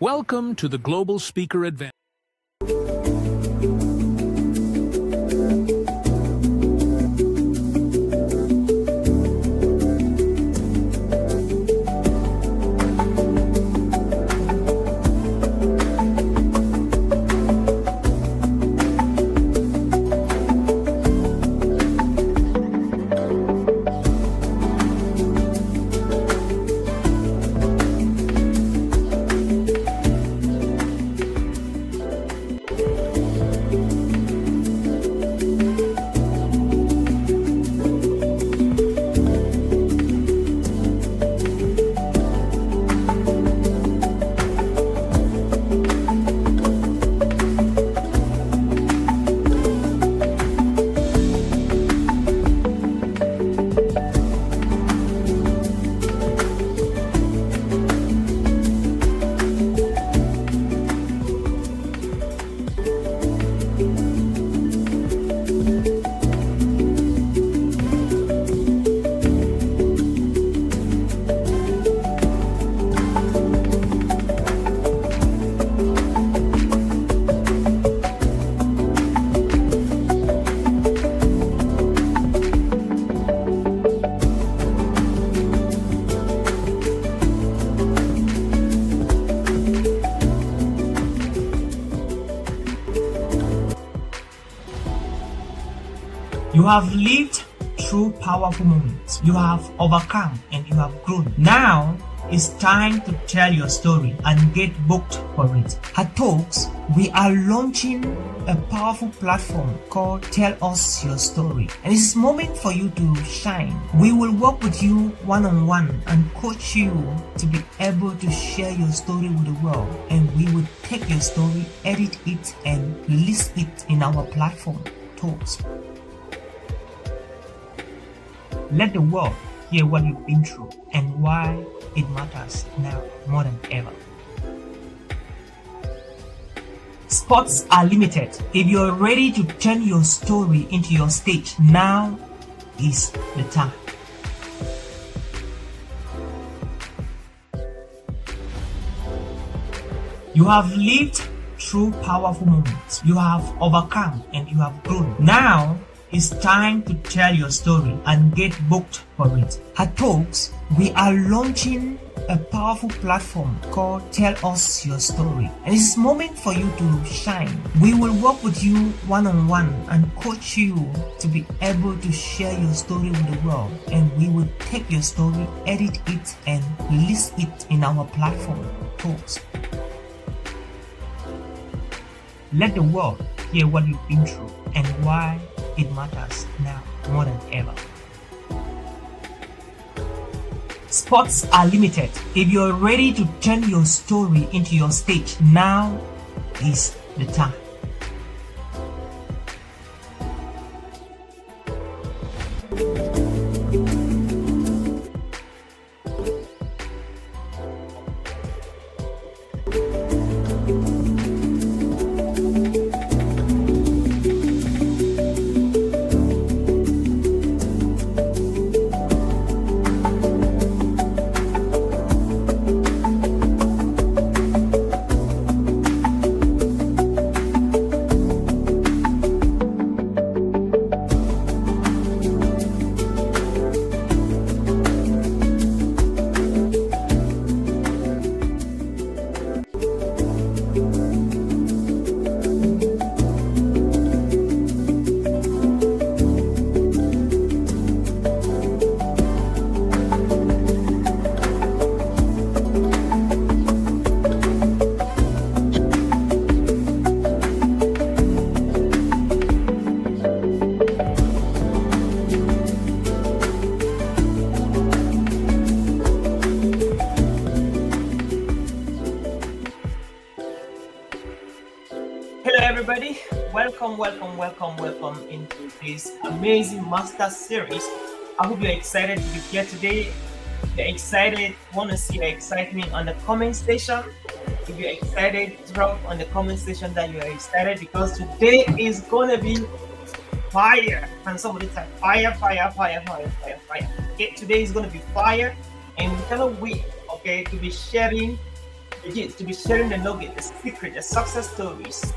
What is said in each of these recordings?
Welcome to the Global Speaker Advantage. You have lived through powerful moments. You have overcome and you have grown. Now it's time to tell your story and get booked for it. At HubX, we are launching a powerful platform called Tell Us Your Story. And it's moment for you to shine. We will work with you one-on-one and coach you to be able to share your story with the world. And we will take your story, edit it, and list it in our platform, HubX. Let the world hear what you've been through and why it matters now more than ever. Spots are limited. If you're ready to turn your story into your stage, now is the time. You have lived through powerful moments. You have overcome and you have grown. Now it's time to tell your story and get booked for it. At HubX, we are launching a powerful platform called Tell Us Your Story. And it's moment for you to shine. We will work with you one-on-one and coach you to be able to share your story with the world. And we will take your story, edit it, and list it in our platform, HubX. Let the world hear what you've been through and why it matters now more than ever. Spots are limited. If you're ready to turn your story into your stage, now is the time. Hello everybody, welcome into this amazing master series. I hope you're excited to be here today. If you're excited, want to see the excitement on the comment section. If you're excited, drop on the comment section that you are excited, because today is gonna be fire. And somebody type fire. Okay, today is gonna be fire, and we cannot wait, okay, to be sharing to be sharing the nugget, the secret, the success stories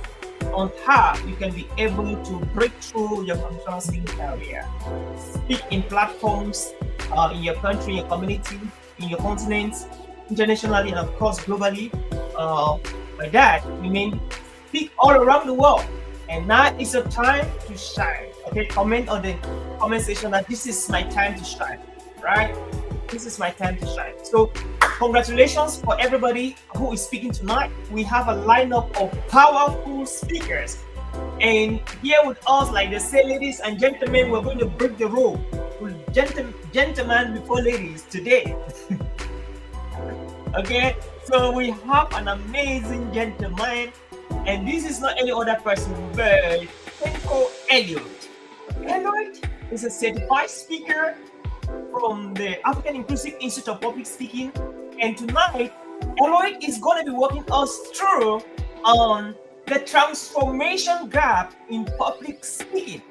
on how you can be able to break through your professional speaking career, speak in platforms in your country, your community, in your continent, internationally, and of course globally. By that, we mean speak all around the world. And now is your time to shine. Okay, comment on the comment section that this is my time to shine, right? This is my time to shine. So congratulations for everybody who is speaking tonight. We have a lineup of powerful speakers. And here with us, like they say, ladies and gentlemen, we're going to break the rule. Gentlemen before ladies today. Okay, so we have an amazing gentleman, and this is not any other person but Elliot. Elliot is a certified speaker from the African Inclusive Institute of Public Speaking, and tonight Elliot is going to be walking us through on the transformation gap in public speaking.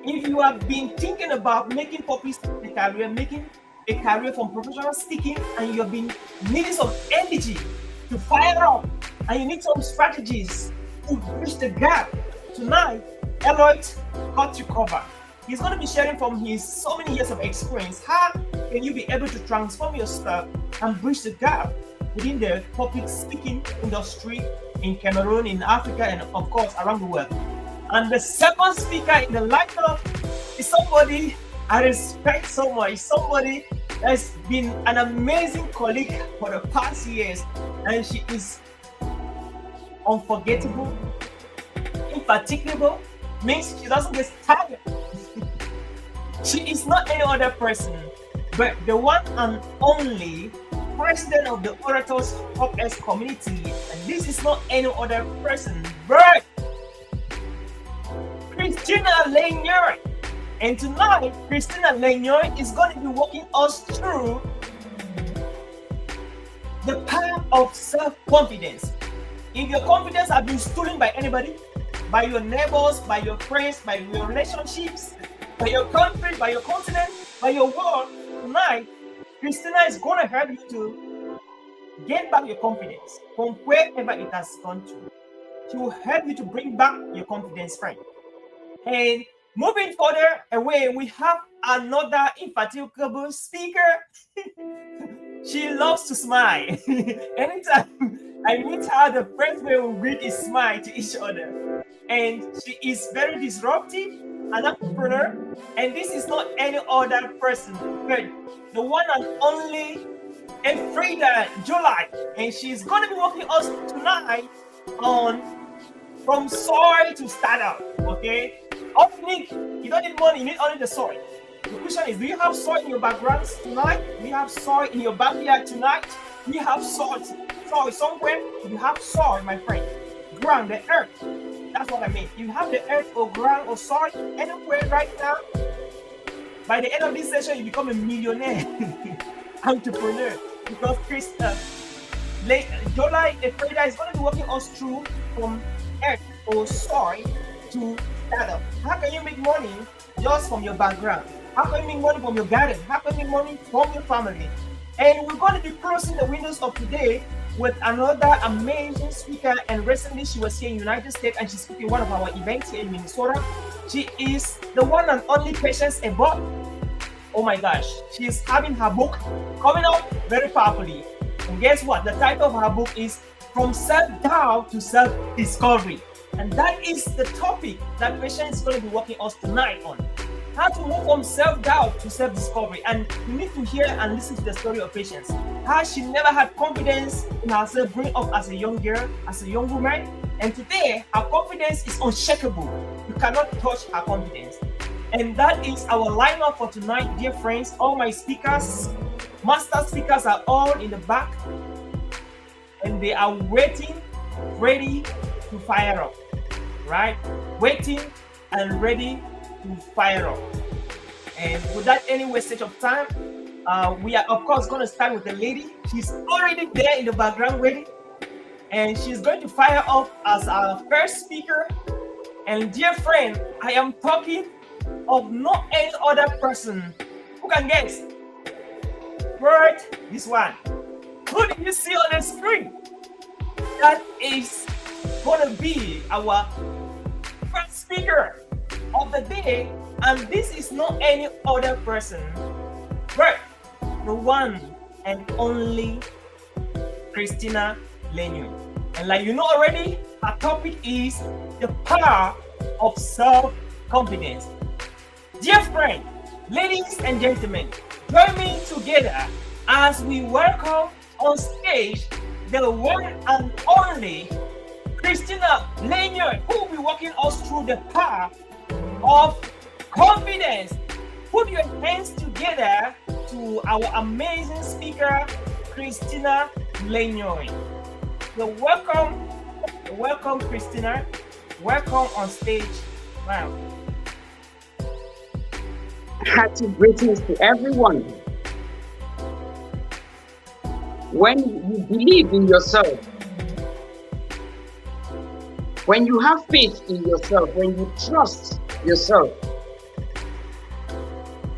If you have been thinking about making public speaking a career, making a career from professional speaking, and you have been needing some energy to fire up, and you need some strategies to bridge the gap, tonight Elliot got you covered. He's going to be sharing from his so many years of experience how can you be able to transform yourself and bridge the gap within the public speaking industry in Cameroon, in Africa, and of course around the world. And the second speaker in the lineup is somebody I respect so much, somebody that's been an amazing colleague for the past years, and she is unforgettable, infatigable, means she doesn't get tired. She is not any other person but the one and only president of the Orators HubX community, and this is not any other person but Christina Lenoy. And tonight, Christina Lenoy is going to be walking us through the power of self-confidence. If your confidence has been stolen by anybody, by your neighbors, by your friends, by your relationships, by your country, by your continent, by your world, tonight, Christina is going to help you to get back your confidence from wherever it has gone to. She will help you to bring back your confidence, friend. And moving further away, we have another infatigable speaker. She loves to smile. Anytime I meet her, the first way we greet is smile to each other. And she is very disruptive, an entrepreneur. And this is not any other person, but the one and only Frida July. And she's going to be walking us tonight on from soil to startup. Okay? All you need, you don't need money, you need only the soil. The question is, do you have soil in your background tonight? Do you have soil in your backyard tonight? Do you have soil somewhere? You have soil, my friend. Ground, the earth. That's what I mean. You have the earth or ground or soil anywhere right now. By the end of this session, you become a millionaire entrepreneur, because Jola Freda is going to be walking us through from earth or soil to startup. How can you make money just from your background? How can you make money from your garden? How can you make money from your family? And we're going to be closing the windows of today with another amazing speaker. And recently she was here in the United States, and she's speaking one of our events here in Minnesota. She is the one and only Patience Ebot. Oh my gosh, she is having her book coming out very powerfully. And guess what? The title of her book is From Self-Doubt to Self-Discovery. And that is the topic that Patience is going to be working us tonight on. How to move from self-doubt to self-discovery. And you need to hear and listen to the story of Patience. How she never had confidence in herself growing up as a young girl, as a young woman. And today, her confidence is unshakable. You cannot touch her confidence. And that is our lineup for tonight, dear friends. All my speakers, master speakers are all in the back. And they are waiting, ready to fire up. Right? Waiting and ready to fire up. And without any wastage of time, we are of course going to start with the lady. She's already there in the background waiting, and she's going to fire up as our first speaker. And dear friend, I am talking of no any other person. Who can guess? Right, this one. Who did you see on the screen? that is going to be our first speaker of the day, and this is not any other person but the one and only Christina Lenyon. And like you know already, our topic is the power of self-confidence. Dear friend, ladies and gentlemen, join me together as we welcome on stage the one and only Christina Lenyon, who will be walking us through the power of confidence. Put your hands together to our amazing speaker, Christina Lenyon. You're welcome, Christina. Welcome on stage. Wow. Hearty greetings to everyone. When you believe in yourself, when you have faith in yourself, when you trust yourself,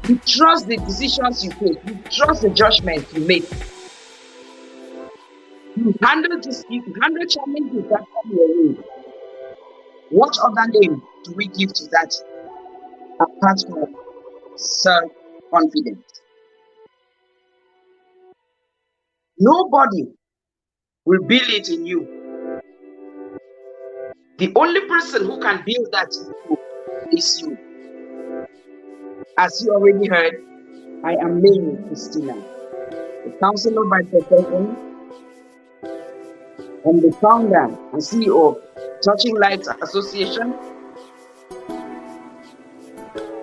you trust the decisions you take, you trust the judgments you make, you handle challenges that come your way. What other name do we give to that apart from self-confidence? Nobody will build it in you. The only person who can build that in you is you. As you already heard, I am Lady Christina, the counselor by profession, and the founder and CEO of Touching Lives Association.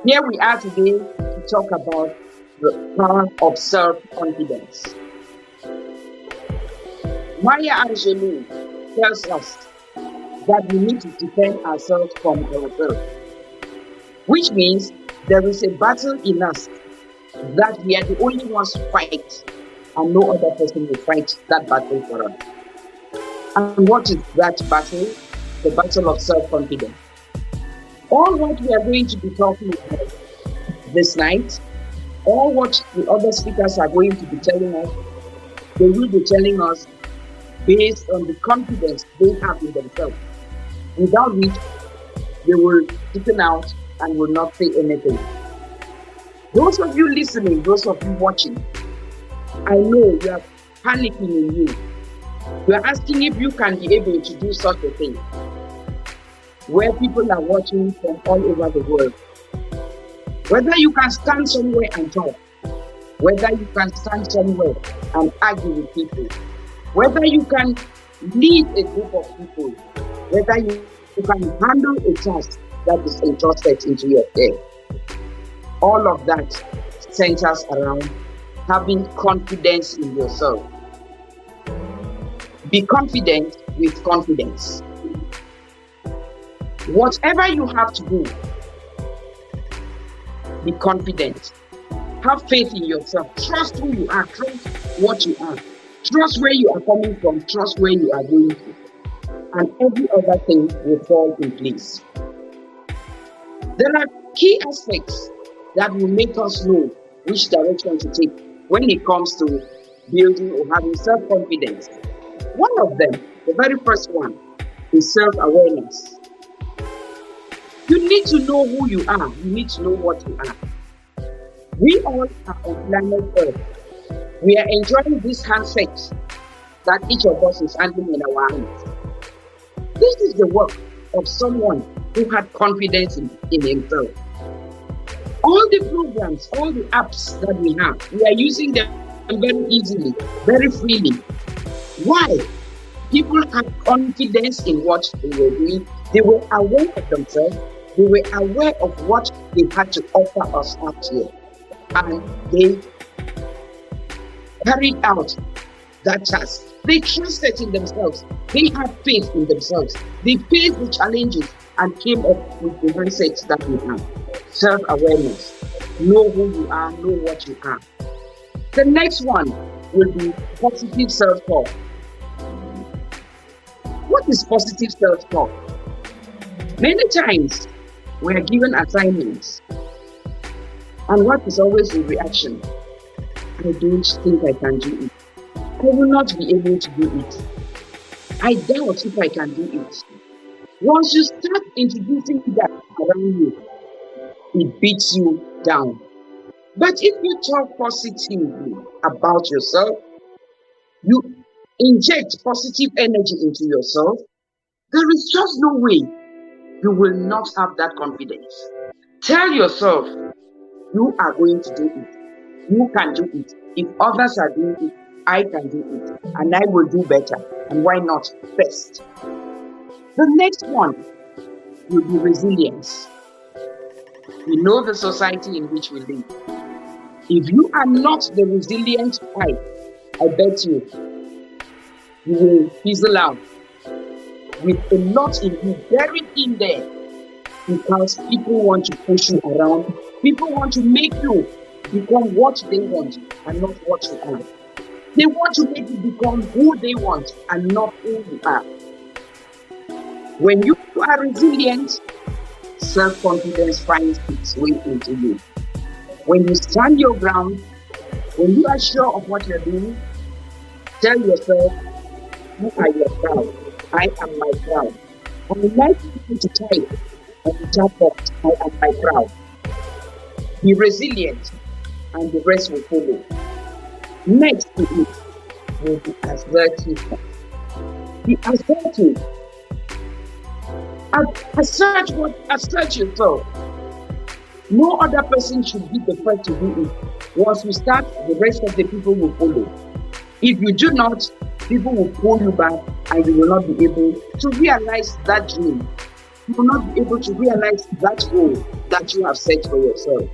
Here we are today to talk about the power of self-confidence. Maya Angelou tells us that we need to defend ourselves from ourselves, which means there is a battle in us that we are the only ones to fight, and no other person will fight that battle for us. And what is that battle? The battle of self-confidence. All what we are going to be talking about this night, all what the other speakers are going to be telling us, they will be telling us based on the confidence they have in themselves, without which they will chicken out and will not say anything. Those of you listening, those of you watching, I know you are panicking in you. You are asking if you can be able to do such a thing, where people are watching from all over the world. Whether you can stand somewhere and talk, whether you can stand somewhere and argue with people, whether you can lead a group of people, whether you can handle a task that is entrusted into your care. All of that centers around having confidence in yourself. Be confident with confidence. Whatever you have to do, be confident. Have faith in yourself. Trust who you are. Trust what you are. Trust where you are coming from. Trust where you are going to. And every other thing will fall in place. There are key aspects that will make us know which direction to take when it comes to building or having self-confidence. One of them, the very first one, is self-awareness. You need to know who you are. You need to know what you are. We all are on planet Earth. We are enjoying this handset that each of us is handling in our hands. This is the work of someone who had confidence in himself. All the programs, all the apps that we have, we are using them very easily, very freely. Why? People had confidence in what they were doing. They were aware of themselves. They were aware of what they had to offer us out here. And they carried out that task. They trusted in themselves. They had faith in themselves. They faced the challenges and came up with the mindset that we have. Self-awareness. Know who you are, know what you are. The next one will be positive self-talk. What is positive self-talk? Many times we are given assignments, and what is always the reaction? I don't think I can do it. I will not be able to do it. I doubt if I can do it. Once you start introducing that around you, it beats you down. But if you talk positively about yourself, you inject positive energy into yourself, there is just no way you will not have that confidence. Tell yourself, you are going to do it. You can do it. If others are doing it, I can do it. And I will do better. And why not best? The next one will be resilience. We know the society in which we live. If you are not the resilient type, I bet you will fizzle out with a lot in you buried in there, because people want to push you around. People want to make you become what they want and not what you are. They want to make you become who they want and not who you are. When you are resilient, self-confidence finds its way into you. When you stand your ground, when you are sure of what you're doing, tell yourself, you are your crowd. I am my crowd. I would like people to type and to tap box, I am my crowd. Be resilient and the rest will follow. Next to it will be assertive. Be assertive. Assert yourself. No other person should be the first to do it. Once you start, the rest of the people will follow. If you do not, people will pull you back and you will not be able to realize that dream. You will not be able to realize that goal that you have set for yourself.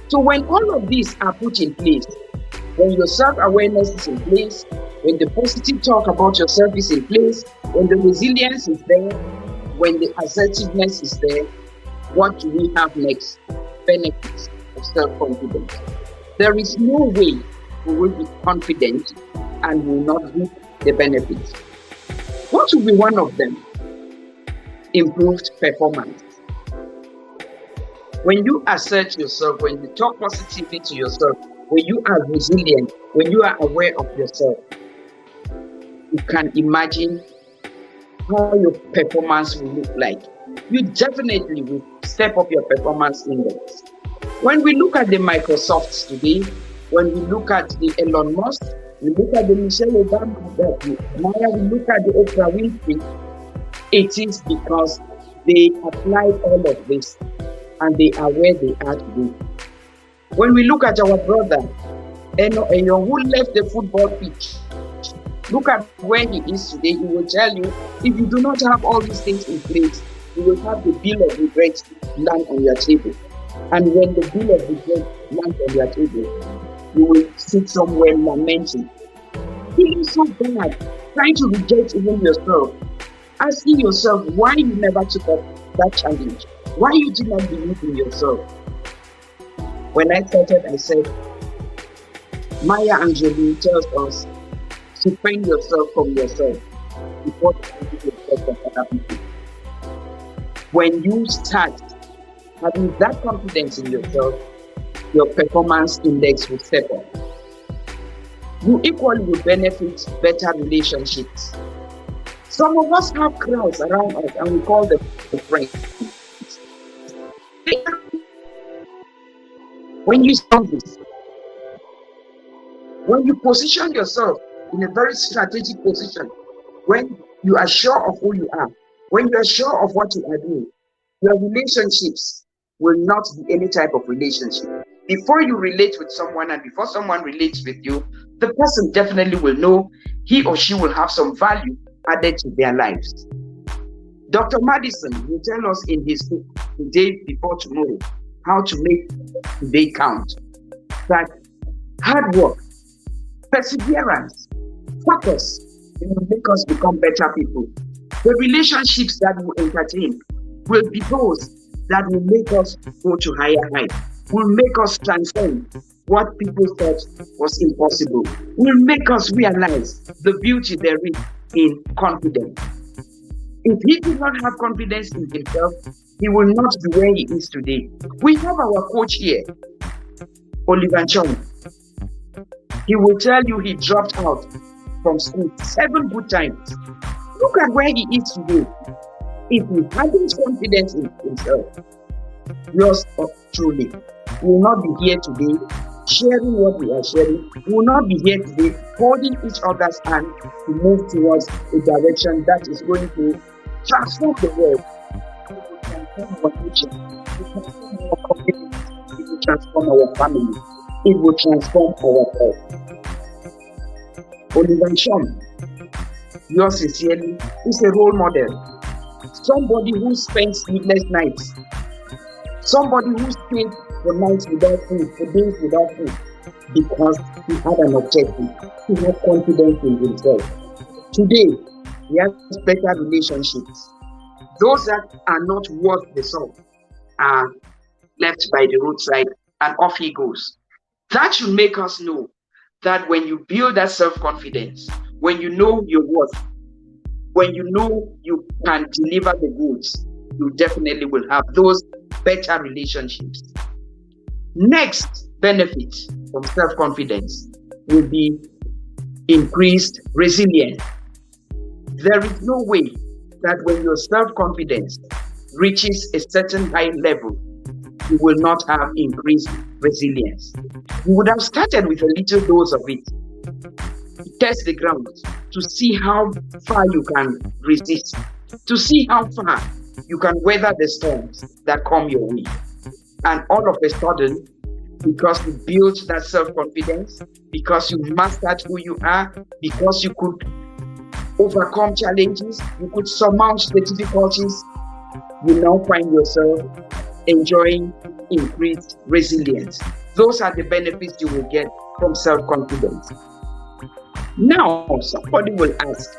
So when all of these are put in place, when your self-awareness is in place, when the positive talk about yourself is in place, when the resilience is there, when the assertiveness is there, what do we have next? Benefits of self-confidence. There is no way we will be confident and will not reap the benefits. What will be one of them? Improved performance. When you assert yourself, when you talk positively to yourself, when you are resilient, when you are aware of yourself, you can imagine how your performance will look like. You definitely will step up your performance index. When we look at the Microsofts today, when we look at the Elon Musk, we look at the Michelle Obama, we look at the Oprah Winfrey, it is because they applied all of this and they are where they are today. When we look at our brother, Eno, who left the football pitch, look at where he is today. He will tell you, if you do not have all these things in place, you will have the bill of regret land on your table. And when the bill of regret lands on your table, you will sit somewhere lamenting, feeling so bad, trying to reject even yourself, asking yourself why you never took up that challenge, why you did not believe in yourself. When I started, I said, Maya Angelou tells us to find yourself from yourself before you find yourself from other people. When you start having that confidence in yourself, your performance index will step up. You equally will benefit better relationships. Some of us have crowds around us and we call them friends. When you do this, when you position yourself in a very strategic position, when you are sure of who you are, when you are sure of what you are doing, your relationships will not be any type of relationship. Before you relate with someone and before someone relates with you, the person definitely will know he or she will have some value added to their lives. Dr. Madison will tell us in his book, The Day Before Tomorrow, How to Make Today Count, that hard work, perseverance, focus, it will make us become better people. The relationships that we entertain will be those that will make us go to higher heights, will make us transcend what people thought was impossible, will make us realize the beauty there is in confidence. If he did not have confidence in himself, he will not be where he is today. We have our coach here, Oliver Chung. He will tell you he dropped out from school 7 good times. Look at where he is today. If he hadn't confidence in himself, yours truly will not be here today sharing what we are sharing. We will not be here today holding each other's hand to move towards a direction that is going to transform the world. It will transform our nation. It will transform our community. It will transform our family. It will transform our health. Oliver Sean, yours sincerely, is a role model. Somebody who spends sleepless nights. Somebody who stayed for nights without food, for days without food, because he had an objective. He had confidence in himself. Today, he has better relationships. Those that are not worth the salt are left by the roadside, and off he goes. That should make us know that when you build that self-confidence, when you know your worth, when you know you can deliver the goods, you definitely will have those better relationships. Next benefit from self-confidence will be increased resilience. There is no way that when your self-confidence reaches a certain high level, you will not have increased resilience. You would have started with a little dose of it to test the ground, to see how far you can resist, to see how far you can weather the storms that come your way. And all of a sudden, because you built that self-confidence, because you mastered who you are, because you could overcome challenges, you could surmount the difficulties, you now find yourself enjoying increased resilience. Those are the benefits you will get from self-confidence. Now, somebody will ask,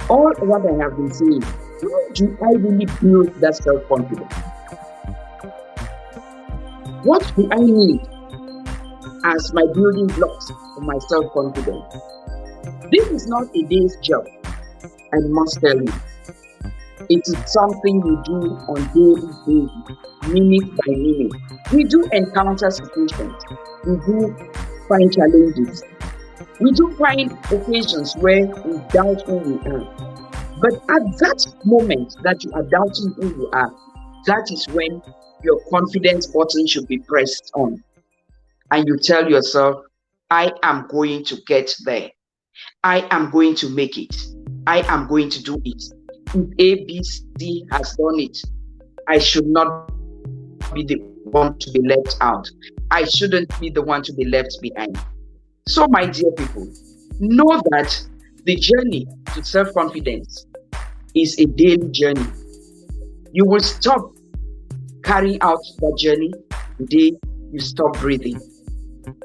all what I have been saying, how do I really build that self-confidence? What do I need as my building blocks for my self-confidence? This is not a day's job, I must tell you. It is something you do on daily basis, minute by minute. We do encounter situations. We do find challenges. We do find occasions where we doubt who we are. But at that moment that you are doubting who you are, that is when your confidence button should be pressed on. And you tell yourself, I am going to get there. I am going to make it. I am going to do it. If A, B, C has done it, I should not be the one to be left out. I shouldn't be the one to be left behind. So, my dear people, know that the journey to self-confidence is a daily journey. You will stop carrying out that journey the day you stop breathing.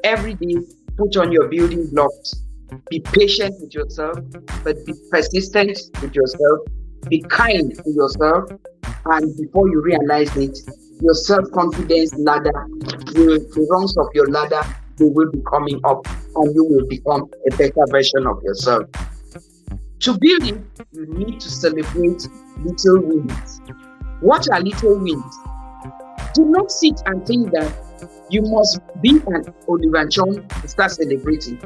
Every day, put on your building blocks. Be patient with yourself, but be persistent with yourself. Be kind to yourself, and before you realize it, your self-confidence ladder, the rungs of your ladder, they will be coming up, and you will become a better version of yourself. To build it, you need to celebrate little wins. What are little wins? Do not sit and think that you must be an Oliver John to start celebrating.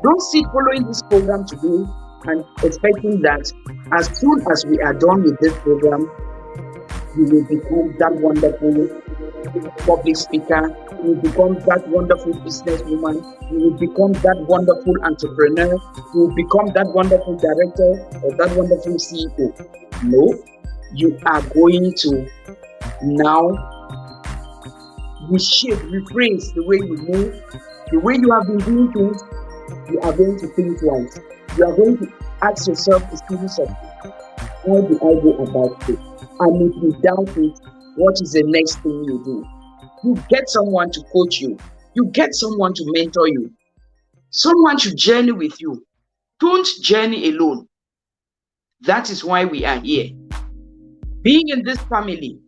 Don't sit following this program today and expecting that as soon as we are done with this program, you will become that wonderful public speaker, you will become that wonderful businesswoman, you will become that wonderful entrepreneur, you will become that wonderful director or that wonderful CEO. No, you are going to now reshape, rephrase the way you move, the way you have been doing things. You are going to think twice. You are going to ask yourself a series of things. How do I go about it? And if you doubt it, what is the next thing you do? You get someone to coach you. You get someone to mentor you. Someone should journey with you. Don't journey alone. That is why we are here. Being in this family,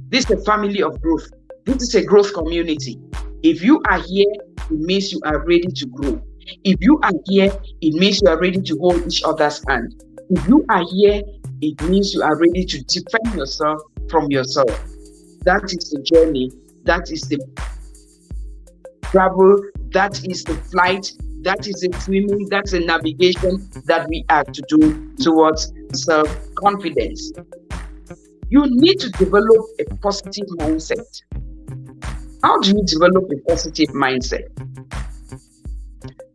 this is a family of growth. This is a growth community. If you are here, it means you are ready to grow. If you are here, it means you are ready to hold each other's hand. If you are here, it means you are ready to defend yourself from yourself. That is the journey. That is the travel. That is the flight. That is a swimming, that's a navigation that we have to do towards self-confidence. You need to develop a positive mindset. How do you develop a positive mindset?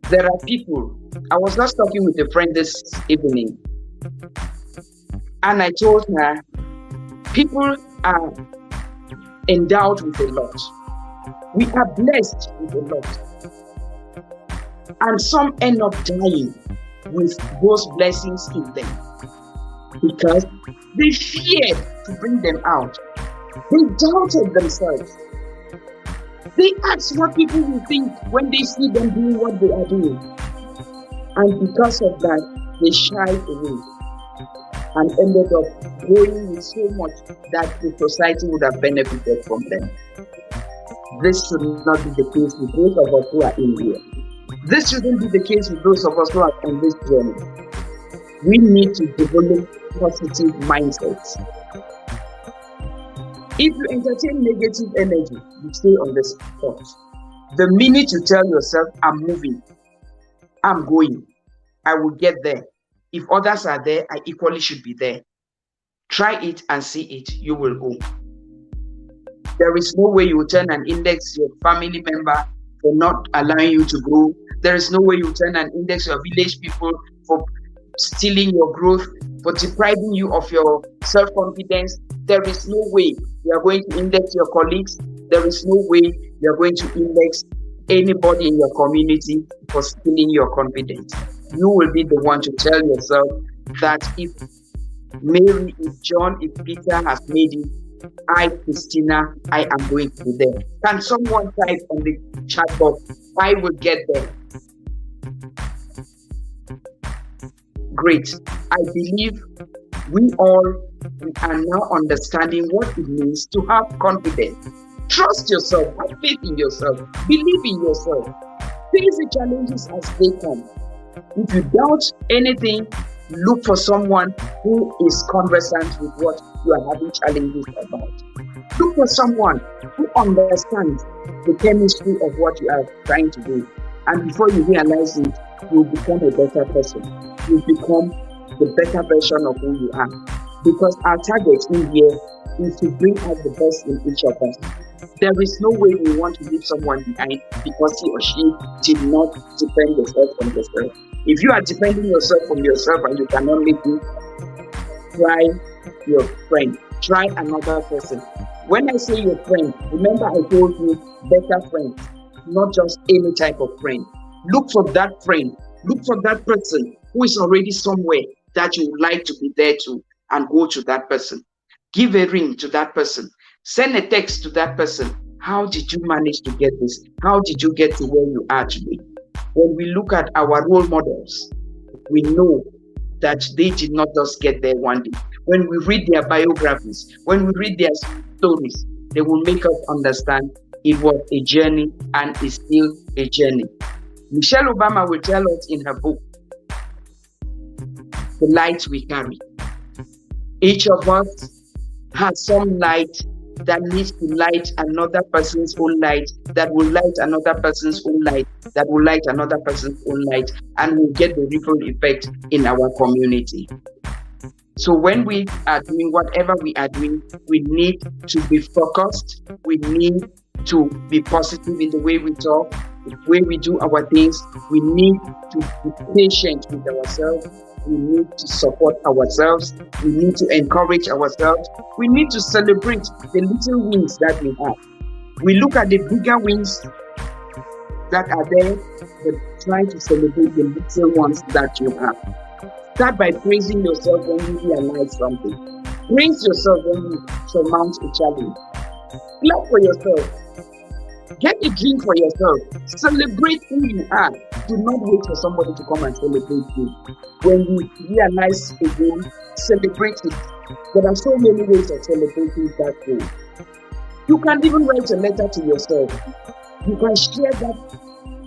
There are people, I was just talking with a friend this evening, and I told her, people are endowed with a lot. We are blessed with a lot. And some end up dying with those blessings in them because they feared to bring them out. They doubted themselves. They asked what people will think when they see them doing what they are doing. And because of that, they shied away and ended up growing with so much that the society would have benefited from them. This should not be the case with those of us who are in here. This shouldn't be the case with those of us who are on this journey. We need to develop positive mindsets. If you entertain negative energy, you stay on the spot. The minute you tell yourself, I'm moving, I'm going, I will get there. If others are there, I equally should be there. Try it and see it, you will go. There is no way you will turn and index your family member for not allowing you to grow. There is no way you turn and index your village people for stealing your growth, for depriving you of your self-confidence. There is no way you are going to index your colleagues. There is no way you are going to index anybody in your community for stealing your confidence. You will be the one to tell yourself that if Mary, if John, if Peter has made it, I, Christina, I am going to be there. Can someone type on the chat box, I will get there? Great. I believe we are now understanding what it means to have confidence. Trust yourself, have faith in yourself, believe in yourself. Face the challenges as they come. If you doubt anything, look for someone who is conversant with what you are having challenges about. Look for someone who understands the chemistry of what you are trying to do. And before you realize it, you'll become a better person. You'll become the better version of who you are. Because our target in here is to bring out the best in each of us. There is no way we want to leave someone behind because he or she did not depend yourself on yourself. If you are depending yourself from yourself and you cannot make it, try your friend. Try another person. When I say your friend, remember I told you better friend, not just any type of friend. Look for that friend. Look for that person who is already somewhere that you would like to be there to, and go to that person. Give a ring to that person. Send a text to that person. How did you manage to get this? How did you get to where you are today? When we look at our role models, we know that they did not just get there one day. When we read their biographies, when we read their stories, they will make us understand it was a journey and is still a journey. Michelle Obama will tell us in her book, The Light We Carry. Each of us has some light that needs to light another person's own light, that will light another person's own light, that will light another person's own light, and we'll get the ripple effect in our community. So when we are doing whatever we are doing, we need to be focused. We need to be positive in the way we talk, the way we do our things. We need to be patient with ourselves. We need to support ourselves. We need to encourage ourselves. We need to celebrate the little wins that we have. We look at the bigger wins that are there, but try to celebrate the little ones that you have. Start by praising yourself when you realize something. Praise yourself when you surmount a challenge. Clap for yourself. Get a drink for yourself. Celebrate who you are. Do not wait for somebody to come and celebrate you. When you realize a goal, celebrate it. There are so many ways of celebrating that goal. You can even write a letter to yourself. You can share that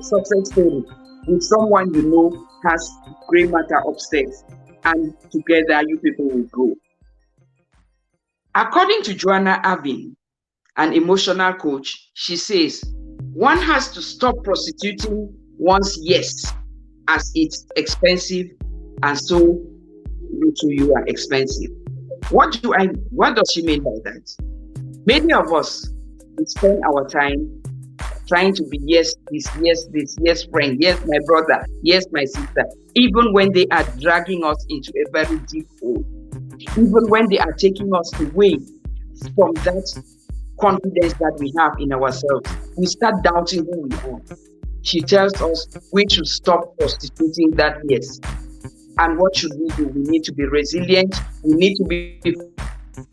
success story with someone you know has gray matter upstairs, and together you people will grow. According to Joanna Avin, an emotional coach, she says, one has to stop prostituting wants yes as it's expensive, and so you too, you are expensive. What does she mean by that? Many of us, we spend our time trying to be yes this, yes friend, yes my brother, yes my sister, even when they are dragging us into a very deep hole, even when they are taking us away from that confidence that we have in ourselves, we start doubting who we are. She tells us we should stop prostituting that yes. And what should we do? We need to be resilient. We need to be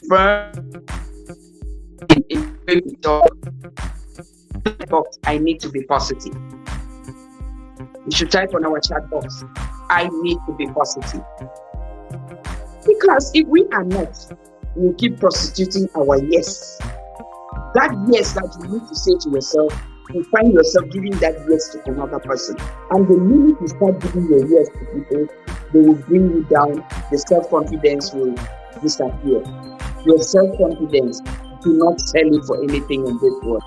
firm in the way we talk. I need to be positive. You should type on our chat box, I need to be positive. Because if we are not, we'll keep prostituting our yes. That yes that you need to say to yourself, you find yourself giving that yes to another person. And the minute you start giving your yes to people, they will bring you down. The self-confidence will disappear. Your self-confidence, do not sell it for anything in this world.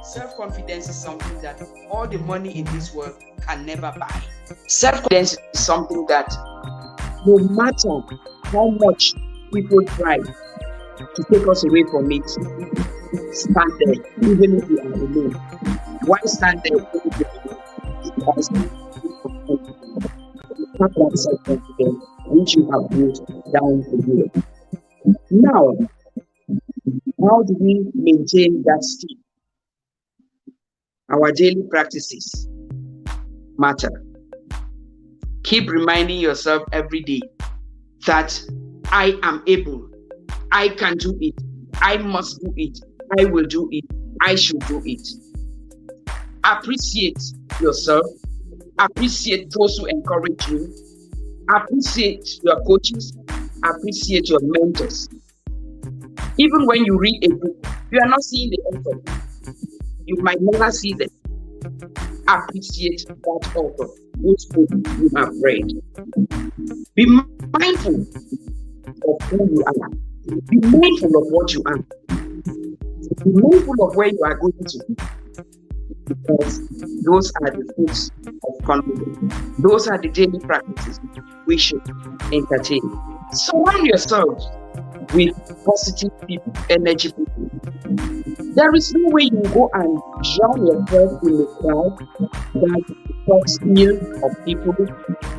Self-confidence is something that all the money in this world can never buy. Self-confidence is something that no matter how much people try to take us away from it, stand there, even if you are alone. Why stand there? Because that self-confidence which you have built down to you. Now, how do we maintain that state? Our daily practices matter. Keep reminding yourself every day that I am able, I can do it, I must do it, I will do it, I should do it. Appreciate yourself. Appreciate those who encourage you. Appreciate your coaches. Appreciate your mentors. Even when you read a book, you are not seeing the author. You might never see them. Appreciate that author whose book you have read. Be mindful of who you are. Be mindful of what you are. Be mindful of where you are going to be. Because those are the fruits of confidence. Those are the daily practices we should entertain. Surround yourself with positive people, energy people. There is no way you go and drown yourself in a crowd that talks ill of people,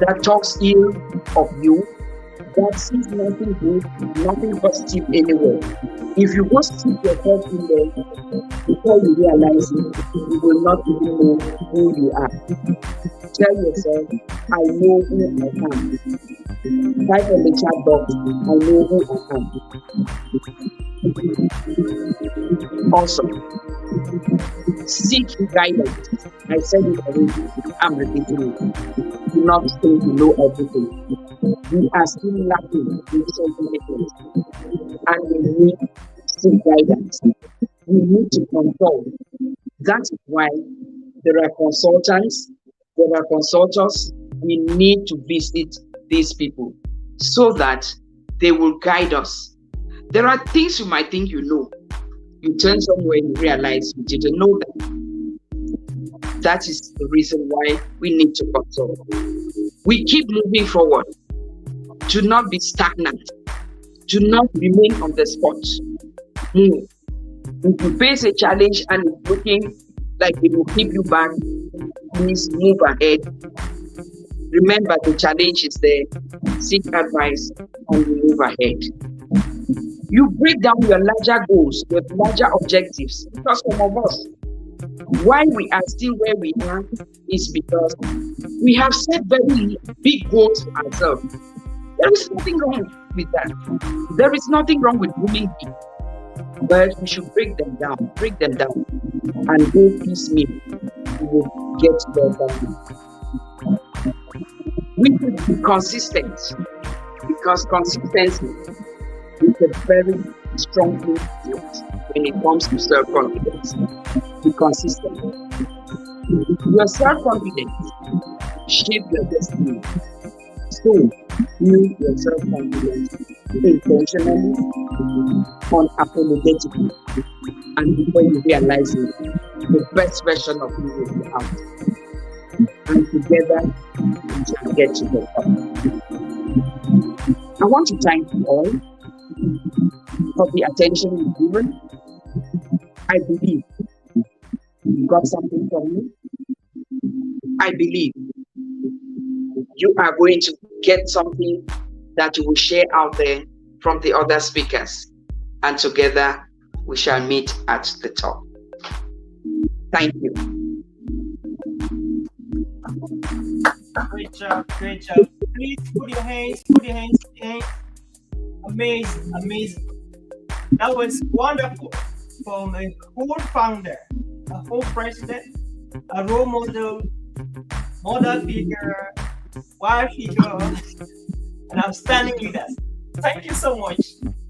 that talks ill of you, that sees nothing good, nothing positive anywhere. If you go stick yourself in there, before you realize it, you will not even know who you are. Tell yourself, I know who I am. Type on the chat box, I know who I am. Also, seek guidance. I said it already, I'm repeating it. Do not think you know everything. We are still lacking in so many things. And we need to seek guidance. We need to control. That's why there are consultants, there are consultants. We need to visit these people so that they will guide us. There are things you might think you know. You turn somewhere and you realize you didn't know that. That is the reason why we need to consult. We keep moving forward. Do not be stagnant. Do not remain on the spot. Move. If you face a challenge and it's looking like it will keep you back, please move ahead. Remember the challenge is there. Seek advice and move ahead. You break down your larger goals, your larger objectives. Because some of us, why we are still where we are is because we have set very big goals for ourselves. There is nothing wrong with that. There is nothing wrong with dreaming big. But we should break them down, and go piecemeal. We will get there. We should be consistent, because consistency is a very strong influence when it comes to self-confidence. Be consistent. Your self-confidence shape your destiny. So, build your self-confidence intentionally, unapologetically, and before you realize it, the best version of you will be out. and together we shall get to the top. I want to thank you all for the attention you've given. I believe you got something from me. I believe you are going to get something that you will share out there from the other speakers, and together we shall meet at the top. Thank you. Great job, great job. Please put your hands, put your hands, put your hands. Amazing, amazing. That was wonderful. From a whole founder, a whole president, a role model, mother figure, wife figure, and outstanding leaders. Thank you so much.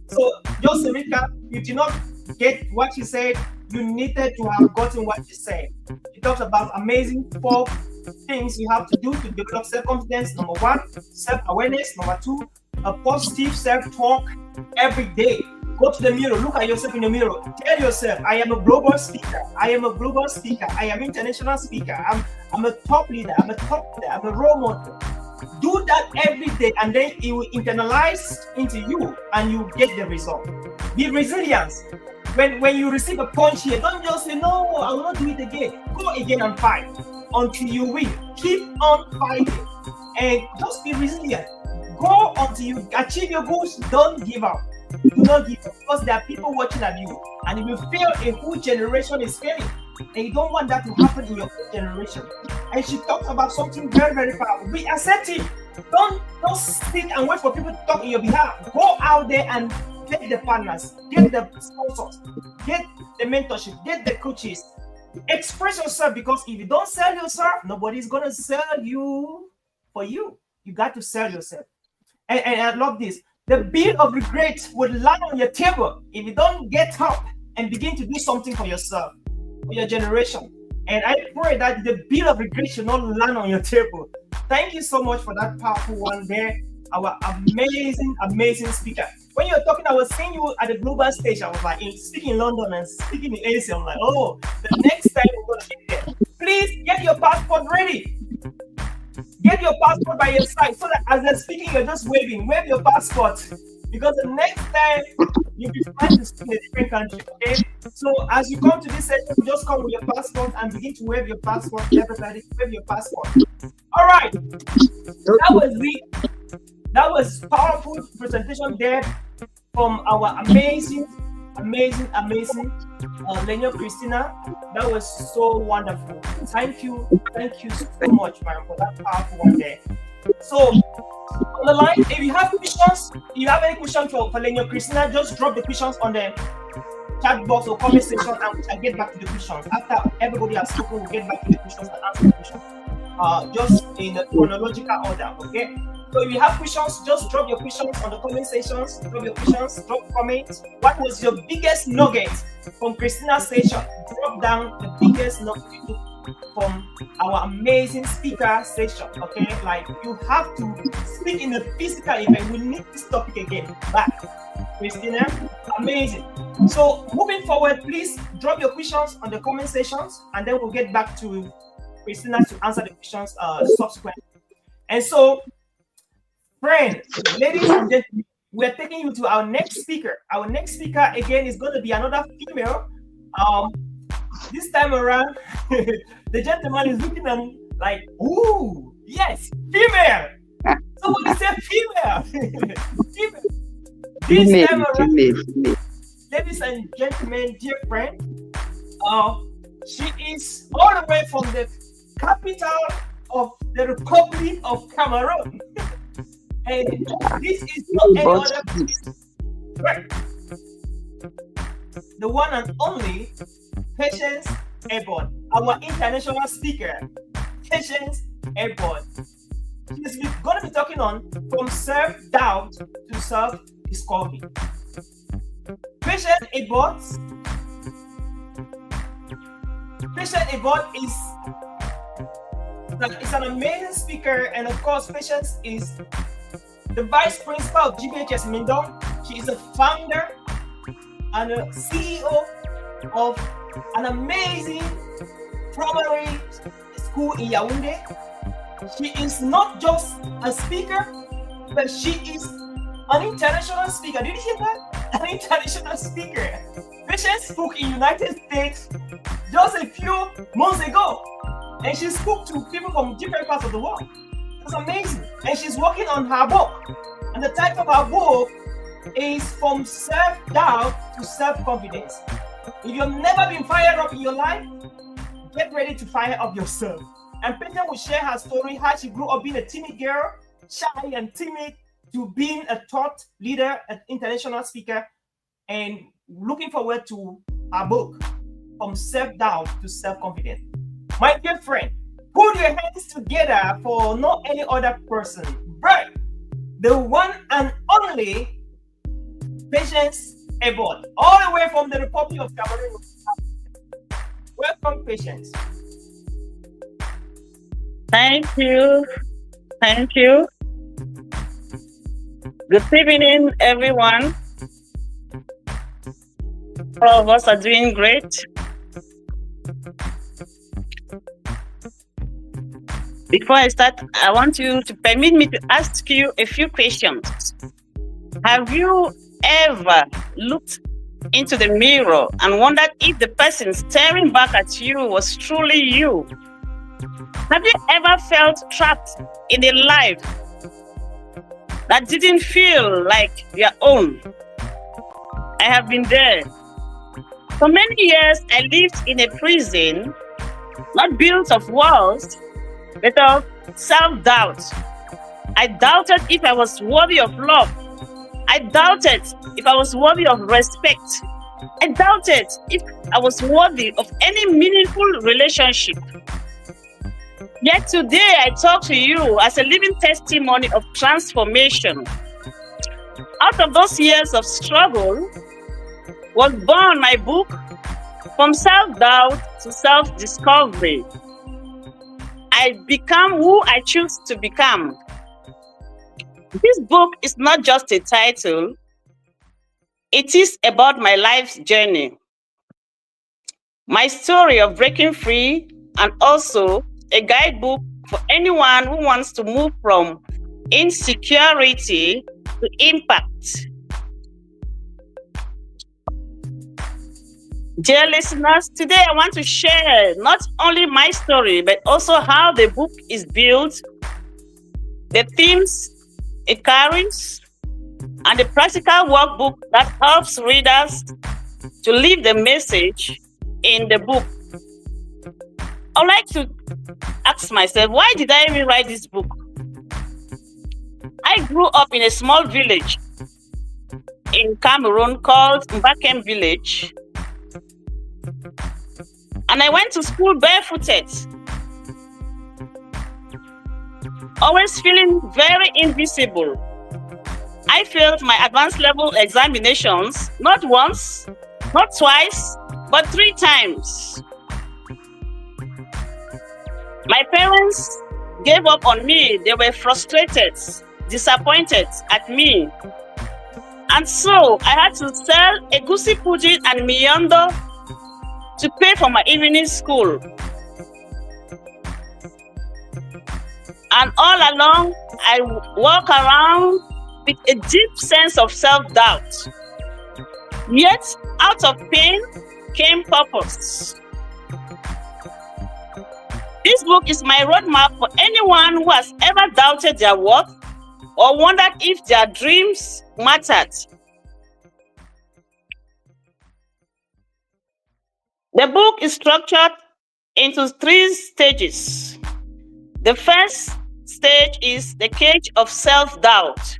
So, just to recap, you did not get what you said, you needed to have gotten what you said. You talked about amazing 4 things you have to do to develop self-confidence. Number 1, self-awareness. Number 2, a positive self-talk every day. Go to the mirror, look at yourself in the mirror. Tell yourself, I am a global speaker. I am a global speaker. I am international speaker. I'm a top leader. I'm a top leader. I'm a role model. Do that every day, and then it will internalize into you, and you get the result. Be resilient. When you receive a punch here, don't just say, no, I will not do it again. Go again and fight until you win. Keep on fighting and just be resilient. Go until you achieve your goals. Don't give up. Do not give up, because there are people watching at you, and if you fail, a whole generation is failing, and you don't want that to happen in your own generation. And she talks about something very, very powerful. Be assertive. Don't sit and wait for people to talk in your behalf. Go out there and get the partners, get the sponsors, get the mentorship, get the coaches. Express yourself, because if you don't sell yourself, nobody's gonna sell you for you. You got to sell yourself. And I love this. The bill of regret will land on your table if you don't get up and begin to do something for yourself, for your generation. And I pray that the bill of regret should not land on your table. Thank you so much for that powerful one there. Our amazing, amazing speaker. When you were talking, I was seeing you at the global stage. I was like, speaking in London and speaking in Asia. I'm like, oh, the next time we're going to be there. Please get your passport ready. Get your passport by your side, so that as they're speaking, you're just waving. Wave your passport, because the next time you'll be trying to speak in a different country. Okay, so as you come to this session, you just come with your passport and begin to wave your passport. Everybody, wave your passport. All right, that was powerful presentation there from our amazing Lenya Christina. That was so wonderful. Thank you so much, man, for that powerful one there. So on the line, if you have questions, if you have any questions for Lenya Christina, just drop the questions on the chat box or comment section, and I'll get back to the questions. After everybody has spoken, we'll get back to the questions and answer the questions. Just in a chronological order, okay? So if you have questions, just drop your questions on the comment sections. Drop your questions, drop comments. What was your biggest nugget from Christina's session? Drop down the biggest nugget from our amazing speaker session, okay? Like, you have to speak in a physical event. We need this topic again. Back. Christina, amazing. So moving forward, please drop your questions on the comment sections, and then we'll get back to Christina to answer the questions subsequently. And so, friends, ladies and gentlemen, we're taking you to our next speaker. Our next speaker, again, is going to be another female. This time around, the gentleman is looking at me like, ooh, yes, female. Somebody say female. Female. This time around, ladies and gentlemen, dear friend, she is all the way from the capital of the Republic of Cameroon. And this is not any other place. Right. The one and only Patience Ebon, our international speaker. Patience Ebon. She's going to be talking on from self-doubt to self-discovery. Patience Ebon is an amazing speaker, and of course, Patience is the vice principal of GBHS Mindong. She is a founder and a CEO of an amazing primary school in Yaoundé. She is not just a speaker, but she is an international speaker. Did you hear that? An international speaker. Patience spoke in United States just a few months ago, and she spoke to people from different parts of the world. That's amazing. And she's working on her book, and the title of her book is From Self-Doubt to Self-Confidence. If you've never been fired up in your life, get ready to fire up yourself. And Patience will share her story, how she grew up being a timid girl, shy and timid, to being a thought leader, an international speaker, and looking forward to her book, From Self-Doubt to Self-Confidence. My dear friend, put your hands together for no any other person, but the one and only Patience Ebot, all the way from the Republic of Cameroon. Welcome, Patience. Thank you. Thank you. Good evening, everyone. All of us are doing great. Before I start, I want you to permit me to ask you a few questions. Have you ever looked into the mirror and wondered if the person staring back at you was truly you? Have you ever felt trapped in a life that didn't feel like your own? I have been there. For many years, I lived in a prison, not built of walls, but of self-doubt. I doubted if I was worthy of love. I doubted if I was worthy of respect. I doubted if I was worthy of any meaningful relationship. Yet today, I talk to you as a living testimony of transformation. Out of those years of struggle was born my book, From Self-Doubt to Self-Discovery. I become who I choose to become. This book is not just a title, it is about my life's journey, my story of breaking free, and also a guidebook for anyone who wants to move from insecurity to impact. Dear listeners, today I want to share not only my story, but also how the book is built, the themes it carries, and the practical workbook that helps readers to live the message in the book. I'd like to ask myself, why did I even write this book? I grew up in a small village in Cameroon called Mbakem village. And I went to school barefooted, always feeling very invisible. I failed my advanced level examinations, not once, not twice, but 3 times. My parents gave up on me. They were frustrated, disappointed at me. And so I had to sell egusi pudding and miyondo to pay for my evening school. And all along, I walk around with a deep sense of self-doubt. Yet, out of pain came purpose. This book is my roadmap for anyone who has ever doubted their worth or wondered if their dreams mattered. The book is structured into 3 stages. The first stage is the cage of self-doubt,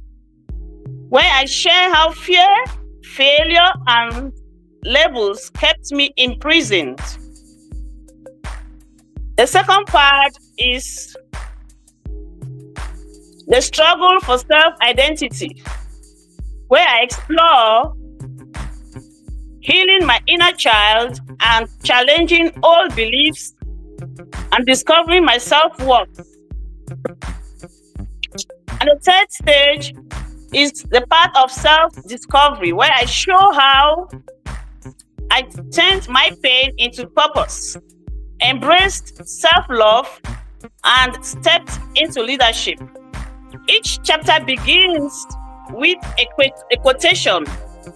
where I share how fear, failure, and labels kept me imprisoned. The second part is the struggle for self-identity, where I explore healing my inner child and challenging old beliefs and discovering my self-worth. And the third stage is the part of self-discovery, where I show how I turned my pain into purpose, embraced self-love, and stepped into leadership. Each chapter begins with a quotation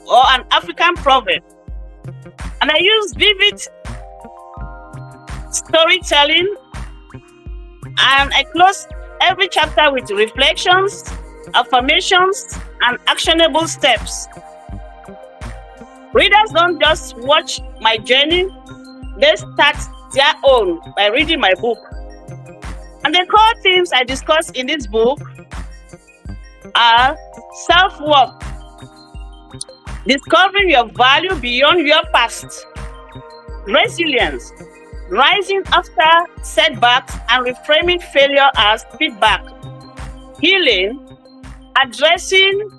or an African proverb. And I use vivid storytelling, and I close every chapter with reflections, affirmations, and actionable steps. Readers don't just watch my journey, they start their own by reading my book. And the core themes I discuss in this book are self-worth, discovering your value beyond your past, resilience, rising after setbacks and reframing failure as feedback, healing, addressing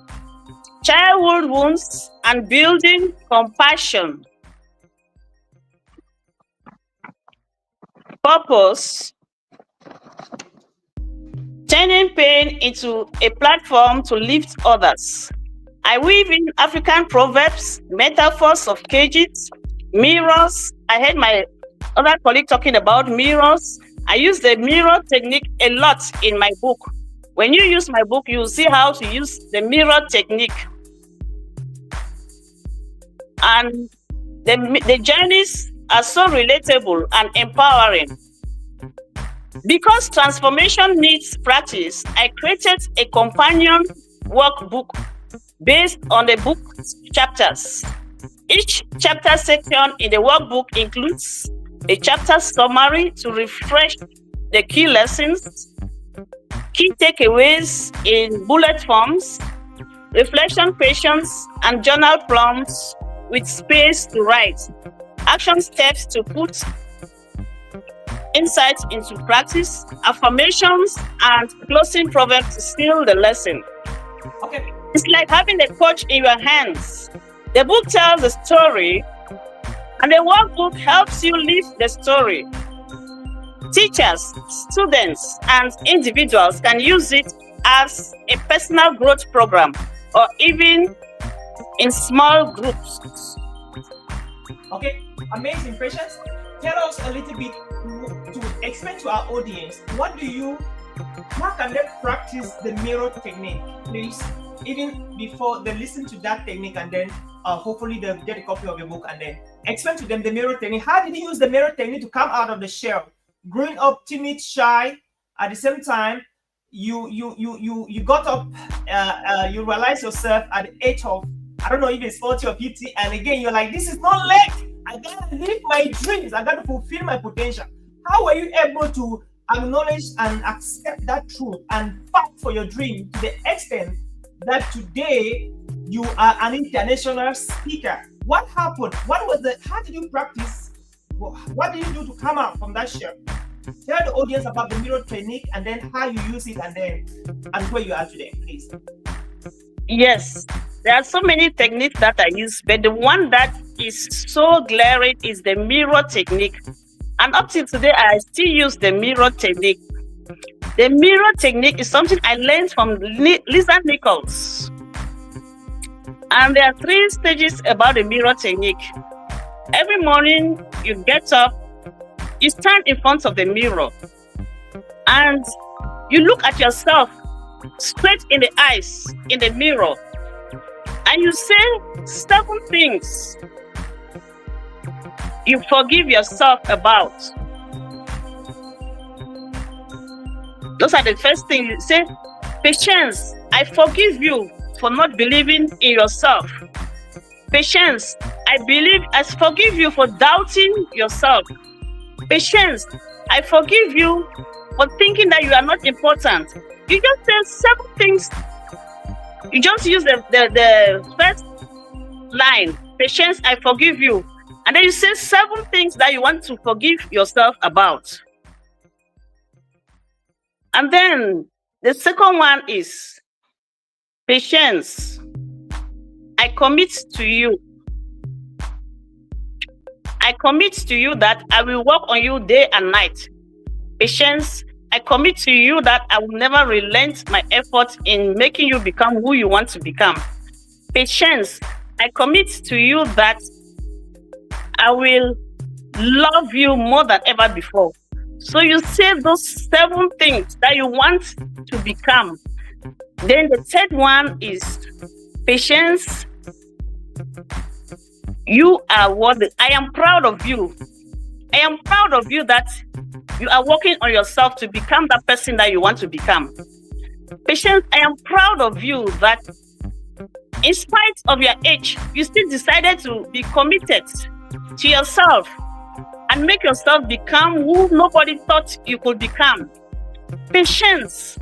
childhood wounds, and building compassion. Purpose: turning pain into a platform to lift others. I weave in African proverbs, metaphors of cages, mirrors. I heard my other colleague talking about mirrors. I use the mirror technique a lot in my book. When you use my book, you'll see how to use the mirror technique. And the journeys are so relatable and empowering. Because transformation needs practice, I created a companion workbook based on the book chapters. Each chapter section in the workbook includes a chapter summary to refresh the key lessons, key takeaways in bullet forms, reflection questions, and journal prompts with space to write, action steps to put insights into practice, affirmations, and closing proverbs to seal the lesson. Okay. It's like having a coach in your hands. The book tells the story, and the workbook helps you live the story. Teachers, students, and individuals can use it as a personal growth program or even in small groups. Okay, amazing. Patience, tell us a little bit to explain to our audience, how can they practice the mirror technique, please? Even before they listen to that technique, and then hopefully they'll get a copy of your book, and then explain to them the mirror technique. How did you use the mirror technique to come out of the shell? Growing up timid, shy, at the same time, you got up, you realize yourself at the age of, I don't know if it's 40 or 50, and again you're like, this is not late. I gotta live my dreams. I gotta fulfill my potential. How were you able to acknowledge and accept that truth and fight for your dream to the extent that today you are an international speaker? What happened? How did you practice? What did you do to come out from that shell? Tell the audience about the mirror technique and then how you use it and where you are today, please. Yes, there are so many techniques that I use, but the one that is so glaring is the mirror technique. And up till today, I still use the mirror technique. The mirror technique is something I learned from Lisa Nichols. And there are 3 stages about the mirror technique. Every morning, you get up, you stand in front of the mirror, and you look at yourself straight in the eyes in the mirror, and you say 7 things you forgive yourself about. Those are the first things you say. Patience, I forgive you for not believing in yourself. Patience, I forgive you for doubting yourself. Patience, I forgive you for thinking that you are not important. You just say 7 things. You just use the first line, patience, I forgive you. And then you say 7 things that you want to forgive yourself about. And then the second one is, patience, I commit to you. I commit to you that I will work on you day and night. Patience, I commit to you that I will never relent my effort in making you become who you want to become. Patience, I commit to you that I will love you more than ever before. So you say those 7 things that you want to become. Then the third one is patience. You are worthy. I am proud of you. I am proud of you that you are working on yourself to become that person that you want to become. Patience, I am proud of you that in spite of your age, you still decided to be committed to yourself and make yourself become who nobody thought you could become. Patience.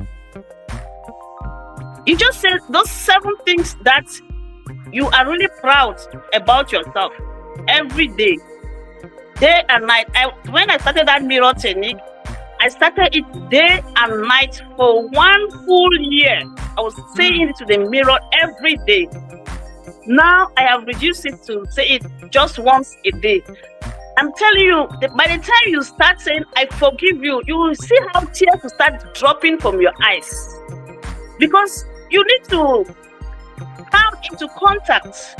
You just said those 7 things that you are really proud about yourself every day and night. When I started that mirror technique, I started it day and night for 1 full year. I was saying it to the mirror every day. Now I have reduced it to say it just once a day. I'm telling you, by the time you start saying, I forgive you, you will see how tears will start dropping from your eyes. Because you need to come into contact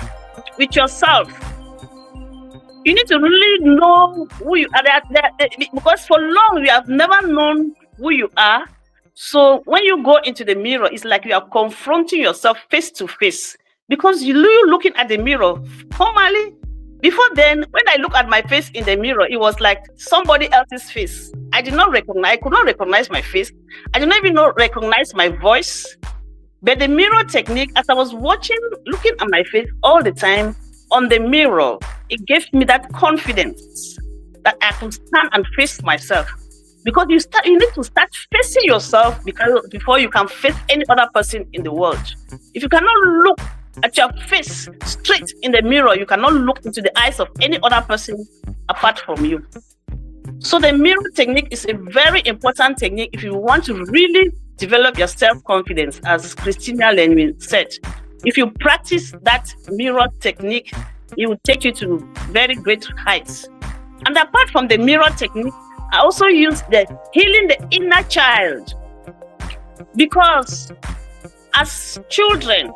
with yourself. You need to really know who you are. Because for long, you have never known who you are. So when you go into the mirror, it's like you are confronting yourself face to face. Because you're looking at the mirror formally. Before then, when I look at my face in the mirror, it was like somebody else's face. I could not recognize my face. I did not even recognize my voice. But the mirror technique, as I was looking at my face all the time on the mirror, it gave me that confidence that I could stand and face myself. Because you need to start facing yourself before you can face any other person in the world. If you cannot look at your face straight in the mirror, you cannot look into the eyes of any other person apart from you. So the mirror technique is a very important technique if you want to really develop your self-confidence, as Christina Lenwin said. If you practice that mirror technique, it will take you to very great heights. And apart from the mirror technique, I also use the healing the inner child. Because as children,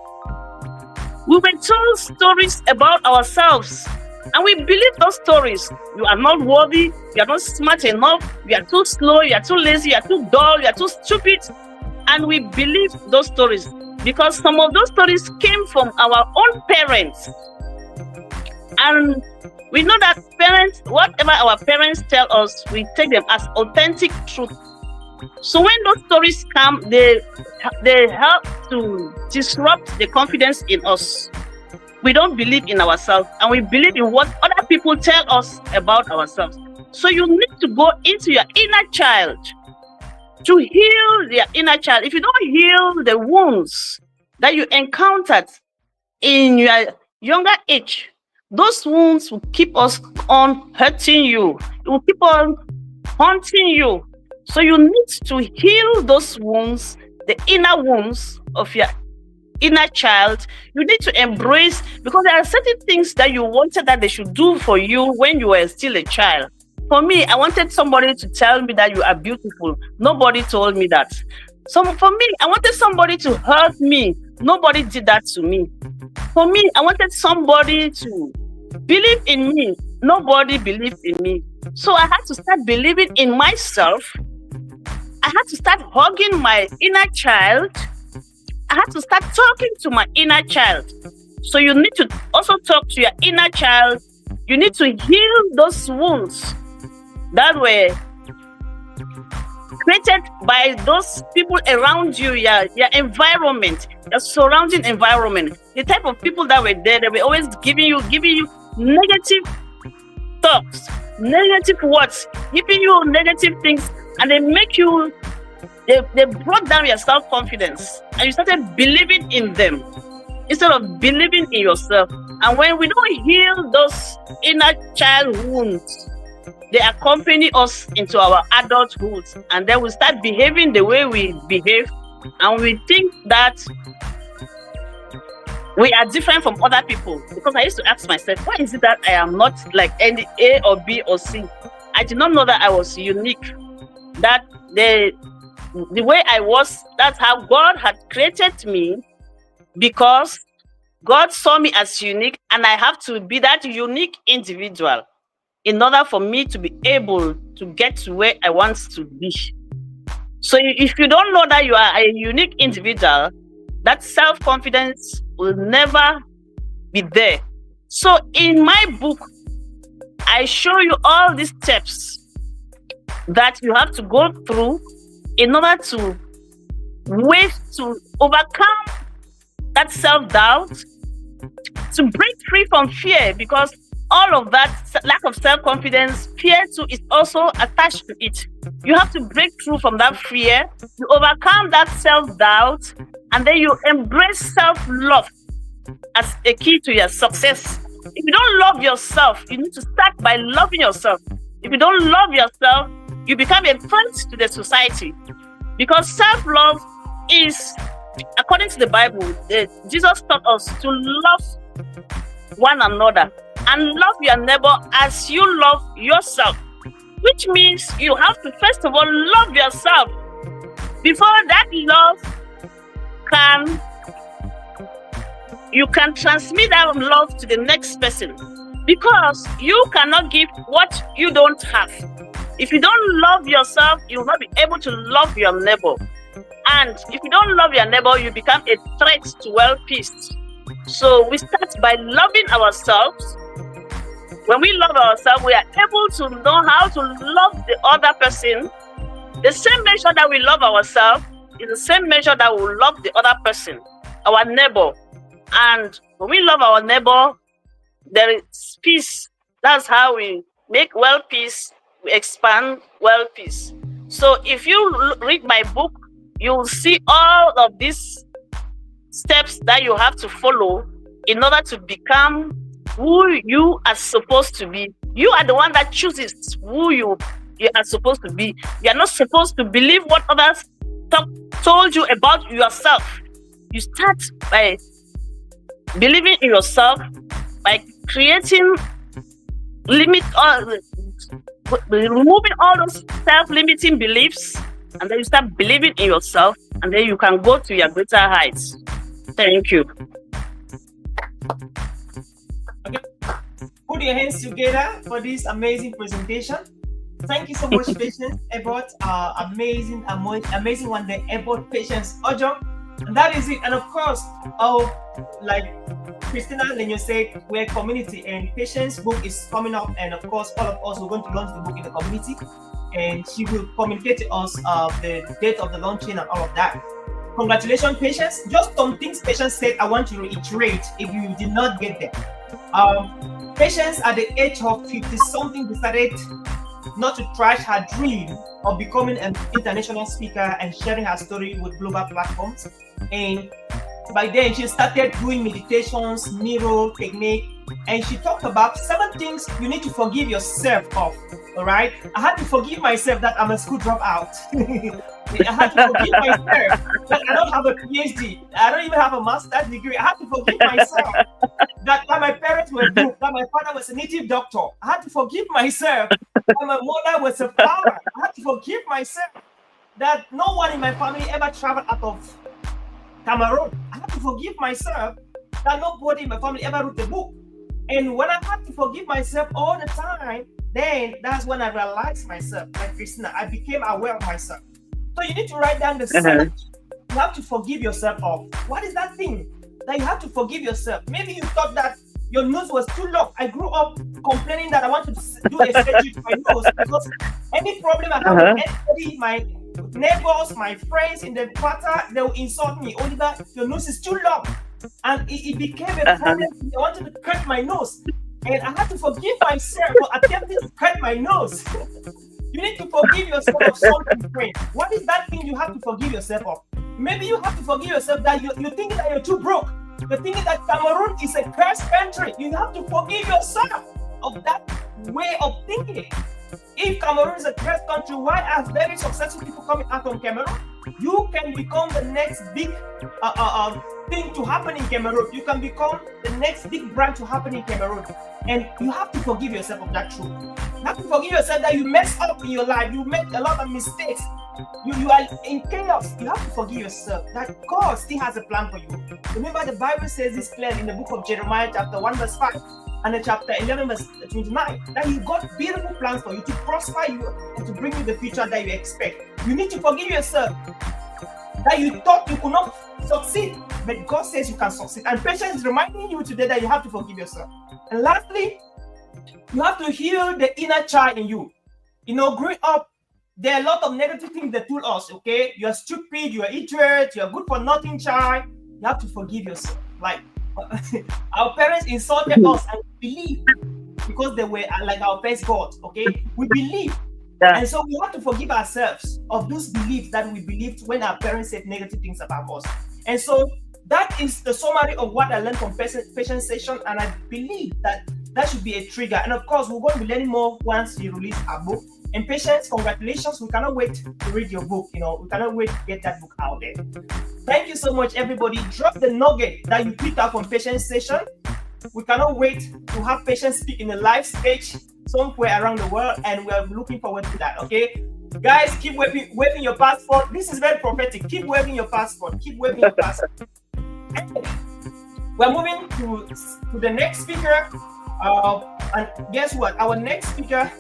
we were told stories about ourselves, and we believe those stories. You are not worthy, you are not smart enough, you are too slow, you are too lazy, you are too dull, you are too stupid. And we believe those stories because some of those stories came from our own parents. And we know that parents, whatever our parents tell us, we take them as authentic truth. So when those stories come, they help to disrupt the confidence in us. We don't believe in ourselves, and we believe in what other people tell us about ourselves. So you need to go into your inner child to heal your inner child. If you don't heal the wounds that you encountered in your younger age, those wounds will keep on hurting you. It will keep on haunting you. So you need to heal those wounds, the inner wounds of your inner child. You need to embrace, because there are certain things that you wanted that they should do for you when you were still a child. For me, I wanted somebody to tell me that you are beautiful. Nobody told me that. So for me, I wanted somebody to hurt me. Nobody did that to me. For me, I wanted somebody to believe in me. Nobody believed in me. So I had to start believing in myself. I had to start hugging my inner child. I had to start talking to my inner child. So you need to also talk to your inner child. You need to heal those wounds that were created by those people around you, your environment, your surrounding environment. The type of people that were there, they were always giving you negative thoughts, negative words, giving you negative things, and they brought down your self-confidence, and you started believing in them instead of believing in yourself. And when we don't heal those inner child wounds, they accompany us into our adulthood, and then we start behaving the way we behave, and we think that we are different from other people. Because I used to ask myself, why is it that I am not like any A or B or C? I did not know that I was unique. That the way I was, that's how God had created me, because God saw me as unique, and I have to be that unique individual. in order for me to be able to get to where I want to be. So if you don't know that you are a unique individual, that self-confidence will never be there. So in my book, I show you all these steps that you have to go through in order to overcome that self-doubt, to break free from fear, because all of that lack of self-confidence, fear too is also attached to it. You have to break through from that fear, you overcome that self-doubt, and then you embrace self-love as a key to your success. If you don't love yourself, you need to start by loving yourself. If you don't love yourself, you become a threat to the society. Because self-love is, according to the Bible, Jesus taught us to love one another and love your neighbor as you love yourself, which means you have to first of all love yourself before that love you can transmit that love to the next person, because you cannot give what you don't have. If you don't love yourself, you will not be able to love your neighbor. And if you don't love your neighbor, you become a threat to world peace. So we start by loving ourselves. When we love ourselves, we are able to know how to love the other person. The same measure that we love ourselves is the same measure that we love the other person, our neighbor. And when we love our neighbor, there is peace. That's how we make world peace, we expand world peace. So if you read my book, you will see all of these steps that you have to follow in order to become who you are supposed to be. You are the one that chooses who you are supposed to be. You are not supposed to believe what others told you about yourself. You start by believing in yourself, by creating removing all those self-limiting beliefs, and then you start believing in yourself, and then you can go to your greater heights. Thank you. Okay. Put your hands together for this amazing presentation. Thank you so much, Patience, about amazing one day about Patience Ojo. And that is it. And of course, like Christina Lenyo said, we're a community, and Patience book is coming up, and of course all of us we're going to launch the book in the community, and she will communicate to us the date of the launching and all of that. Congratulations, Patience. Just some things Patience said I want to reiterate if you did not get there. Patience at the age of 50-something decided not to trash her dream of becoming an international speaker and sharing her story with global platforms. And by then she started doing meditations, mirror technique, and she talked about 7 things you need to forgive yourself of. All right, I had to forgive myself that I'm a school dropout. I had to forgive myself that I don't have a PhD. I don't even have a master's degree. I had to forgive myself that my parents were broke, that my father was a native doctor. I had to forgive myself that my mother was a farmer. I had to forgive myself that no one in my family ever traveled out of Cameroon. I had to forgive myself that nobody in my family ever wrote a book. And when I had to forgive myself all the time, then that's when I realized myself, like Christina, I became aware of myself. So you need to write down the 7 you have to forgive yourself of. What is that thing that you have to forgive yourself? Maybe you thought that your nose was too long. I grew up complaining that I wanted to do a surgery to my nose because any problem I have with anybody, my neighbors, my friends in the quarter, they will insult me. Oliver, your nose is too long. And it became a problem. I wanted to cut my nose. And I had to forgive myself for attempting to cut my nose. You need to forgive yourself of something, friend. What is that thing you have to forgive yourself of? Maybe you have to forgive yourself that you're thinking that you're too broke. You're thinking that Cameroon is a cursed country. You have to forgive yourself of that way of thinking. If Cameroon is a cursed country, why are very successful people coming out from Cameroon? You can become the next big thing to happen in Cameroon. You can become the next big brand to happen in Cameroon. And you have to forgive yourself of that truth. You have to forgive yourself that you messed up in your life. You made a lot of mistakes. You are in chaos. You have to forgive yourself that God still has a plan for you. Remember, the Bible says this clearly in the book of Jeremiah chapter 1 verse 5. and then chapter 11 verse 29, that He got beautiful plans for you to prosper you and to bring you the future that you expect. You need to forgive yourself that you thought you could not succeed, but God says you can succeed. And patience is reminding you today that you have to forgive yourself. And lastly, you have to heal the inner child in you. You know, growing up, there are a lot of negative things that told us, okay? You're stupid, you're idiot, you're good for nothing child. You have to forgive yourself. Like, our parents insulted us and we believe because they were like our best God, okay? We believe. Yeah. And so we have to forgive ourselves of those beliefs that we believed when our parents said negative things about us. And so that is the summary of what I learned from patient session, and I believe that that should be a trigger. And of course, we're going to be learning more once you release our book. And Patience, congratulations. We cannot wait to read your book. You know, we cannot wait to get that book out there. Thank you so much, everybody. Drop the nugget that you picked up from Patience session. We cannot wait to have Patience speak in a live stage somewhere around the world, and we're looking forward to that. Okay, guys, keep waving your passport. This is very prophetic. Keep waving your passport. Keep waving your passport. We're moving to the next speaker. And guess what? Our next speaker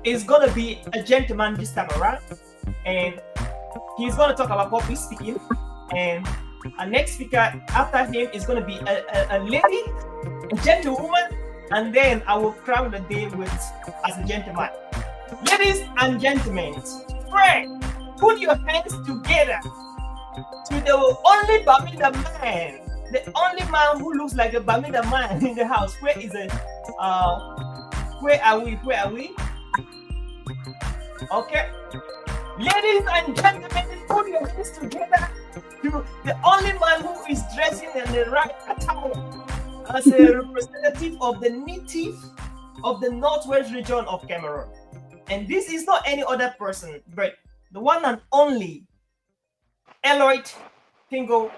is gonna be a gentleman this time around, and he's gonna talk about public speaking. And our next speaker after him is gonna be a lady, a gentlewoman, and then I will crown the day as a gentleman. Ladies and gentlemen, pray, put your hands together to the only Bermuda man, the only man who looks like a Bermuda man in the house. Where is it? Where are we? Where are we? Okay. Ladies and gentlemen, put your hands together to the only man who is dressing in the right attire as a representative of the native of the northwest region of Cameroon. And this is not any other person, but the one and only Eloit Tingo.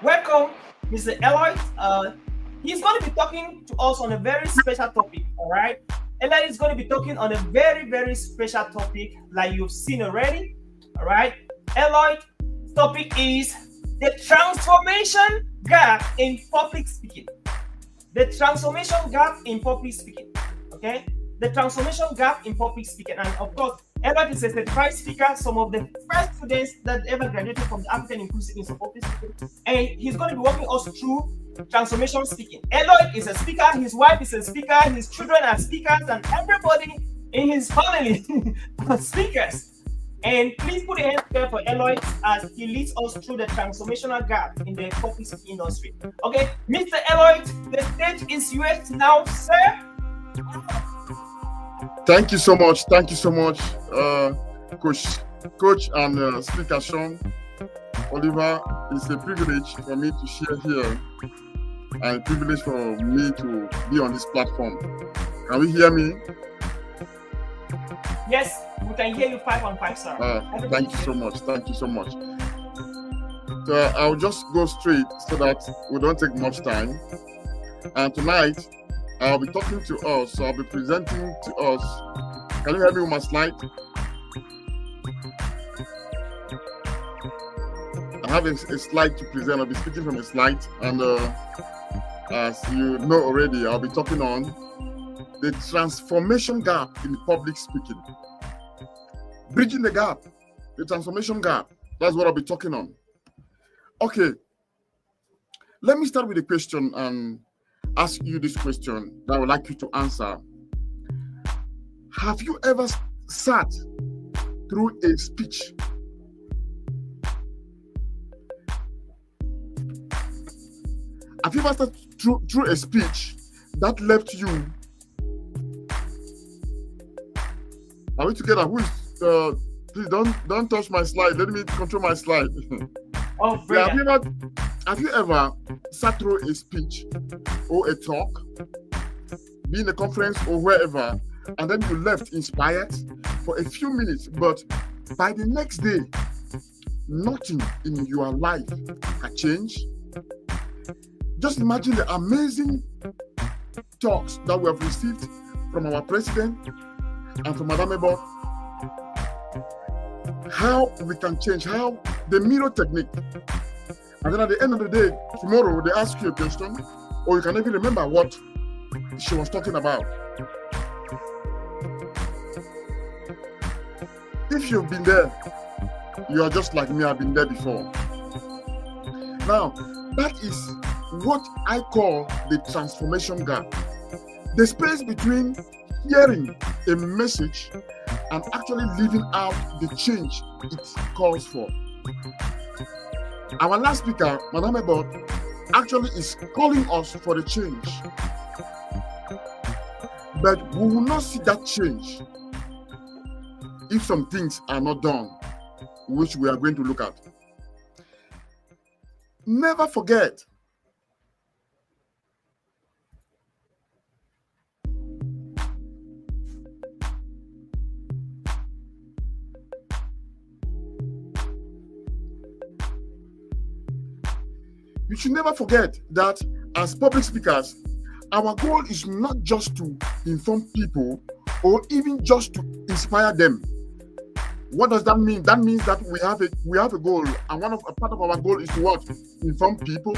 Welcome, Mr. Eloit. He's going to be talking to us on a very special topic, all right? Eloit is going to be talking on a very, very special topic like you've seen already, all right? Eloit's topic is the transformation gap in public speaking. The transformation gap in public speaking, okay? The transformation gap in public speaking. And of course, Eloit is a certified speaker, some of the first students that ever graduated from the African Inclusive Institute of Public Speaking. And he's going to be walking us through transformation speaking. Eloit is a speaker, his wife is a speaker, his children are speakers, and everybody in his family are speakers. And please put your hands together for Eloit as he leads us through the transformational gap in the public speaking industry. Okay, Mr. Eloit, the stage is yours now, sir. Thank you so much. Thank you so much, Coach and Speaker Sean. Oliver, it's a privilege for me to share here and a privilege for me to be on this platform. Can we hear me? Yes, we can hear you 5 on 5, sir. Thank you so much. Thank you so much. So I'll just go straight so that we don't take much time. And tonight, I'll be talking to us, so I'll be presenting to us. Can you help me with my slide? I have a slide to present. I'll be speaking from a slide, and as you know already, I'll be talking on the transformation gap in public speaking. Bridging the gap, the transformation gap. That's what I'll be talking on. Okay, let me start with a question and ask you this question that I would like you to answer. Have you ever sat through a speech? Have you ever sat through a speech that left you? Are we together? Who is? Please don't touch my slide. Let me control my slide. Oh, yeah, have you ever sat through a speech or a talk, be in a conference or wherever, and then you left inspired for a few minutes, but by the next day, nothing in your life had changed? Just imagine the amazing talks that we have received from our president and from Madame Ebo. How we can change, how the mirror technique. And then at the end of the day, tomorrow they ask you a question, or you can even remember what she was talking about. If you've been there, you are just like me, I've been there before. Now, that is what I call the transformation gap. The space between hearing a message and actually living out the change it calls for. Our last speaker, Madam Ebot, actually is calling us for the change. But we will not see that change if some things are not done, which we are going to look at. Never forget, you should never forget that as public speakers, our goal is not just to inform people or even just to inspire them. What does that mean? That means that we have a goal, and a part of our goal is to what? Inform people.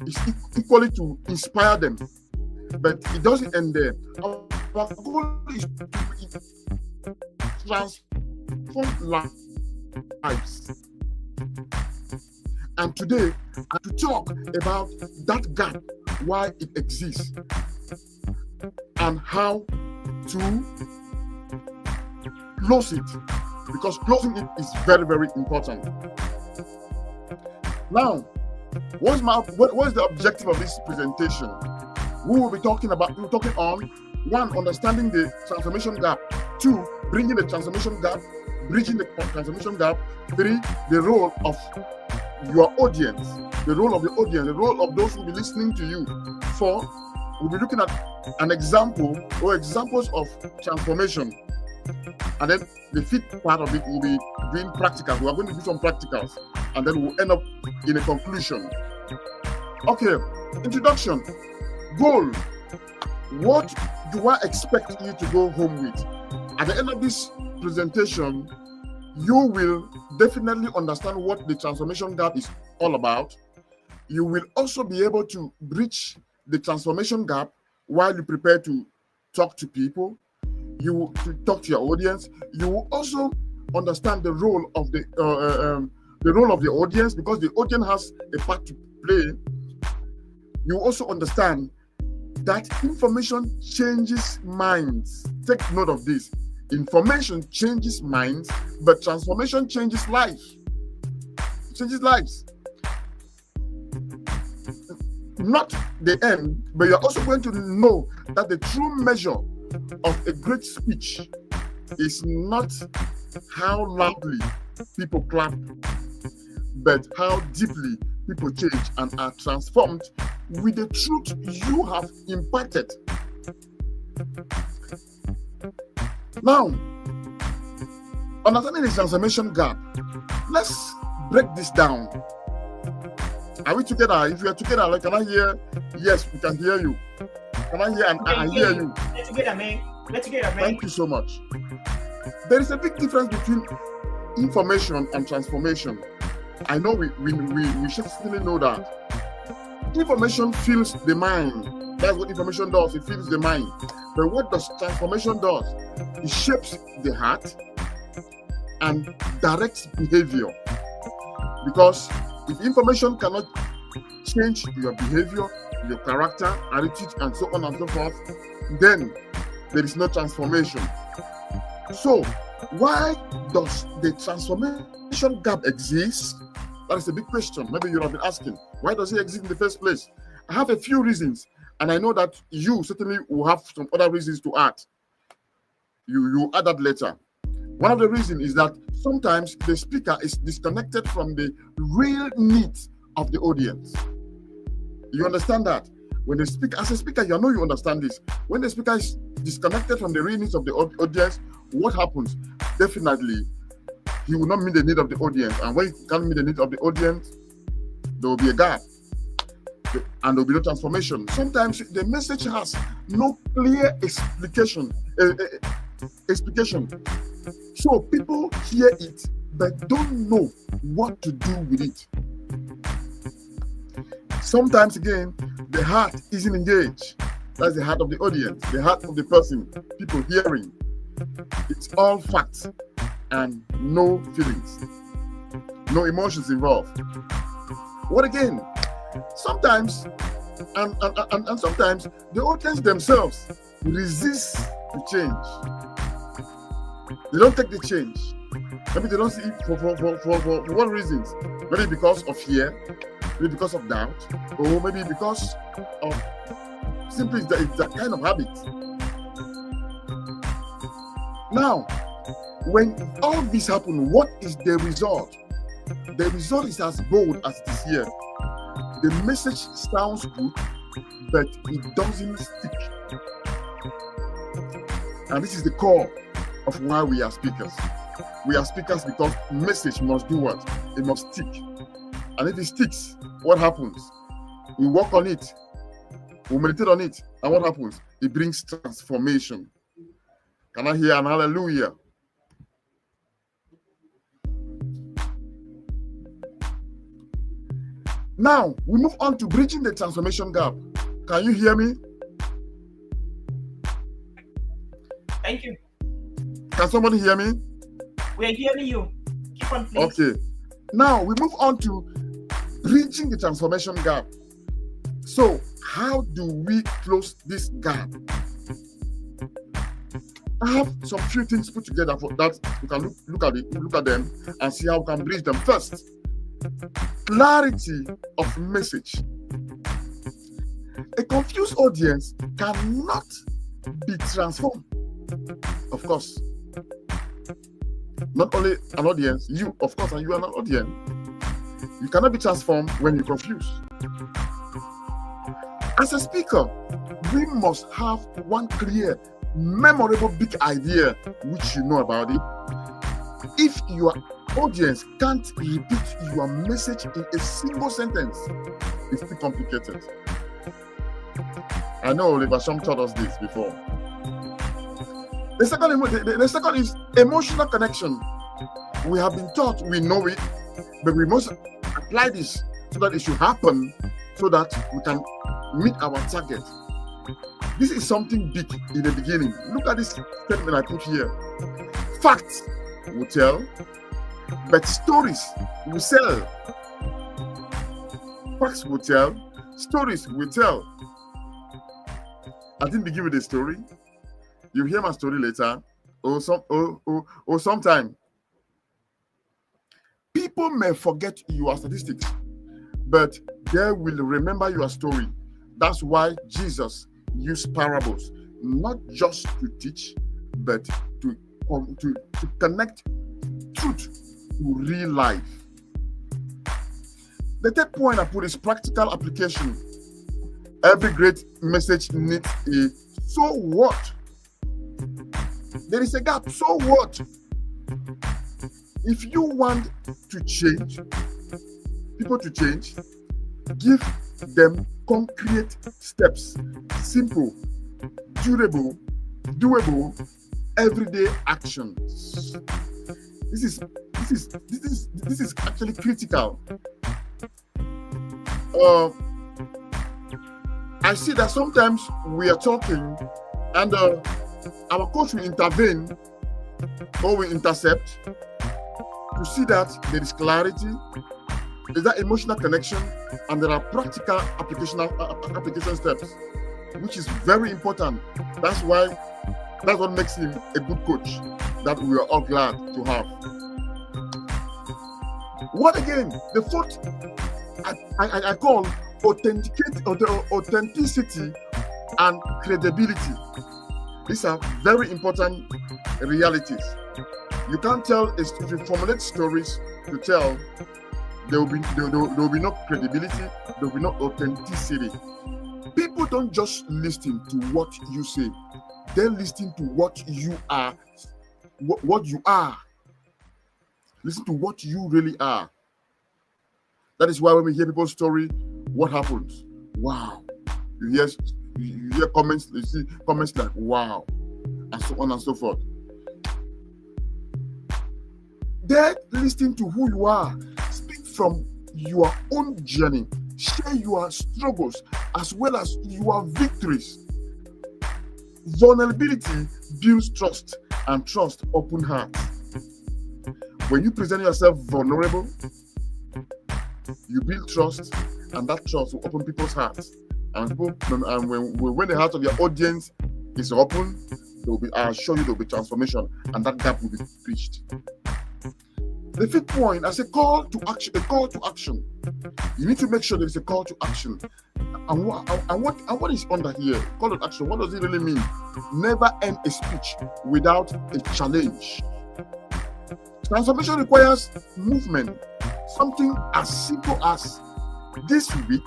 It's equally to inspire them, but it doesn't end there. Our goal is to transform lives. And today, I to talk about that gap, why it exists, and how to close it, because closing it is very, very important. Now, what is the objective of this presentation? We will be talking on 1, understanding the transformation gap, 2, bringing the transformation gap, bridging the transformation gap, 3, the role of your audience, the role of the audience, the role of those who will be listening to you. 4, we'll be looking at an example or examples of transformation. And then the 5th part of it will be doing practicals. We are going to do some practicals, and then we'll end up in a conclusion. Okay, introduction. Goal. What do I expect you to go home with? At the end of this presentation, you will definitely understand what the transformation gap is all about. You will also be able to bridge the transformation gap while you prepare to talk to people. You will talk to your audience. You will also understand the role of the audience, because the audience has a part to play. You also understand that information changes minds. Take note of this. Information changes minds, but transformation changes lives. It changes lives. Not the end, but you're also going to know that the true measure of a great speech is not how loudly people clap, but how deeply people change and are transformed with the truth you have imparted. Now, understanding the transformation gap, let's break this down. Are we together? If we are together, like, can I hear? Yes, we can hear you. Can I hear? And I hear you. Let's together, man. Let's together, man. Thank you so much. There is a big difference between information and transformation. I know we should still know that. Information fills the mind. That's what information does. It fills the mind. But what does transformation does? It shapes the heart and directs behavior. Because if information cannot change your behavior, your character, attitude, and so on and so forth, then there is no transformation. So, why does the transformation gap exist? That is a big question. Maybe you have been asking, why does it exist in the first place? I have a few reasons, and I know that you certainly will have some other reasons to add. You add that later. One of the reasons is that sometimes the speaker is disconnected from the real needs of the audience. You understand that? When the speaker, as a speaker, you know you understand this. When the speaker is disconnected from the real needs of the audience, what happens? Definitely, he will not meet the need of the audience. And when he can't meet the need of the audience, there will be a gap. And there will be no transformation. Sometimes the message has no clear explication. So people hear it, but don't know what to do with it. Sometimes again, the heart isn't engaged. That's the heart of the audience, the heart of the person, people hearing. It's all facts and no feelings, no emotions involved. What again? Sometimes, and sometimes the audience themselves resist the change. They don't take the change. Maybe they don't see it for what reasons? Maybe because of fear, maybe because of doubt, or maybe because of simply it's that kind of habit. Now, when all this happens, what is the result? The result is as bold as it is here. The message sounds good, but it doesn't stick. And this is the core of why we are speakers. We are speakers because message must do what? It must stick. And if it sticks, what happens? We work on it. We meditate on it. And what happens? It brings transformation. Can I hear an hallelujah? Now, we move on to bridging the transformation gap. Can you hear me? Thank you. Can somebody hear me? We are hearing you. Keep on, please. Okay. Now, we move on to bridging the transformation gap. So, how do we close this gap? I have some few things put together for that. We can look at them and see how we can bridge them. First, clarity of message. A confused audience cannot be transformed. Of course, not only an audience, you, of course, and you are an audience. You cannot be transformed when you're confused. As a speaker, we must have one clear, memorable, big idea which you know about it. If your audience can't repeat your message in a single sentence, it's too complicated. I know Oliver Shum taught us this before. The second is emotional connection. We have been taught, we know it, but we must apply this so that it should happen, so that we can meet our target. This is something big in the beginning. Look at this statement I put here. Facts will tell, but stories will sell. Facts will tell, stories will tell. I didn't begin with a story. You hear my story later, or sometime. People may forget your statistics, but they will remember your story. That's why Jesus used parables, not just to teach, but to connect truth to real life. The third point I put is practical application. Every great message needs a so what. There is a gap. So what? If you want to change, people to change, give them concrete steps, simple, durable, doable, everyday actions. This is actually critical. I see that sometimes we are talking and our coach will intervene or will intercept to see that there is clarity, there's that emotional connection, and there are practical application steps, which is very important. That's what makes him a good coach that we are all glad to have. What again? The fourth I call authenticity and credibility. These are very important realities. You can't tell, if you formulate stories to tell, there will be no credibility, there will be no authenticity. People don't just listen to what you say, they listen to what you are, what you are. Listen to what you really are. That is why when we hear people's story, what happens? Wow. You hear comments, you see comments like wow, and so on and so forth. They're listening to who you are. Speak from your own journey. Share your struggles as well as your victories. Vulnerability builds trust, and trust open hearts. When you present yourself vulnerable, you build trust, and that trust will open people's hearts. And when the heart of your audience is open, I assure you there will be transformation, and that gap will be bridged. The fifth point, as a call to action. You need to make sure there is a call to action. And what is under here? Call to action. What does it really mean? Never end a speech without a challenge. Transformation requires movement. Something as simple as this week,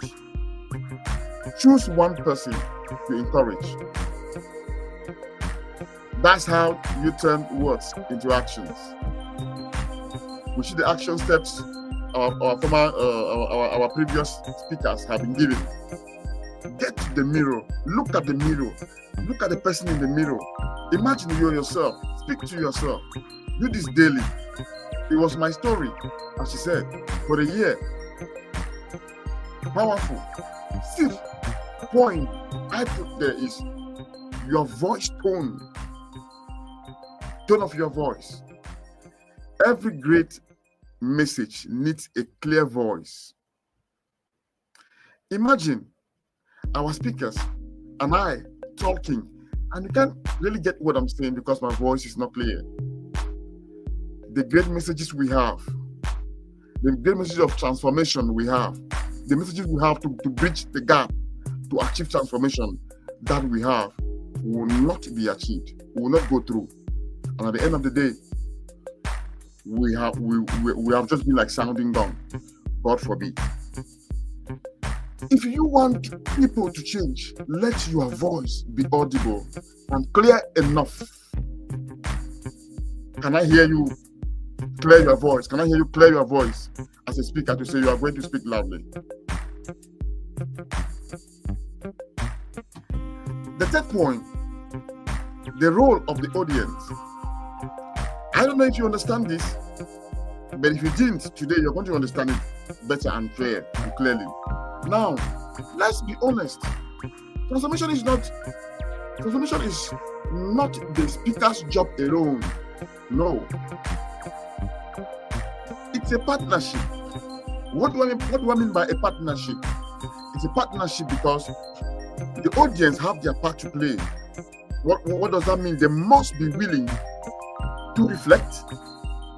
choose one person to encourage. That's how you turn words into actions. We see the action steps our previous speakers have been given. Get to the mirror. Look at the mirror. Look at the person in the mirror. Imagine you yourself. Speak to yourself. Do this daily. It was my story, as she said, for a year. Powerful. Fifth point I put there is your voice tone. Tone of your voice. Every great message needs a clear voice. Imagine our speakers and I talking, and you can't really get what I'm saying because my voice is not clear. The great messages we have, the great message of transformation we have, the messages we have to bridge the gap to achieve transformation that we have will not be achieved, will not go through. And at the end of the day, we have just been like sounding gong. God forbid. If you want people to change, let your voice be audible and clear enough. Can I hear you clear your voice? Can I hear you clear your voice as a speaker to say you are going to speak loudly? The third point, the role of the audience. I don't know if you understand this, but if you didn't, today you're going to understand it better and clearly. Now, let's be honest. Transformation is not the speaker's job alone. No. It's a partnership. What do I mean by a partnership? It's a partnership because the audience have their part to play. What does that mean? They must be willing to reflect,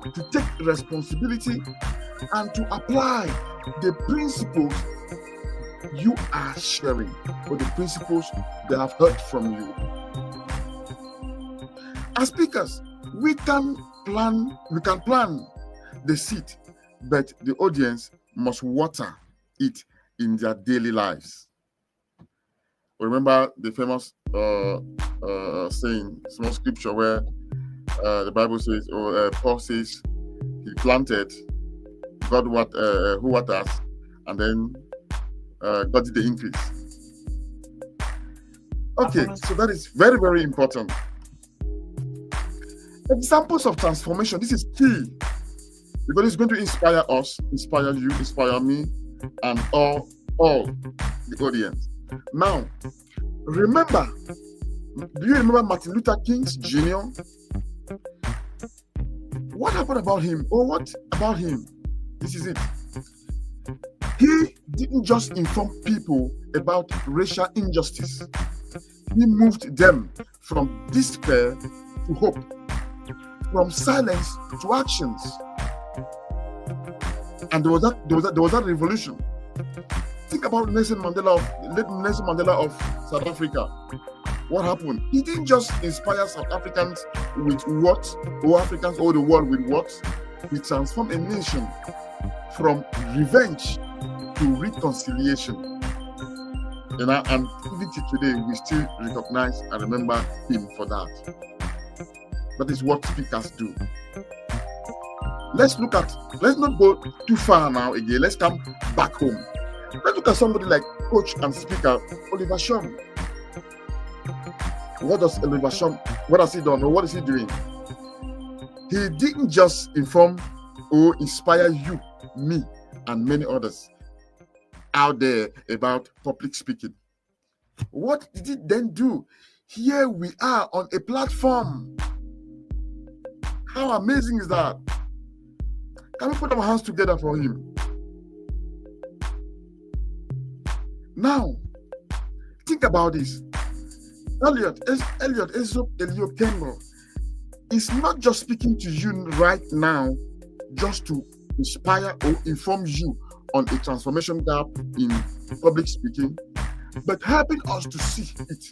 to take responsibility, and to apply the principles you are sharing, or the principles they have heard from you. As speakers, we can plan the seed, but the audience must water it in their daily lives. Remember the famous saying, small scripture where the Bible says, Paul says, he planted, God who waters, and then God did the increase. Okay, so that is very, very important. Examples of transformation. This is key because it's going to inspire us, inspire you, inspire me, and all the audience. Now, remember, do you remember Martin Luther King Jr.? What happened about him? Or what about him? This is it. He didn't just inform people about racial injustice. He moved them from despair to hope, from silence to actions. And there was that revolution. Think about Nelson Mandela of South Africa. What happened? He didn't just inspire South Africans with what, or Africans all the world with what. He transformed a nation from revenge to reconciliation. And even till today, we still recognize and remember him for that. That is what speakers do. Let's not go too far now again. Let's come back home. Let's look at somebody like coach and speaker Oliver Shum. What does Oliver Shum, what has he done, or what is he doing? He didn't just inform or inspire you, me, and many others out there about public speaking. What did he then do? Here we are on a platform. How amazing is that? Can we put our hands together for him? Now, think about this. Elliot Elio is not just speaking to you right now just to inspire or inform you on a transformation gap in public speaking, but helping us to see it.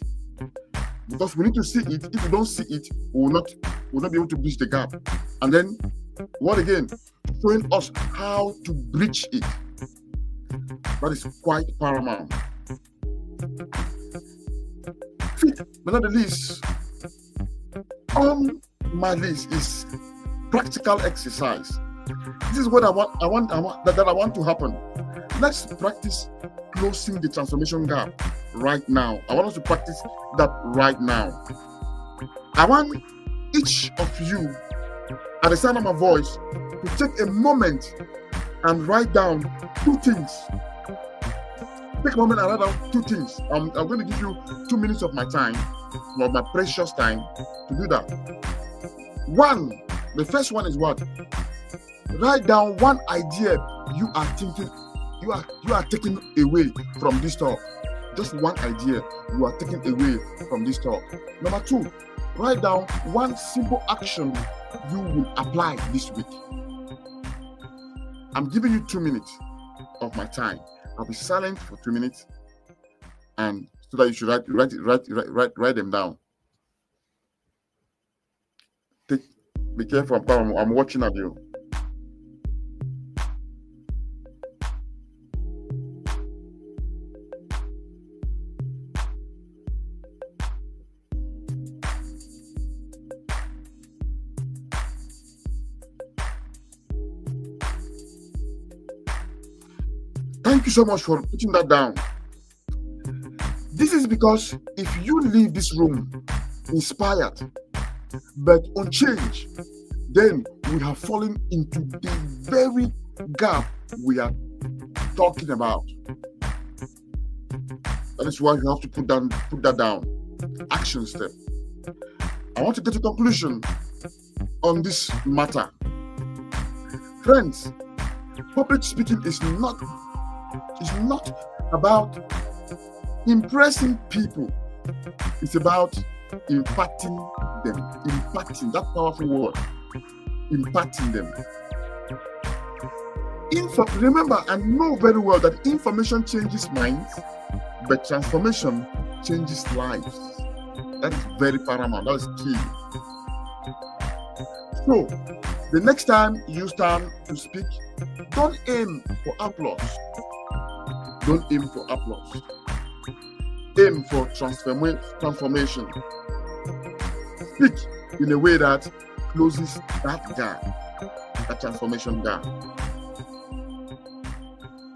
Because we need to see it. If we don't see it, we will not be able to bridge the gap. And then, what again? Showing us how to bridge it. That is quite paramount. Fifth, but not the least, on my list is practical exercise. This is what I want to happen. Let's practice closing the transformation gap right now. I want us to practice that right now. I want each of you, at the sound of my voice, to take a moment and write down 2 things. Take a moment and write down 2 things. I'm going to give you 2 minutes of my time, of my precious time, to do that. The first one is what? Write down 1 idea you are thinking, you are taking away from this talk. Just 1 idea you are taking away from this talk. Number 2, write down 1 simple action you will apply this week. I'm giving you 2 minutes of my time. I'll be silent for 2 minutes, and so that you should write them down. Be careful, I'm watching at you. Thank you so much for putting that down. This is because if you leave this room inspired but unchanged, then we have fallen into the very gap we are talking about. That is why you have to put that down. Action step. I want to get to conclusion on this matter. Friends, public speaking is not about impressing people. It's about impacting them. Impacting, that powerful word. Impacting them. Remember and know very well that information changes minds, but transformation changes lives. That is very paramount. That is key. So, the next time you stand to speak, don't aim for applause. Don't aim for applause. Aim for transformation. Speak in a way that closes that gap, that transformation gap.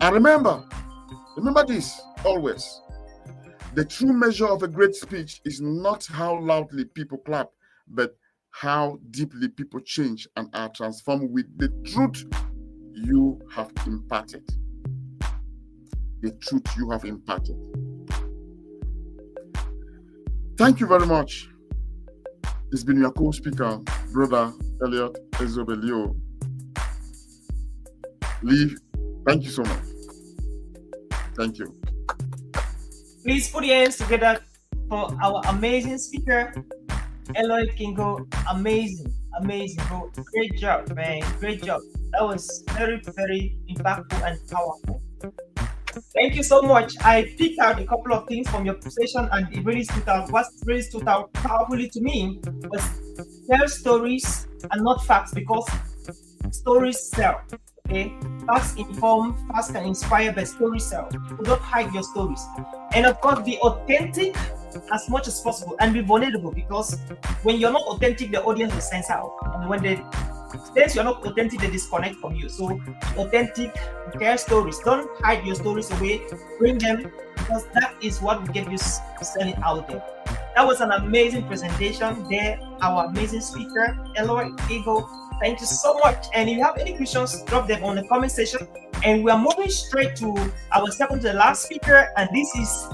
And remember this always. The true measure of a great speech is not how loudly people clap, but how deeply people change and are transformed with the truth you have imparted. The truth you have imparted. Thank you very much. It's been your co-speaker, Brother Elliot Ezobelio. Thank you so much. Thank you. Please put your hands together for our amazing speaker, Eloy Kingo. Amazing, bro. Great job, man. Great job. That was very, very impactful and powerful. Thank you so much. I picked out a couple of things from your session, and it really stood out. What really stood out powerfully to me was tell stories and not facts, because stories sell. Okay, facts inform, facts can inspire, but stories sell. So don't hide your stories, and of course, be authentic as much as possible and be vulnerable, because when you're not authentic, the audience will sense out, and when they since you're not authentic, they disconnect from you. So authentic, share stories. Don't hide your stories away. Bring them, because that is what will get you selling out there. That was an amazing presentation there. Our amazing speaker, Eloy Ego. Thank you so much. And if you have any questions, drop them on the comment section. And we are moving straight to our second to the last speaker. And this is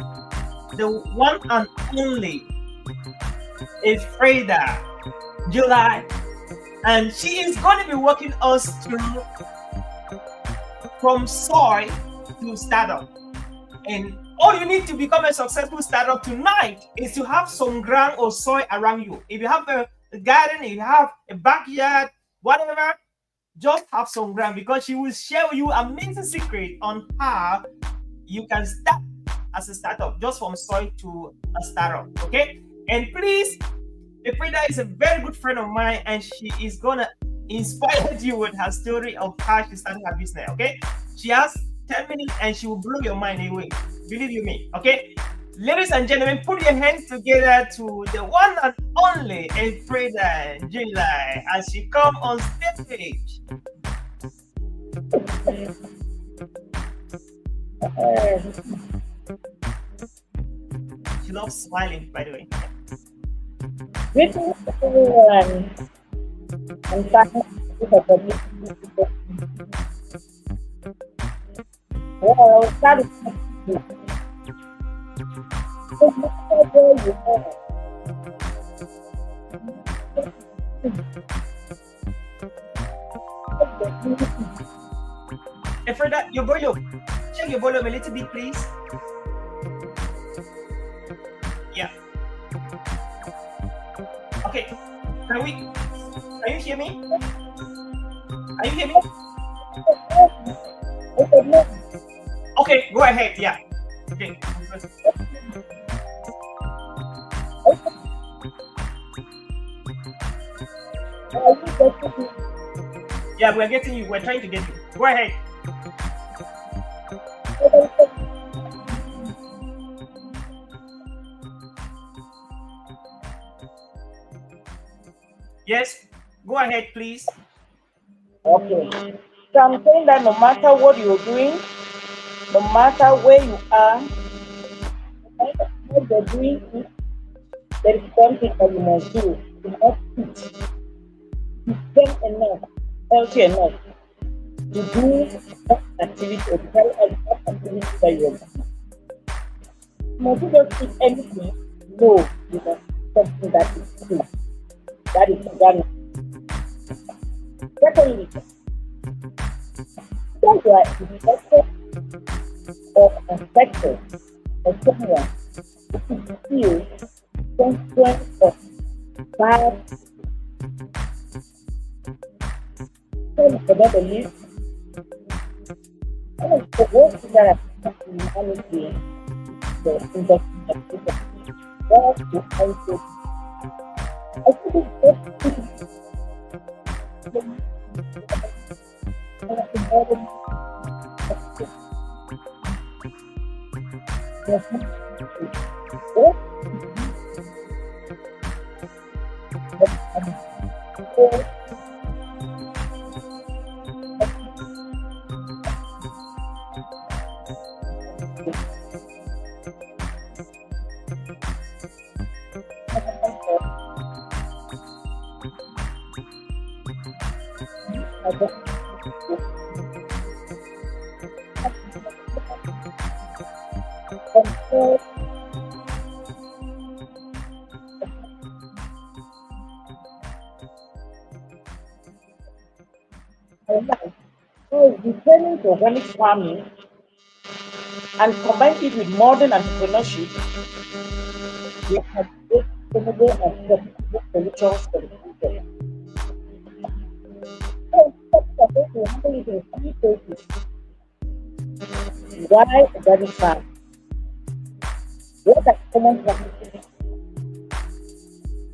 the one and only is Frida July, and she is going to be walking us through from soil to startup. And all you need to become a successful startup tonight is to have some ground or soil around you. If you have a garden, if you have a backyard, whatever, just have some ground, because she will share with you amazing secret on how you can start as a startup, just from soil to a startup. Okay, and please, Frida is a very good friend of mine, and she is gonna inspire you with her story of how she started her business. Okay, she has 10 minutes and she will blow your mind away. Believe you me. Okay, ladies and gentlemen, put your hands together to the one and only Frida July as she come on stage. She loves smiling, by the way. Greetings to everyone. I'm thanking you for the well, that is good. So where you are. Frida, your volume. Check your volume a little bit, please. Yeah. Okay. Can you hear me? Are you hear me? Okay, go ahead. Yeah. Okay. Yeah, we're getting you. We're trying to get you. Go ahead. Yes, go ahead, please. Okay. So I'm saying that no matter what you're doing, no matter where you are, no matter what you're doing, there is something that you must do. You must eat. Strong enough, healthy enough to do that activity or carry out that activity that you're doing. Must you just eat anything? No, you must eat something that is true. That is organic. Secondly, if you are infected or affected or someone who feels consequence of bad about the list, one of the worst things that has happened in humanity, the industry of people, what to answer. I think it's just so returning to organic farming and combine it with modern entrepreneurship, we can create sustainable and sustainable solutions for the future. So, I'm going to handle it in three phases. Why organic farm? What are common practices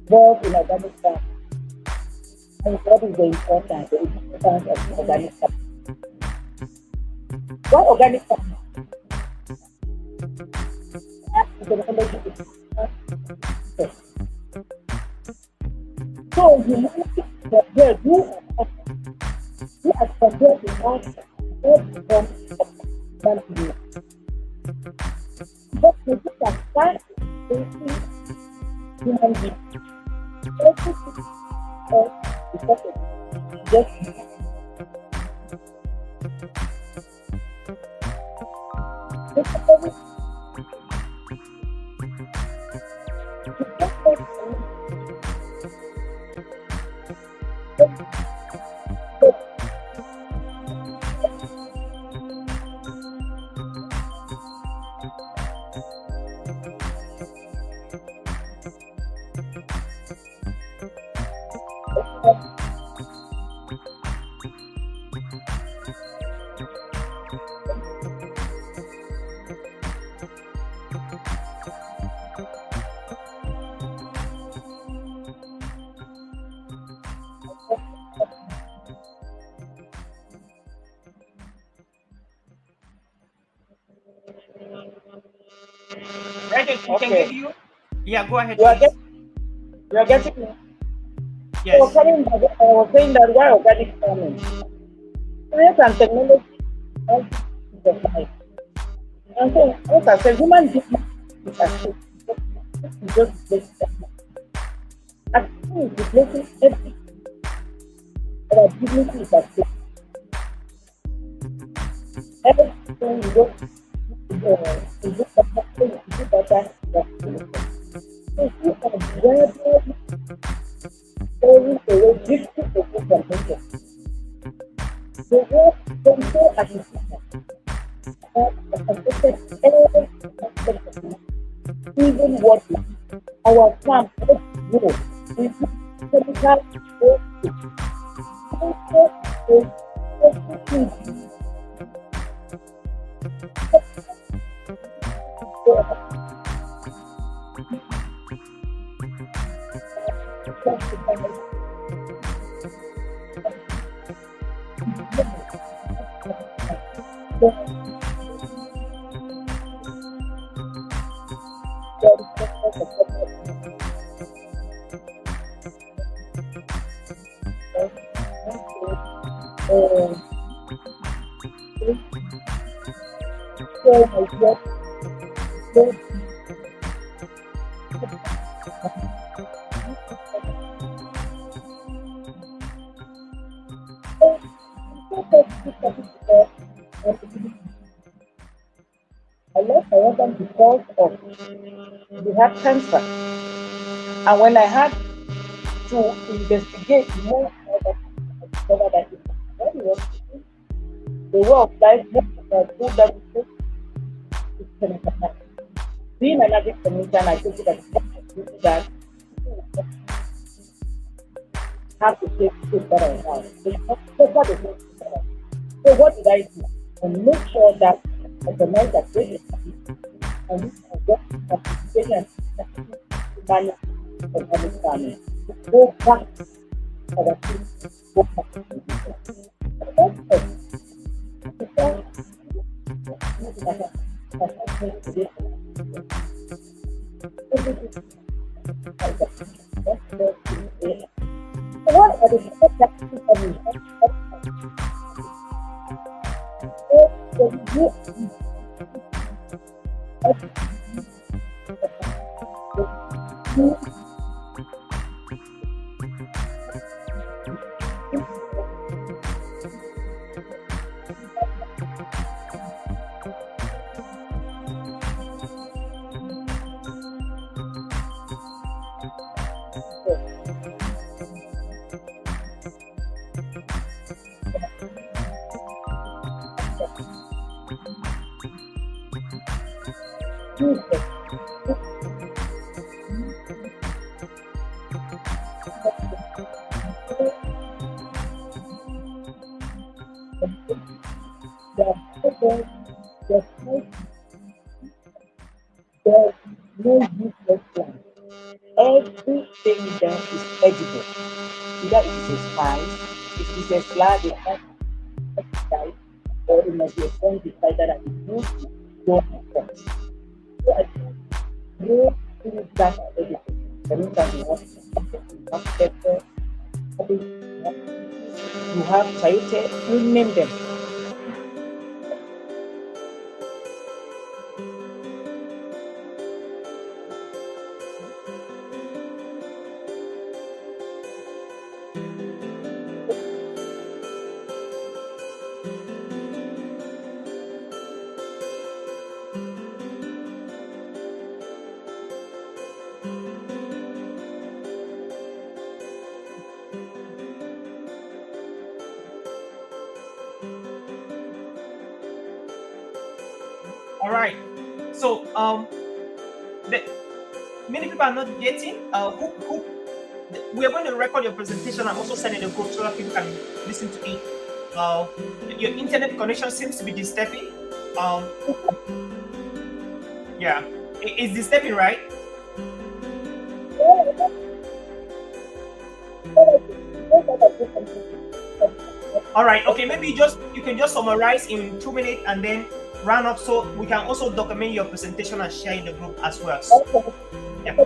involved in organic farm? And what is the importance of organic farm? Why organic farm? So humanity compared who as compared to us what becomes of humanity. But we look at that facing human beings. Everything else is perfect. Just Right, we can Okay. give you. Yeah, go ahead, You are please. you are getting me. Yes. So coming back, I was saying that why organic farming? Science and technology help the life. And so, as I said, human beings is actually just replacing activity is replacing every our dignity is at stake. Everything we go to do better, so you are gradually throwing away gifted away from nature. The world control artificial has affected every aspect of life, even what we do. Our farm grow with chemical wastage. Nature is everything. I lost my husband because of he had cancer. And when I had to investigate more about it, I discovered that it was very well. The way of life, most of the food that we take is chemical. Being an addict clinician, I told you that that have to take food better in house. It's not better the food better. So what did I do? I make sure that I organize that very and this is what participation to manage organic farming. To go back to our things, go back to the business. What are the different practices of there's no useless plant. Everything there is edible. Either it is a spice, it is a flower, it has spice, or it must be a fungicide that is used to grow crops. So I think grow things that are edible. For instance, you have pepper, you have chayote, you name them. All right. So the, many people are not getting who we are going to record your presentation and also send it in the group so that people can listen to it. Your internet connection seems to be disturbing. Yeah, it's disturbing, right? All right. Okay. Maybe you can just summarize in 2 minutes, and then round up so we can also document your presentation and share in the group as well. Okay. Yeah.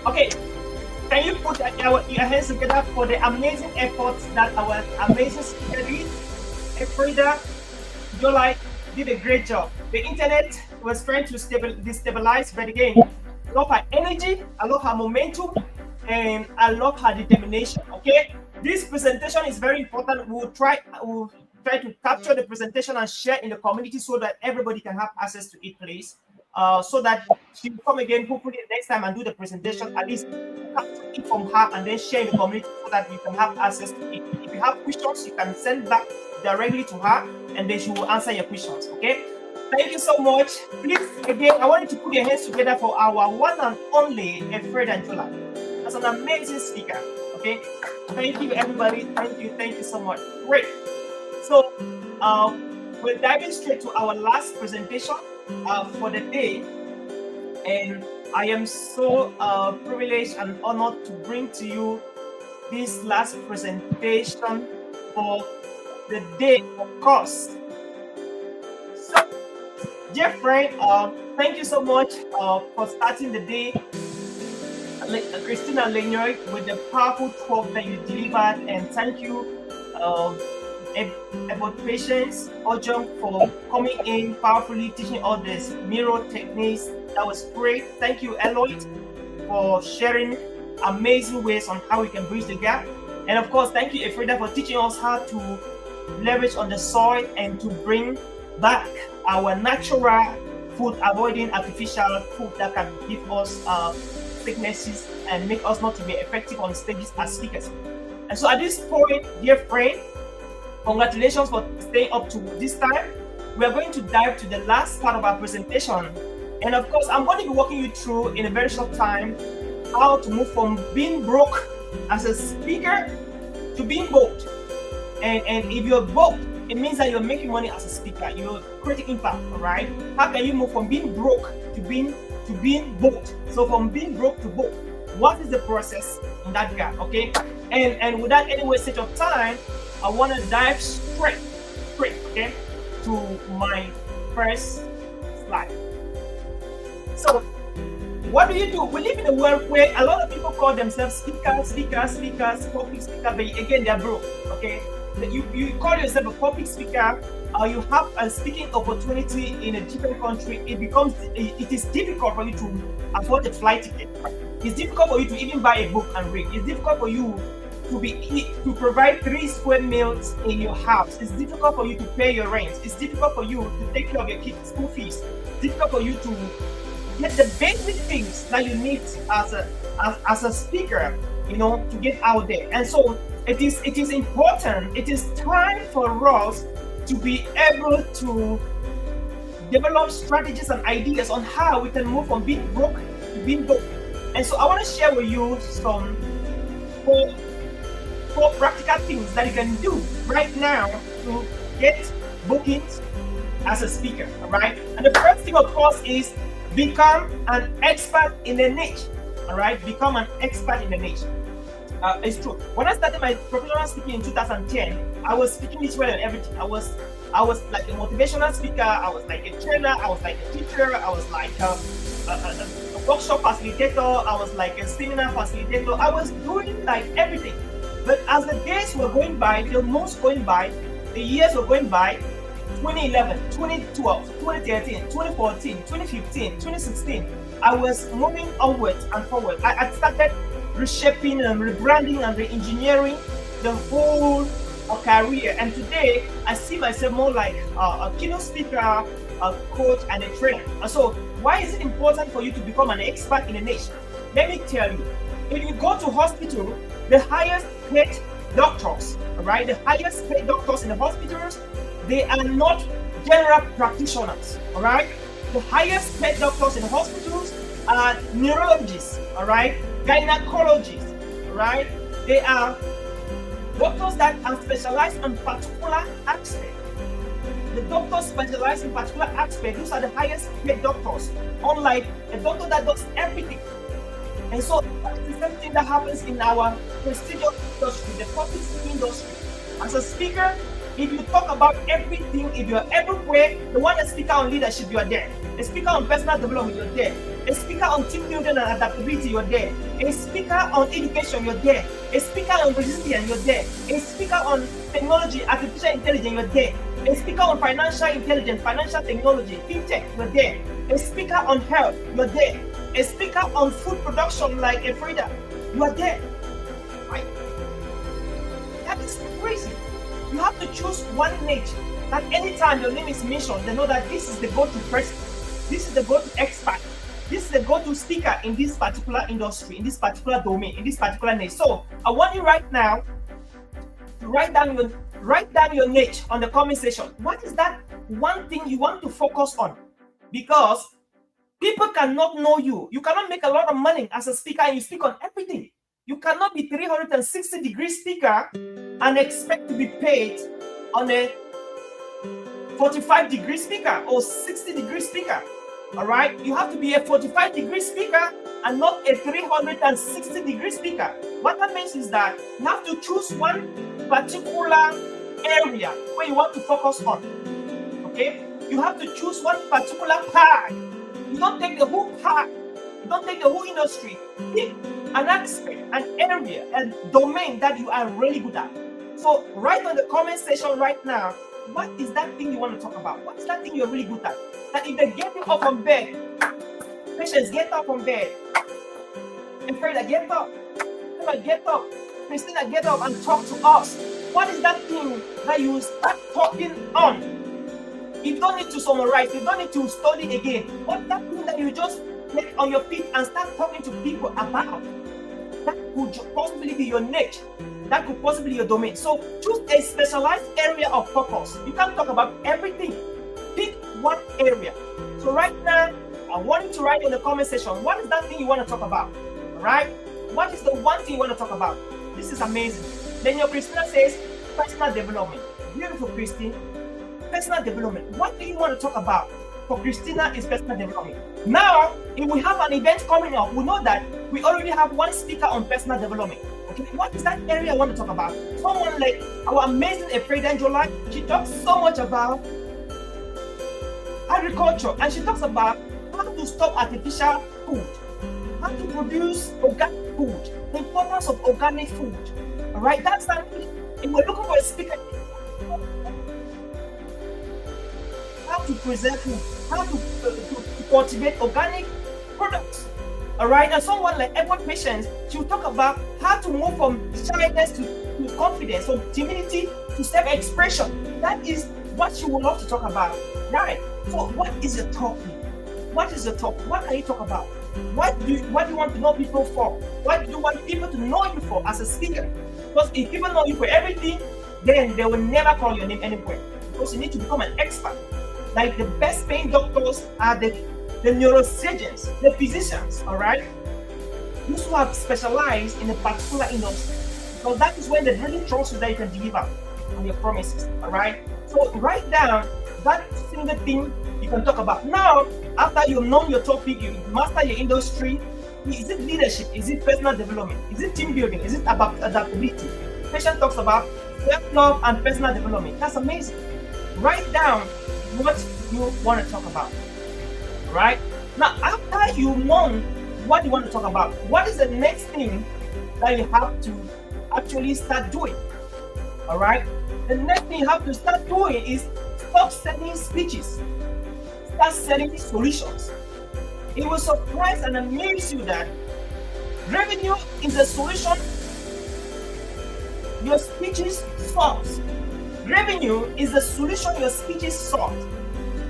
Okay, can you put your hands together for the amazing efforts that our amazing speaker did? Frida, Jolie did a great job. The internet was trying to destabilize, but again, I love her energy, I love her momentum, and I love her determination. Okay, this presentation is very important. We'll try to capture the presentation and share in the community so that everybody can have access to it, please. So that she will come again, hopefully next time and do the presentation. At least capture it from her and then share in the community so that you can have access to it. If you have questions, you can send back directly to her and then she will answer your questions. Okay, thank you so much. Please, again, I want you to put your hands together for our one and only Fred and Jola. That's an amazing speaker. Okay, thank you, everybody. Thank you so much. Great. So we're diving straight to our last presentation for the day, and I am so privileged and honored to bring to you this last presentation for the day, of course. So, dear friend, thank you so much for starting the day Christina Lenoy, with the powerful talk that you delivered, and thank you, about patience, Ojong, for coming in powerfully teaching all this mirror techniques. That was great. Thank you, Eloyd, for sharing amazing ways on how we can bridge the gap. And of course, thank you, Efrida, for teaching us how to leverage on the soil and to bring back our natural food, avoiding artificial food that can give us sicknesses and make us not to be effective on stages as speakers. And so at this point, dear friend, congratulations for staying up to this time. We are going to dive to the last part of our presentation. And of course, I'm going to be walking you through in a very short time how to move from being broke as a speaker to being bold. And if you're bold, it means that you're making money as a speaker. You're creating impact, all right? How can you move from being broke to being bold? So from being broke to bold, what is the process in that gap, okay? And without any wastage of time, I want to dive straight, okay, to my first slide. So, what do you do? We live in a world where a lot of people call themselves speakers, public speaker, but again, they're broke, okay? You call yourself a public speaker, or you have a speaking opportunity in a different country, it is difficult for you to afford a flight ticket. It's difficult for you to even buy a book and read. It's difficult for you to provide 3 square meals in your house. It's difficult for you to pay your rent. It's difficult for you to take care of your kids' school fees. It's difficult for you to get the basic things that you need as a speaker, to get out there. And so it is important. It is time for us to be able to develop strategies and ideas on how we can move from being broke to being bold. And so I want to share with you some four practical things that you can do right now to get bookings as a speaker, all right? And the first thing, of course, is become an expert in a niche, all right? Become an expert in a niche. It's true. When I started my professional speaking in 2010, I was speaking this way and everything. I was like a motivational speaker. I was like a trainer. I was like a teacher. I was like a workshop facilitator. I was like a seminar facilitator. I was doing like everything. But as the days were going by, the months going by, the years were going by, 2011, 2012, 2013, 2014, 2015, 2016, I was moving onwards and forward. I started reshaping and rebranding and re-engineering the whole career. And today, I see myself more like a keynote speaker, a coach, and a trainer. And so, why is it important for you to become an expert in a niche? Let me tell you. If you go to hospital, the highest paid doctors, right? The highest paid doctors in the hospitals, they are not general practitioners, all right? The highest paid doctors in the hospitals are neurologists, all right? Gynecologists, all right? They are doctors that are specialized in particular aspect. The doctors specialize in particular aspect. Those are the highest paid doctors, unlike a doctor that does everything. And so that's the same thing that happens in our prestigious industry, the public speaking industry. As a speaker, if you talk about everything, if you're everywhere, the one a speaker on leadership, you're there. A speaker on personal development, you're there. A speaker on team building and adaptability, you're there. A speaker on education, you're there. A speaker on resilience, you're there. A speaker on technology, artificial intelligence, you're there. A speaker on financial intelligence, financial technology, fintech, you're there. A speaker on health, you're there. A speaker on food production like Efrida, you are there. Right? That is crazy. You have to choose one niche that anytime your name is mentioned, they know that this is the go-to person. This is the go-to expert. This is the go-to speaker in this particular industry, in this particular domain, in this particular niche. So I want you right now to write down your niche on the comment section. What is that one thing you want to focus on? Because people cannot know you. You cannot make a lot of money as a speaker and you speak on everything. You cannot be 360-degree speaker and expect to be paid on a 45-degree speaker or 60-degree speaker. All right? You have to be a 45-degree speaker and not a 360-degree speaker. What that means is that you have to choose one particular area where you want to focus on. Okay? You have to choose one particular pie. You don't take the whole pie. You don't take the whole industry. Pick an aspect, an area, a domain that you are really good at. So write on the comment section right now, what is that thing you want to talk about? What is that thing you're really good at? That if they get you up from bed, patients, get up from bed. Freda, get up. Get up. Christina, get up and talk to us. What is that thing that you start talking on? You don't need to summarize. You don't need to study again. What's that thing that you just get on your feet and start talking to people about? That could possibly be your niche. That could possibly be your domain. So choose a specialized area of focus. You can't talk about everything. Pick one area. So right now, I want you to write in the comment section, what is that thing you want to talk about? All right? What is the one thing you want to talk about? This is amazing. Then your Christina says, personal development. Beautiful, Christine. Personal development. What do you want to talk about? For Christina is personal development. Now, if we have an event coming up, we know that we already have one speaker on personal development. Okay, what is that area I want to talk about? Someone like our amazing Freda Njola, she talks so much about agriculture, and she talks about how to stop artificial food, how to produce organic food, the importance of organic food. All right, that's something. If we're looking for a speaker, how to preserve food, how to cultivate organic products. All right, and someone like Edward Patience, she'll talk about how to move from shyness to confidence, from timidity to self-expression. That is what she would love to talk about. Right. So, what is your topic? What is your topic? What can you talk about? What do you want to know people for? What do you want people to know you for as a speaker? Because if people know you for everything, then they will never call your name anywhere. Because you need to become an expert. Like the best paying doctors are the neurosurgeons, the physicians, all right? Those who have specialized in a particular industry. Because that is when they really trust you that you can deliver on your promises, all right? So write down that single thing you can talk about. Now, after you've known your topic, you master your industry, is it leadership? Is it personal development? Is it team building? Is it about adaptability? Patient talks about self-love and personal development. That's amazing. Write down what you want to talk about. Right? Now, after you've known what you want to talk about, what is the next thing that you have to actually start doing? All right? The next thing you have to start doing is stop selling speeches. Start selling solutions. It will surprise and amaze you that revenue is a solution your speeches solve. Revenue is the solution your speeches solve.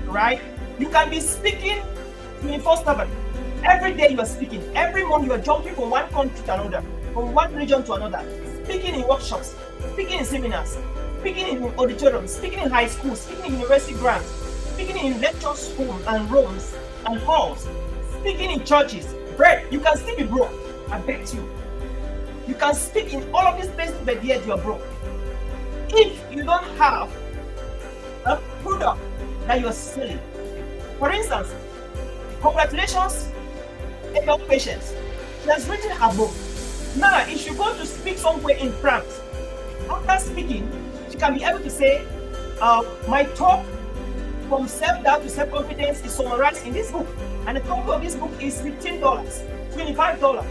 Right? You can be speaking 24/7. Every day you are speaking. Every month you are jumping from one country to another, from one region to another, speaking in workshops, speaking in seminars, speaking in auditoriums, speaking in high schools, speaking in university grants, speaking in lecture schools and rooms and halls, speaking in churches. Bread, you can still be broke. I bet you. You can speak in all of these places, but yet you are broke. If you don't have a product that you are selling. For instance, congratulations, Edward Patience. She has written her book. Now, if she goes to speak somewhere in France, after speaking, she can be able to say, my talk from self-doubt to self-confidence is summarized in this book. And the cost of this book is $15, $25.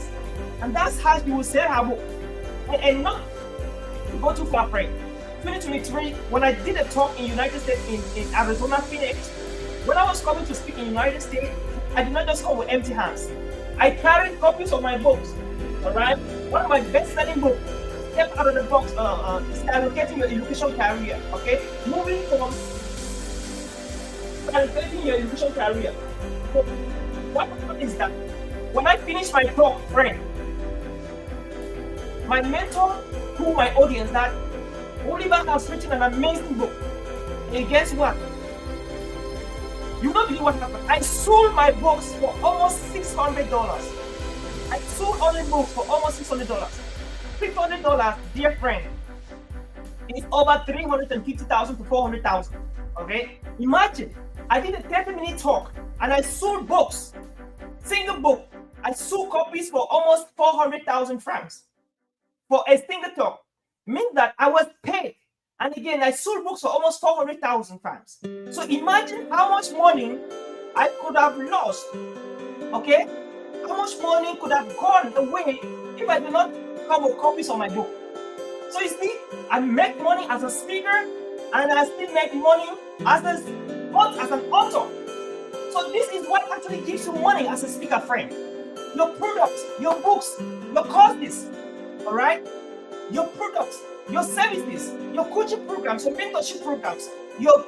And that's how she will sell her book. And not to go too far, friend. 2023, when I did a talk in United States, in Arizona, Phoenix, when I was coming to speak in United States, I did not just come with empty hands. I carried copies of my books, all right? One of my best-selling books, Step Out of the Box, Skyrocketing Your Education Career, okay? Moving from skyrocketing your education career. So, what is that? When I finish my talk, friend, my mentor told my audience that Oliver has written an amazing book. And guess what? You don't believe what happened. I sold my books for almost $600. I sold only books for almost $600. $600, dear friend, is over $350,000 to $400,000. Okay? Imagine, I did a 30-minute talk and I sold books. Single book. I sold copies for almost 400,000 francs for a single talk. Means that I was paid. And again, I sold books for almost 400,000 francs. So imagine how much money I could have lost, okay, How much money could have gone away if I did not come with copies of my book? So you see, I make money as a speaker, and I still make money as an author. So this is what actually gives you money as a speaker, friend. Your products, your books, your courses, all right? Your products, your services, your coaching programs, your mentorship programs, your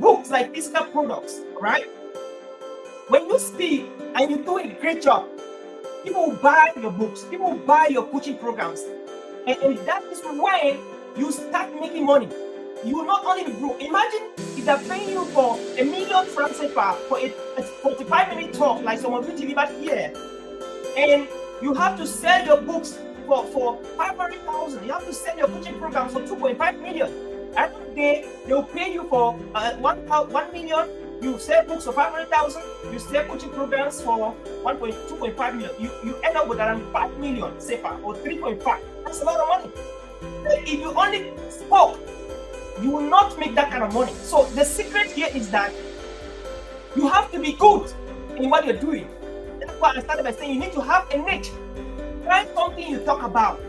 books like physical products, all right? When you speak and you do a great job, people will buy your books, people will buy your coaching programs. And that is when you start making money. You will not only be broke. Imagine if they're paying you for $1 million francs CFA for a 45-minute talk like some of you delivered here, and you have to sell your books for 500,000. You have to sell your coaching programs for 2.5 million. Every day they'll pay you for 1 million. You sell books for 500,000. You sell coaching programs for 2.5 million. You end up with around 5 million CFA or 3.5. That's a lot of money. If you only spoke, you will not make that kind of money. So the secret here is that you have to be good in what you're doing. That's why I started by saying you need to have a niche. Find something you talk about.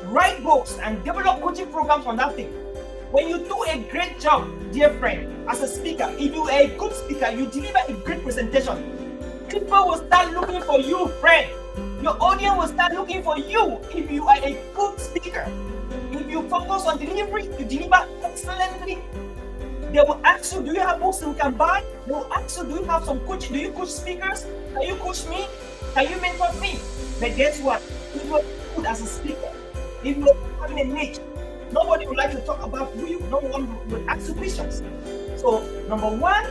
Write books and develop coaching programs on that thing. When you do a great job, dear friend, as a speaker, if you are a good speaker, you deliver a great presentation, people will start looking for you, friend. Your audience will start looking for you if you are a good speaker. If you focus on delivery, you deliver excellently. They will ask you, do you have books you can buy? They will ask you, do you have some coaching? Do you coach speakers? Can you coach me? Can you mentor me? But guess what? If you are good as a speaker, if you are having a niche, nobody would like to talk about you. No one will ask you questions. So, number one,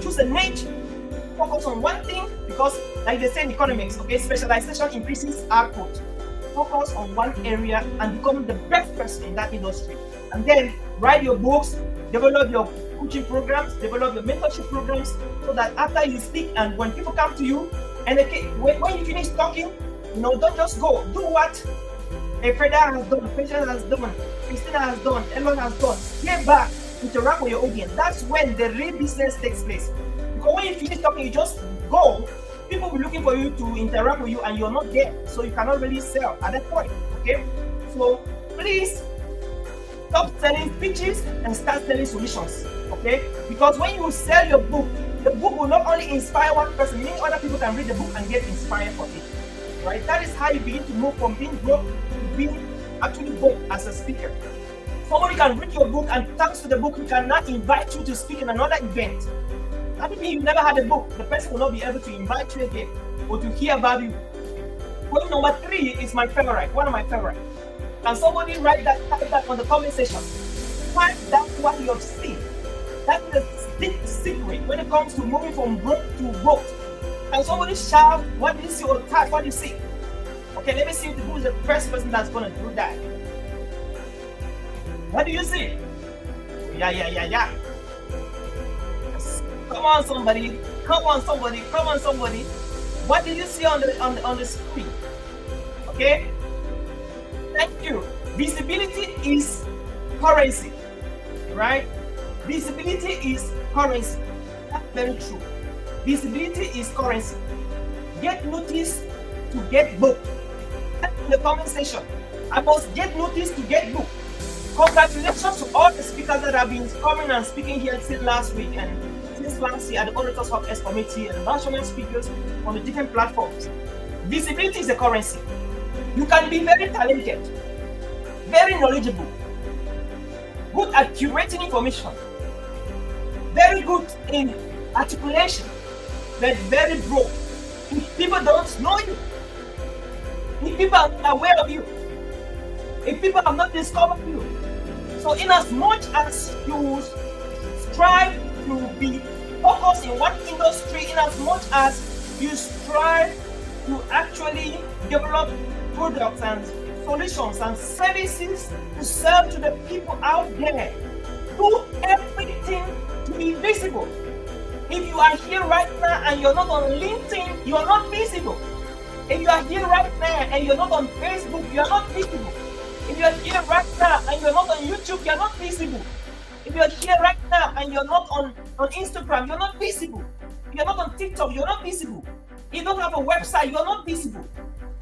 choose a niche. Focus on one thing, because like they say in economics, okay, specialization increases output. Focus on one area and become the best person in that industry. And then write your books, develop your coaching programs, develop your mentorship programs, so that after you speak and when people come to you, and okay, when you finish talking, don't just go. Do what Freda has done, Patience has done, Christina has done, Elon has done. Get back, interact with your audience. That's when the real business takes place. Because when you finish talking, you just go. People will be looking for you to interact with you, and you're not there, so you cannot really sell at that point. Okay, so please stop selling pitches and start selling solutions. Okay, because when you sell your book, the book will not only inspire one person, many other people can read the book and get inspired from it. Right? That is how you begin to move from being broke to being actually broke as a speaker. Somebody can read your book, and thanks to the book, he cannot invite you to speak in another event. That means you never had a book. The person will not be able to invite you again or to hear about you. Point number 3 is my favorite, one of my favorite. Can somebody write that, type that on the comment section? Why that's what you have seen. That's the big secret when it comes to moving from broke to broke. Can somebody shout, what do you see, or type, what do you see? Okay, let me see who is the first person that's going to do that. What do you see? Yeah. Come on, somebody. What did you see on the screen? Okay. Thank you. Visibility is currency, right? Visibility is currency. That's very true. Visibility is currency. Get noticed to get booked. That's in the comment section. I must get noticed to get booked. Congratulations to all the speakers that have been coming and speaking here since last week and since last year at the Orators HubX committee and national speakers on the different platforms. Visibility is a currency. You can be very talented, very knowledgeable, good at curating information, very good in articulation, but very broke if people don't know you, if people are not aware of you, if people have not discovered you. So in as much as you strive to be focused in one industry, in as much as you strive to actually develop products and solutions and services to serve to the people out there, do everything to be visible. If you are here right now and you're not on LinkedIn, you are not visible. If you are here right now and you're not on Facebook, you are not visible. If you are here right now and you're not on YouTube, you're not visible. If you're here right now and you're not on Instagram, you're not visible. If you're not on TikTok, you're not visible. you don't have a website, you are not visible.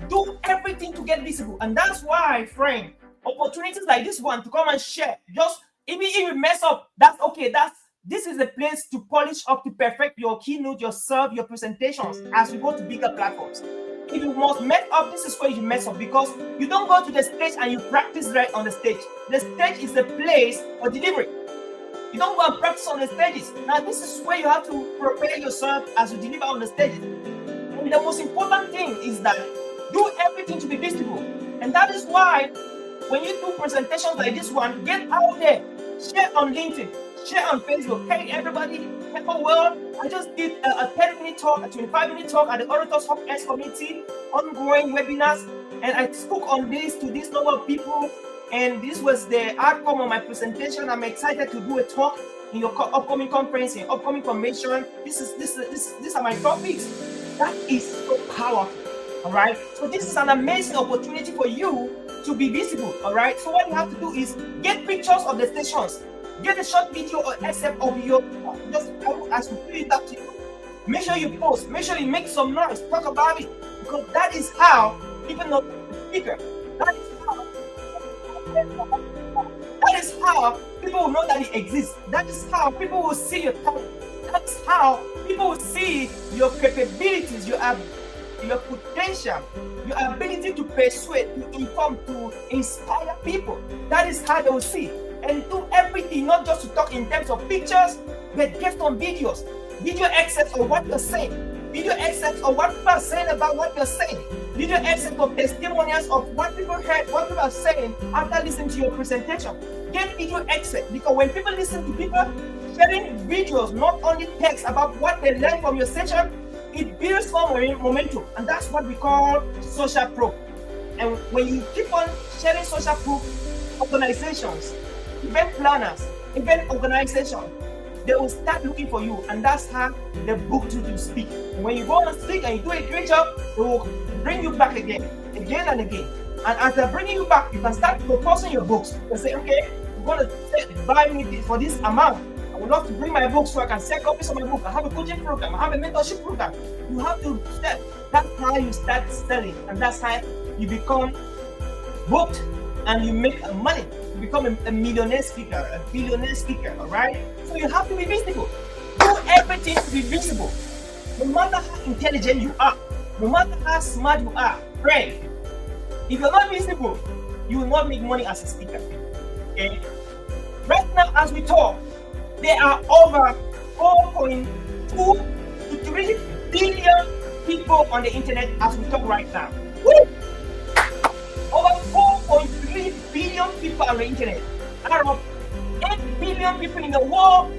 Do everything to get visible. And that's why, friend, opportunities like this one to come and share, just even if you mess up, that's okay. This is the place to polish up, to perfect your keynote, yourself, your presentations as you go to bigger platforms. If you must mess up, this is where you mess up, because you don't go to the stage and you practice right on the stage. The stage is the place for delivery. You don't go and practice on the stages. Now, this is where you have to prepare yourself as you deliver on the stages. And the most important thing is that do everything to be visible. And that is why when you do presentations like this one, get out there, share on LinkedIn, share on Facebook. Hey, everybody, hello world. I just did a 10-minute talk, a 25-minute talk at the Orators HubX community, ongoing webinars, and I spoke on this to this number of people, and this was the outcome of my presentation. I'm excited to do a talk in your upcoming conference, in upcoming convention. These are my topics. That is so powerful. All right, so this is an amazing opportunity for you to be visible. All right, so what you have to do is get pictures of the stations, get a short video or excerpt of your, just as we put it up to you. Make sure you post, make sure you make some noise, talk about it, because that is how people know the speaker. That is how people will know that it exists. That is how people will see your talent. That's how people will see your capabilities, your potential, your ability to persuade, to inform, to inspire people. That is how they will see. And do everything, not just to talk in terms of pictures, but get some videos. Video excerpts of what you're saying. Video excerpts of what people are saying about what you're saying. Video excerpts of testimonials of what people heard, what people are saying after listening to your presentation. Get video excerpts, because when people listen to people sharing videos, not only text about what they learned from your session, it builds more momentum, and that's what we call social proof. And when you keep on sharing social proof, organizations, event planners, event organizations, they will start looking for you, and that's how they book you to speak. And when you go and speak and you do a great job, they will bring you back again and again. And as they're bringing you back, you can start proposing your books. You say, okay, you're going to buy me this for this amount. I would love to bring my books so I can sell copies of my book. I have a coaching program. I have a mentorship program. You have to step. That's how you start selling, and that's how you become booked and you make money. You become a millionaire speaker, a billionaire speaker. All right. So you have to be visible. Do everything to be visible. No matter how intelligent you are, no matter how smart you are, friend. If you're not visible, you will not make money as a speaker. Okay. Right now, as we talk, there are over 4.2 to 3 billion people on the internet as we talk right now. Woo! Over 4.3 billion people on the internet. Out of 8 billion people in the world,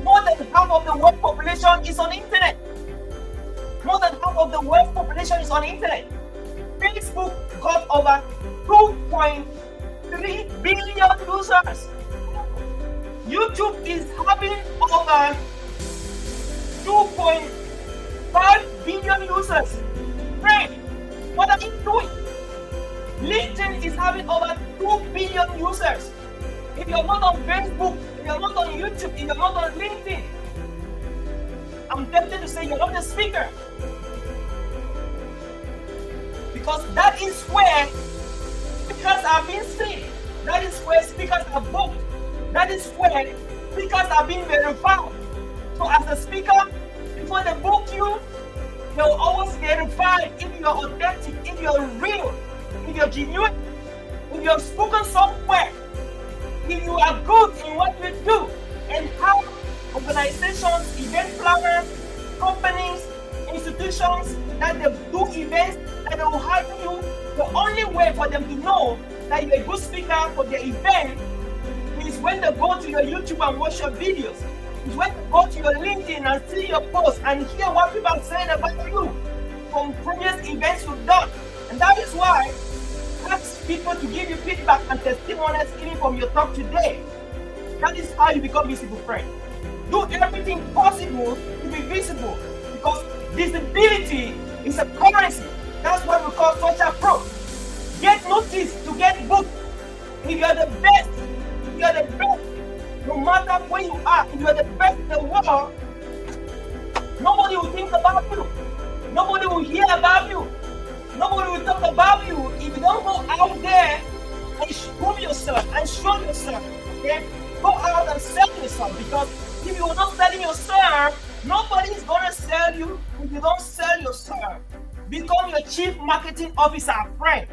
more than half of the world population is on the internet. More than half of the world population is on the internet. Facebook got over 2.3 billion users. YouTube is having over 2.5 billion users. Friend, what are you doing? LinkedIn is having over 2 billion users. If you're not on Facebook, if you're not on YouTube, if you're not on LinkedIn, I'm tempted to say you're not a speaker. Because that is where speakers are being seen. That is where speakers are booked. That is where speakers are being verified. So as a speaker, before they book you, they will always verify if you're authentic, if you're real, if you're genuine, if you're spoken somewhere, if you are good in what you do, and how organizations, event planners, companies, institutions that they do events, that they will hire you. The only way for them to know that you're a good speaker for their event is when they go to your YouTube and watch your videos. It's when they go to your LinkedIn and see your posts and hear what people are saying about you from previous events you've done. And that is why ask people to give you feedback and testimonials even from your talk today. That is how you become visible, friend. Do everything possible to be visible, because visibility is a currency. That's what we call social proof. Get noticed to get booked. If you're the best, if you're the best, no matter where you are, if you're the best in the world, nobody will think about you. Nobody will hear about you. Nobody will talk about you if you don't go out there and prove yourself and show yourself. Okay? Go out and sell yourself, because if you are not selling yourself, nobody is going to sell you if you don't sell yourself. Become your chief marketing officer, friend.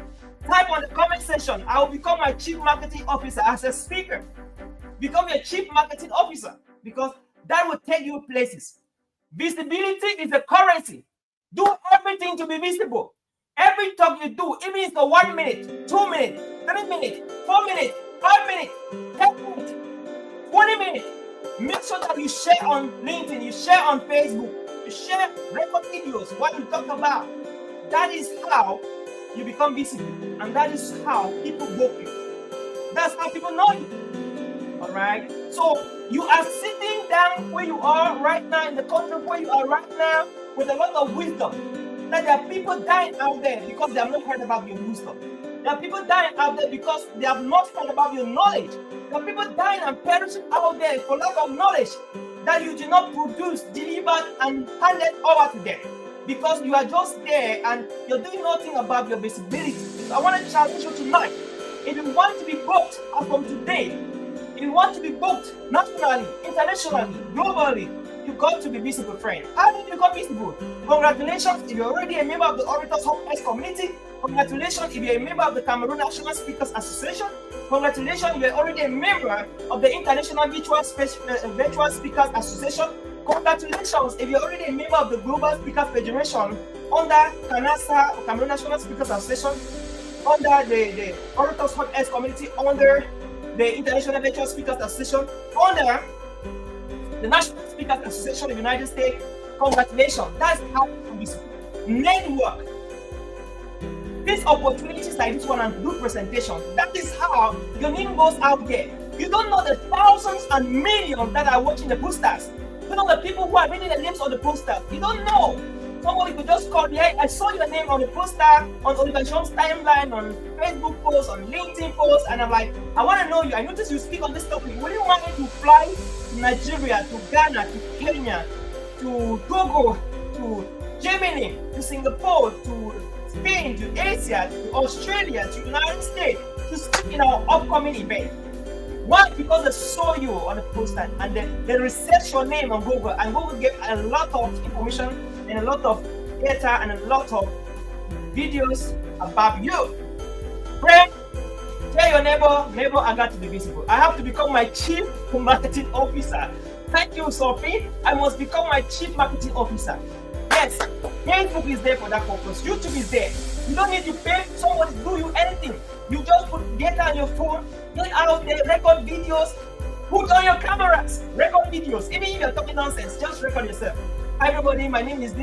Type on the comment section, I will become my chief marketing officer as a speaker. Become your chief marketing officer, because that will take you places. Visibility is a currency. Do everything to be visible. Every talk you do, even if it's 1 minute, 2 minutes, 3 minutes, 4 minutes, 5 minutes, 10 minutes, 20 minutes, make sure that you share on LinkedIn, you share on Facebook, you share record videos, what you talk about. That is how you become visible, and that is how people book you. That's how people know you. All right. So you are sitting down where you are right now, in the country where you are right now, with a lot of wisdom. That there are people dying out there because they have not heard about your wisdom. There are people dying out there because they have not heard about your knowledge. There are people dying and perishing out there for lack of knowledge that you did not produce, delivered, and handed over to them, because you are just there and you're doing nothing about your visibility. So I want to challenge you tonight. If you want to be booked as from today, if you want to be booked nationally, internationally, globally, you got to be visible, friend. How do you become visible? Congratulations if you're already a member of the Orators HubX community. Congratulations if you're a member of the Cameroon National Speakers Association. Congratulations if you're already a member of the International Virtual Speakers Association. Congratulations if you're already a member of the Global Speakers Federation under CANASA, or Cameroon National Speakers Association, under the Orators HubX community, under the International Virtual Speakers Association, under the National Speakers Association of the United States. Congratulations. That's how you be network. These opportunities like this one and do presentations. That is how your name goes out there. You don't know the thousands and millions that are watching the posters. You don't know the people who are reading the names on the posters. You don't know. Somebody could just call me, hey, I saw your name on the poster, on Oliver Sean's timeline, on Facebook posts, on LinkedIn posts, and I'm like, I want to know you. I noticed you speak on this topic. Will you want me to fly to Nigeria, to Ghana, to Kenya, to Togo, to Germany, to Singapore, to Spain, to Asia, to Australia, to United States, to speak in our upcoming event? Why? Because they saw you on the poster and then they research your name on Google, and Google gave a lot of information and a lot of data and a lot of videos about you. Friend, tell your neighbor, I got to be visible. I have to become my chief marketing officer. Thank you, Sophie. I must become my chief marketing officer. Yes, Facebook is there for that purpose. YouTube is there. You don't need to pay someone to do you anything. You just put data on your phone, get out there, record videos, put on your cameras, record videos. Even if you're talking nonsense, just record yourself. Hi everybody, my name is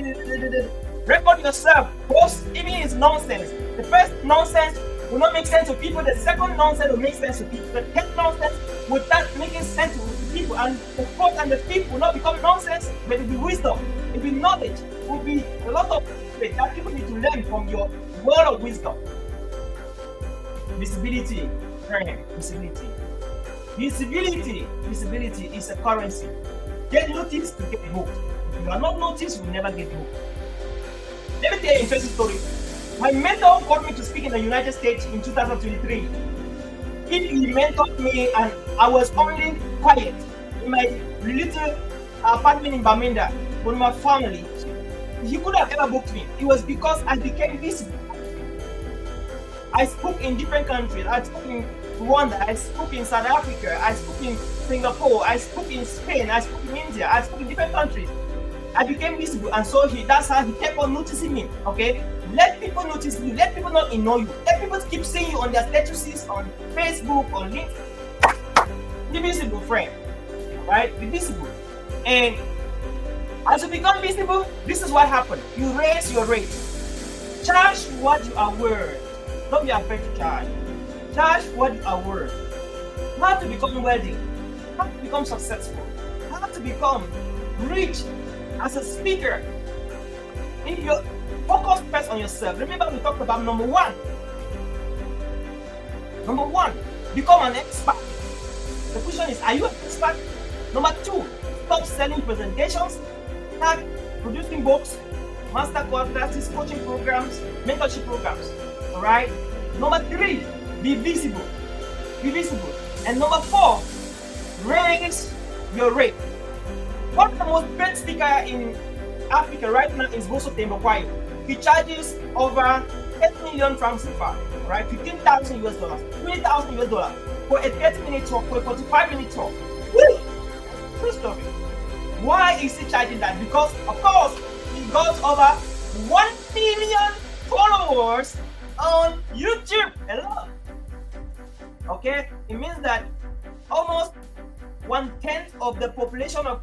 record yourself, post, even if it's nonsense. The first nonsense will not make sense to people, the second nonsense will make sense to people, the third nonsense will start making sense to people, and the fourth and the fifth will not become nonsense, but it will be wisdom, it will be knowledge, it will be a lot of things that people need to learn from your word of wisdom. Visibility, friend, visibility. Visibility is a currency. Get noticed to get booked. If you are not noticed, you will never get booked. Let me tell you an interesting story. My mentor called me to speak in the United States in 2023. He mentored me and I was only quiet in my little apartment in Bamenda with my family. He could have ever booked me. It was because I became visible. I spoke in different countries. I spoke in Rwanda, I spoke in South Africa, I spoke in Singapore, I spoke in Spain, I spoke in India, I spoke in different countries. I became visible, and so that's how he kept on noticing me. Okay, let people notice you, let people not ignore you, let people keep seeing you on their statuses on Facebook, on LinkedIn. Be visible, friend. Right? Be visible. And as you become visible, this is what happened. You raise your rate. Charge what you are worth. Don't be afraid to charge. Charge what you are worth. How to become wealthy, how to become successful, how to become rich as a speaker. If you focus first on yourself, remember we talked about number one, become an expert. The question is, are you an expert? Number two, stop selling presentations, start producing books, master classes, coaching programs, mentorship programs. All right. Number 3, be visible. Be visible. And number 4, raise your rate. One of the most paid speaker in Africa right now is Boso Tembokwayo. He charges over 10 million francs CFA, right? $15,000 US, $20,000 US for a 30-minute talk, for a 45-minute talk. Woo! True story. Why is he charging that? Because, of course, he got over 1 million followers on YouTube alone. Okay? It means that almost 1/10 of the population of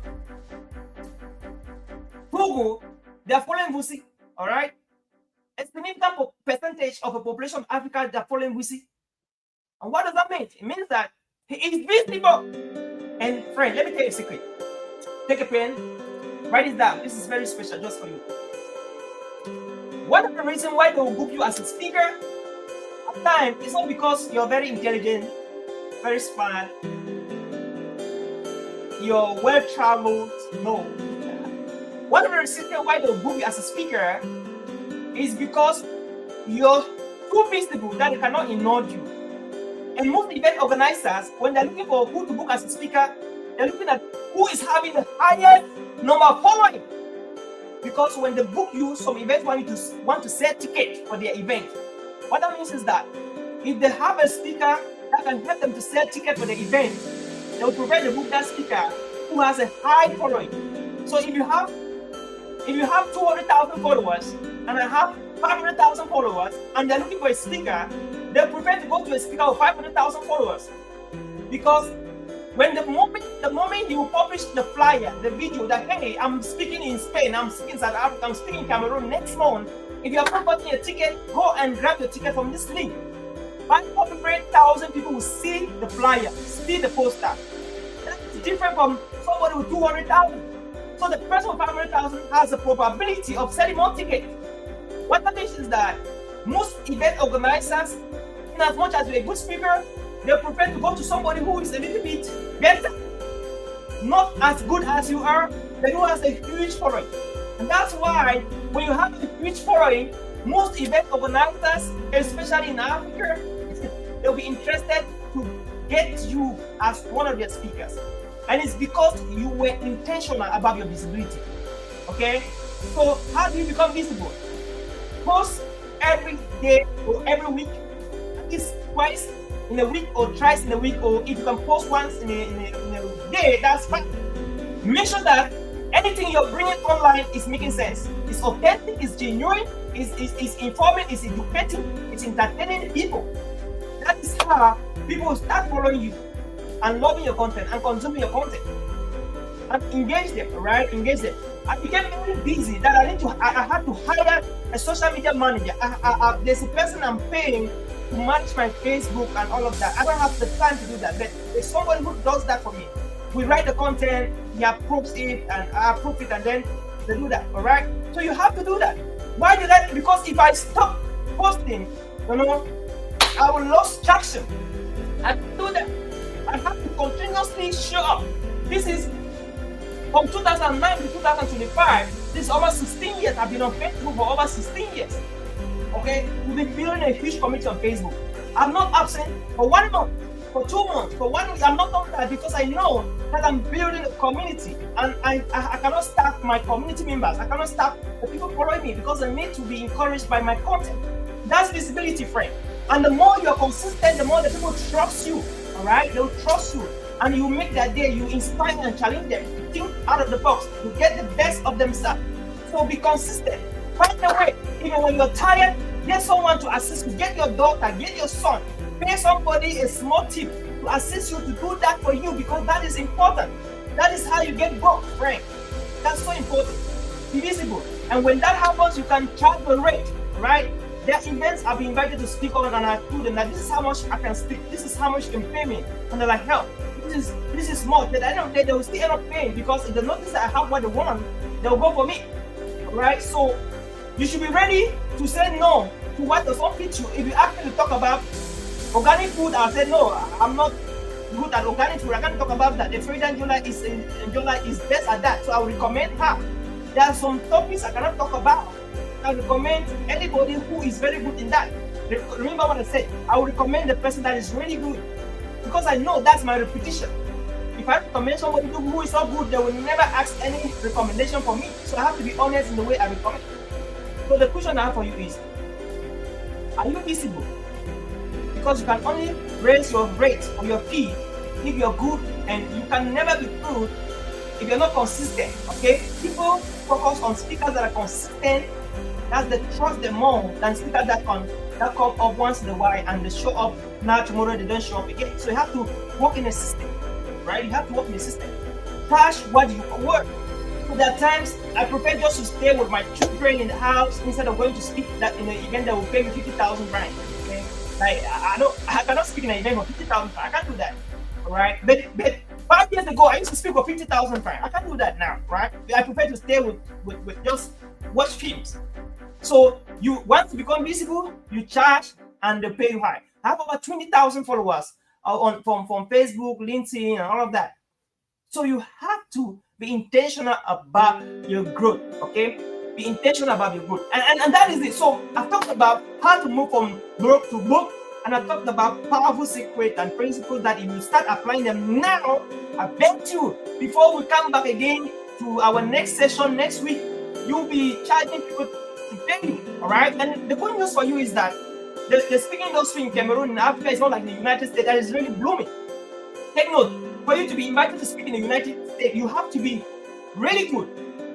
Togo, they are following Vusi. All right? A significant percentage of the population of Africa, they are following Vusi. And what does that mean? It means that he is visible. And friend, let me tell you a secret. Take a pen, write it down. This is very special just for you. One of the reasons why they will book you as a speaker at times is not because you're very intelligent, very smart, you're well traveled. No. One of the reasons why they will book you as a speaker is because you're too visible that they cannot ignore you. And most event organizers, when they're looking for who to book as a speaker, they're looking at who is having the highest number of following. Because when they book you, some events want to sell tickets for their event. What that means is that if they have a speaker that can help them to sell tickets for the event, they will provide the book that speaker who has a high following. So if you have 200,000 followers and I have 500,000 followers and they're looking for a speaker, they prefer to go to a speaker with 500,000 followers. Because when the moment you publish the flyer, the video that, hey, I'm speaking in Spain, I'm speaking in South Africa, I'm speaking in Cameroon next month, if you have not gotten a ticket, go and grab your ticket from this link. 500,000 people will see the flyer, see the poster. That's different from somebody with 200,000. So the person with 500,000 has a probability of selling more tickets. What that means is that most event organizers, in as much as you're a good speaker, they prefer to go to somebody who is a little bit better, not as good as you are, but who has a huge following. And that's why when you have a huge following, most event organizers, especially in Africa, they'll be interested to get you as one of their speakers. And it's because you were intentional about your visibility. Okay? So how do you become visible? Post every day or every week, at least twice in a week or thrice in a week, or if you can post once in a day, that's fine. Make sure that anything you're bringing online is making sense. It's authentic, it's genuine, it's informing, it's educating, it's entertaining people. That is how people will start following you and loving your content and consuming your content. And engage them, right? Engage them. I became very busy that I had to hire a social media manager. There's a person I'm paying to manage my Facebook and all of that. I don't have the time to do that, but there's somebody who does that for me. We write the content, he approves it, and I approve it, and then they do that. All right. So you have to do that. Why do that? Because if I stop posting, I will lose traction. I do that. I have to continuously show up. This is from 2009 to 2025. This is over 16 years. I've been on Facebook for over 16 years. Okay, we've been building a huge community on Facebook. I'm not absent for 1 month, for 2 months, for 1 week. I'm not doing that because I know that I'm building a community, and I cannot stop my community members. I cannot stop the people following me because they need to be encouraged by my content. That's visibility, friend. And the more you're consistent, the more the people trust you. All right, they'll trust you, and you make that day. You inspire and challenge them to think out of the box, to get the best of themselves. So be consistent. Find a way. Even when you're tired, get someone to assist you. Get your daughter, get your son. Pay somebody a small tip to assist you to do that for you, because that is important. That is how you get booked, friend. That's so important. Be visible. And when that happens, you can charge the rate, right? Their events I've been invited to speak on, and I told them that this is how much I can speak. This is how much you can pay me. And they're like, hell, this is small. But at the end of the day, they will still end up paying, because if they notice that I have what they want, they'll go for me. Right? So you should be ready to say no to what does not fit you. If you ask me to talk about organic food, I'll say no, I'm not good at organic food. I can't talk about that. The Frida Njola is best at that, so I will recommend her. There are some topics I cannot talk about. I recommend anybody who is very good in that. Remember what I said. I will recommend the person that is really good because I know that's my repetition. If I recommend somebody who is not good, they will never ask any recommendation for me. So I have to be honest in the way I recommend. So the question I have for you is, are you visible? Because you can only raise your rate or your fee if you're good, and you can never be good if you're not consistent. Okay? People focus on speakers that are consistent. That's they trust them more than speakers that come up once in a while and they show up now, tomorrow they don't show up again. So you have to work in a system, right? You have to work in a system. Cash what you work. So there are times I prefer just to stay with my children in the house instead of going to speak that in an event that will pay me 50,000 rand. Okay? Like I cannot speak in an event for 50,000 rand. I can't do that. All right? But 5 years ago I used to speak for 50,000 rand. I can't do that now, right? I prefer to stay with just watch films. So you want to become visible, you charge and they pay you high. I have over 20,000 followers from Facebook, LinkedIn, and all of that. So you have to be intentional about your growth, okay? Be intentional about your growth. And that is it. So I've talked about how to move from broke to book, and I talked about powerful secrets and principles that if you start applying them now, I bet you, before we come back again to our next session next week, you'll be charging people to pay you, all right? And the good news for you is that the speaking industry in Cameroon and Africa is not like the United States that is really blooming. Take note, for you to be invited to speak in the United States, you have to be really good.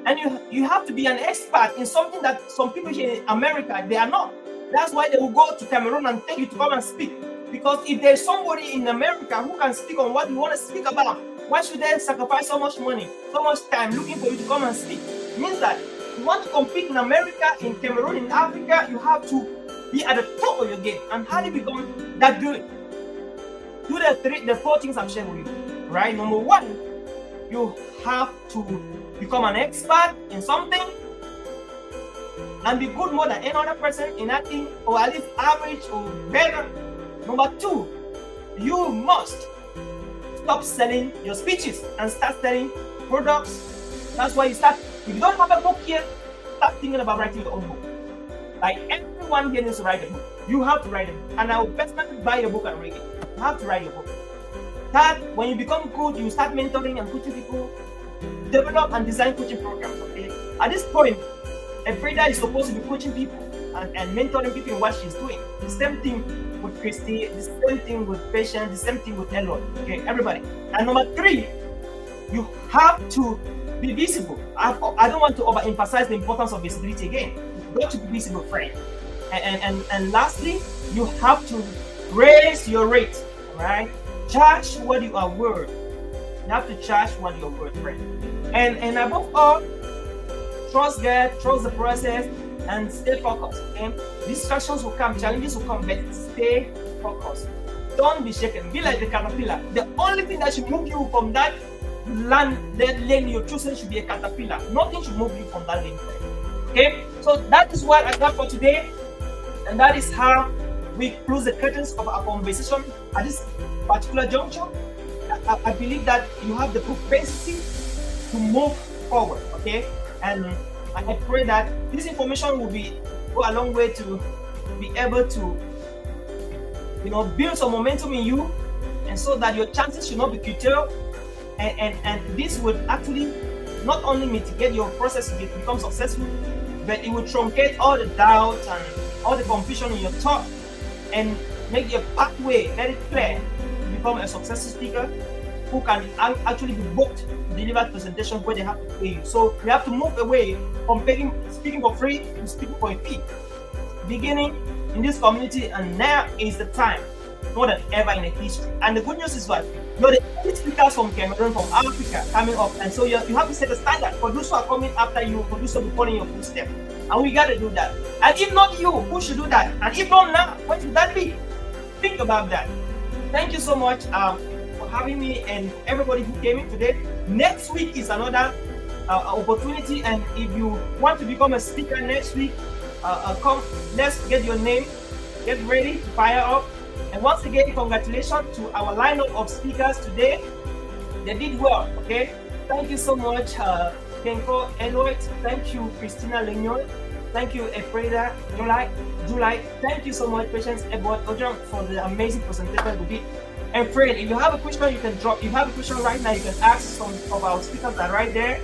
And you have to be an expert in something that some people here in America, they are not. That's why they will go to Cameroon and tell you to come and speak. Because if there's somebody in America who can speak on what you want to speak about, why should they sacrifice so much money, so much time looking for you to come and speak? It means that you want to compete in America, in Cameroon, in Africa, you have to be at the top of your game. And how do you become that good? Do the 4 things I've shared with you, right? Number 1, you have to become an expert in something and be good more than any other person in that thing, or at least average or better. Number 2, you must stop selling your speeches and start selling products. That's why you start. If you don't have a book here, start thinking about writing your own book. Like everyone here needs to write a book. You have to write a book, and I will personally buy your book and read it. You have to write your book. That when you become good, you start mentoring and coaching people. Develop and design coaching programs. Okay. At this point, a trader is supposed to be coaching people and mentoring people in what she's doing. The same thing with Christy. The same thing with Patience. The same thing with Elliot. Okay, everybody. And number 3, you have to be visible. I don't want to overemphasize the importance of visibility again. You've got to be visible, friend. And lastly, you have to raise your rate. Right? Charge what you are worth. You have to charge what you're worth, friend. And above all, trust God, trust the process, and stay focused. Okay? Distractions will come, challenges will come, but stay focused. Don't be shaken. Be like the caterpillar. The only thing that should move you from that lane you're choosing should be a caterpillar. Nothing should move you from that lane. Okay? So that is what I got for today. And that is how we close the curtains of our conversation at this particular juncture. I believe that you have the propensity to move forward, okay? And I pray that this information will go a long way to be able to, build some momentum in you, and so that your chances should not be curtailed. And this would actually not only mitigate your process to become successful, but it will truncate all the doubts and all the confusion in your thought and make your pathway very clear to become a successful speaker who can actually be booked to deliver presentations where they have to pay you. So we have to move away from speaking for free to speaking for a fee. Beginning in this community, and now is the time more than ever in the history. And the good news is what? You're the only speakers from Cameroon, from Africa coming up, and so you have to set a standard for those who are coming after you, for those who will follow your footsteps. And we got to do that. And if not you, who should do that? And if not now, when should that be? Think about that. Thank you so much for having me, and everybody who came in today. Next week is another opportunity, and if you want to become a speaker next week, come, let's get your name, get ready to fire up. And once again, congratulations to our lineup of speakers today. They did well, okay? Thank you so much, Kenko Eloit. Thank you, Christina Lignon. Thank you, Efreda July. Thank you so much, Patience Ebot Ojong, for the amazing presentation we did. And Fred, if you have a question, you can drop. If you have a question right now, you can ask some of our speakers that are right there.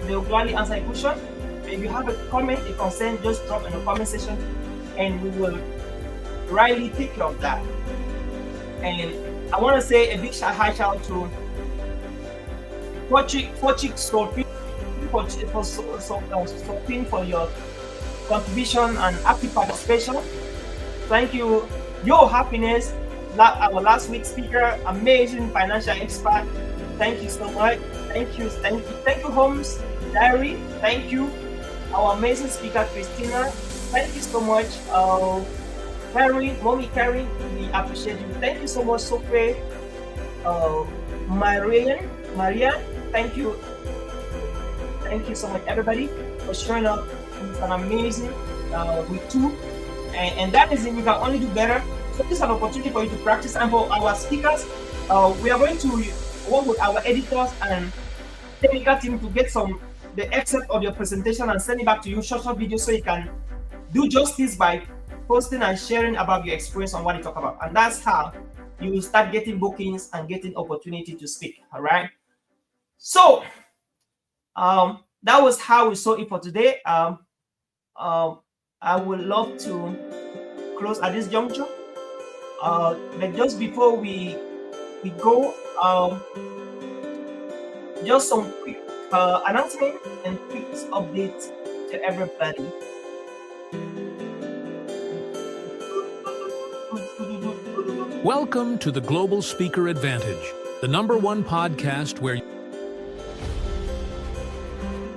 They will gladly answer a question. If you have a comment, a concern, just drop in the comment section, and we will rightly take care of that. And I want to say a big high shout out to Forchik Scorpion for your contribution and active participation. Thank you, Your Happiness, our last week's speaker, amazing financial expert. Thank you so much. Thank you, Holmes Diary. Thank you, our amazing speaker, Christina. Thank you so much, Mommy Carrie. We appreciate you. Thank you so much, Sophie. Maria. Thank you. Thank you so much, everybody, for showing up. It's an amazing week 2, and that is it. You can only do better. So this is an opportunity for you to practice. And for our speakers, we are going to work with our editors and technical team to get the excerpt of your presentation and send it back to you, short video, so you can do justice by posting and sharing about your experience on what you talk about. And that's how you will start getting bookings and getting opportunity to speak. All right. So that was how we saw it for today. I would love to close at this juncture. But just before we go, just some quick announcement and quick updates to everybody. Welcome to the Global Speaker Advantage, the #1 podcast where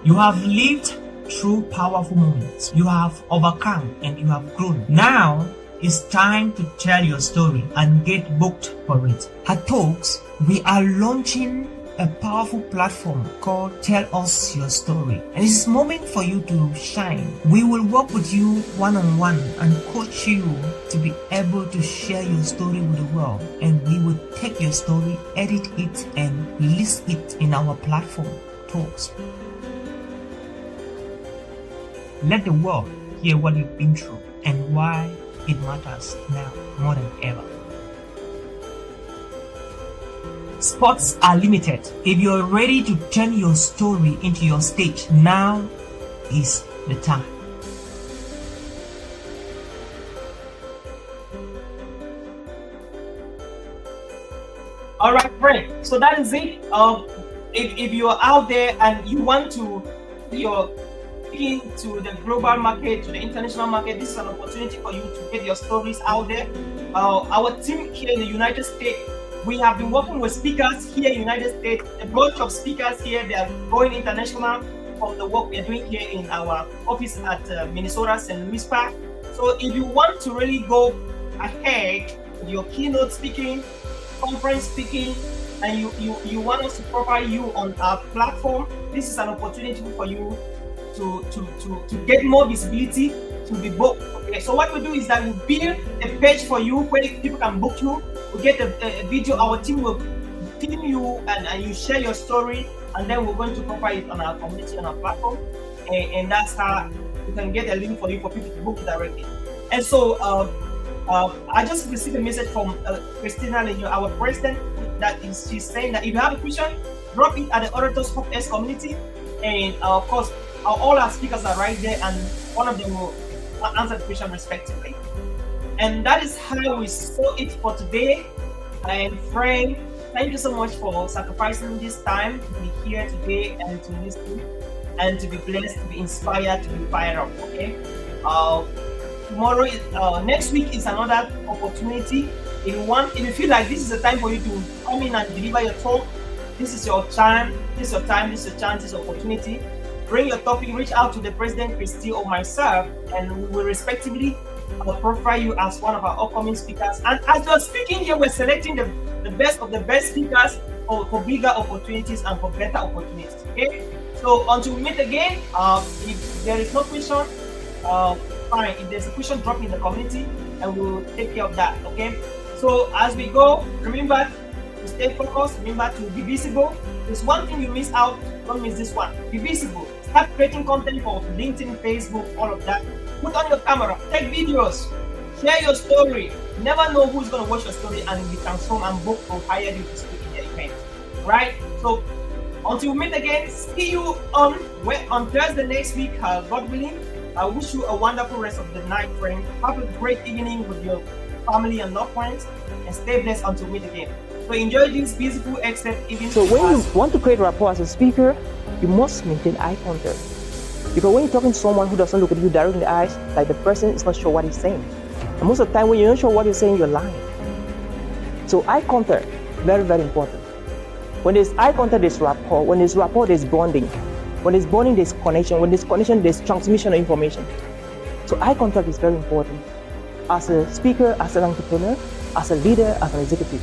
you have lived through powerful moments. You have overcome and you have grown. Now it's time to tell your story and get booked for it. At Talks, we are launching a powerful platform called Tell Us Your Story. And it's moment for you to shine. We will work with you one-on-one and coach you to be able to share your story with the world. And we will take your story, edit it, and list it in our platform, Talks. Let the world hear what you've been through and why it matters now more than ever. Spots are limited. If you're ready to turn your story into your stage, now is the time. All right, friend. So that is it. If you are out there and you want to, you're to the global market, to the international market, this is an opportunity for you to get your stories out there. Our team here in the United States, we have been working with speakers here in the United States, a bunch of speakers here. They are going international from the work we are doing here in our office at Minnesota St. Louis Park. So if you want to really go ahead with your keynote speaking, conference speaking, and you want us to profile you on our platform, this is an opportunity for you to get more visibility, to be booked. Okay, so what we do is that we build a page for you where people can book you. We get a video, our team will film you and you share your story, and then we're going to profile it on our community, on our platform, and that's how we can get a link for you for people to book you directly. And so I just received a message from Christina Lenyo, our president, she's saying that if you have a question, drop it at the Orators HubX community, and of course all our speakers are right there, and one of them will answer the question respectively. And that is how we saw it for today. And friend, thank you so much for sacrificing this time to be here today and to listen and to be blessed, to be inspired, to be fired up. Okay. Tomorrow, next week is another opportunity. If you feel like this is a time for you to come in and deliver your talk, this is your time. This is your time. This is your chance. This is your opportunity. Bring your topic. Reach out to the President, Christy, or myself, and we will respectively profile you as one of our upcoming speakers. And as you're speaking here, we're selecting the best of the best speakers for bigger opportunities and for better opportunities. Okay. So until we meet again, if there is no question, fine. If there's a question, drop in the community, and we'll take care of that. Okay. So as we go, remember, to stay focused. Remember to be visible. There's one thing you miss out, don't miss this one. Be visible. Start creating content for LinkedIn, Facebook, all of that. Put on your camera, take videos, share your story. You never know who's going to watch your story and be transformed and book or hire you to speak in their event. Right? So until we meet again, see you on Thursday next week, God willing. I wish you a wonderful rest of the night, friend. Have a great evening with your family and loved ones, and stay blessed until we meet again. So enjoy this beautiful except even. So when you want to create rapport as a speaker, you must maintain eye contact. Because when you're talking to someone who doesn't look at you directly in the eyes, like the person is not sure what he's saying. And most of the time when you're not sure what you're saying, you're lying. So eye contact, very, very important. When there's eye contact, there's rapport. When there's rapport, there's bonding. When there's bonding, there's connection. When there's connection, there's transmission of information. So eye contact is very important. As a speaker, as an entrepreneur, as a leader, as an executive,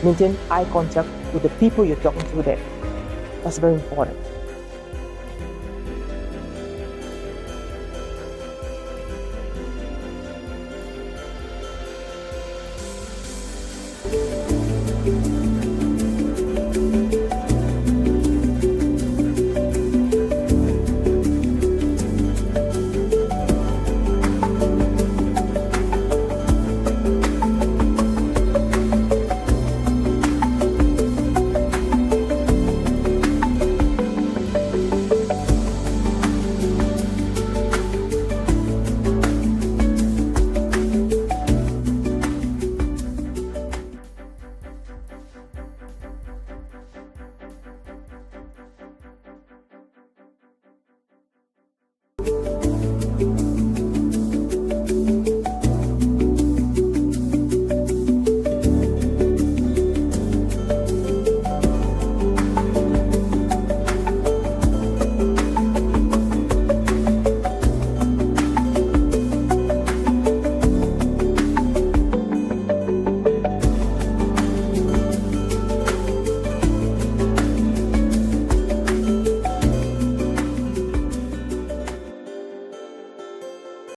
maintain eye contact with the people you're talking to there. That's very important.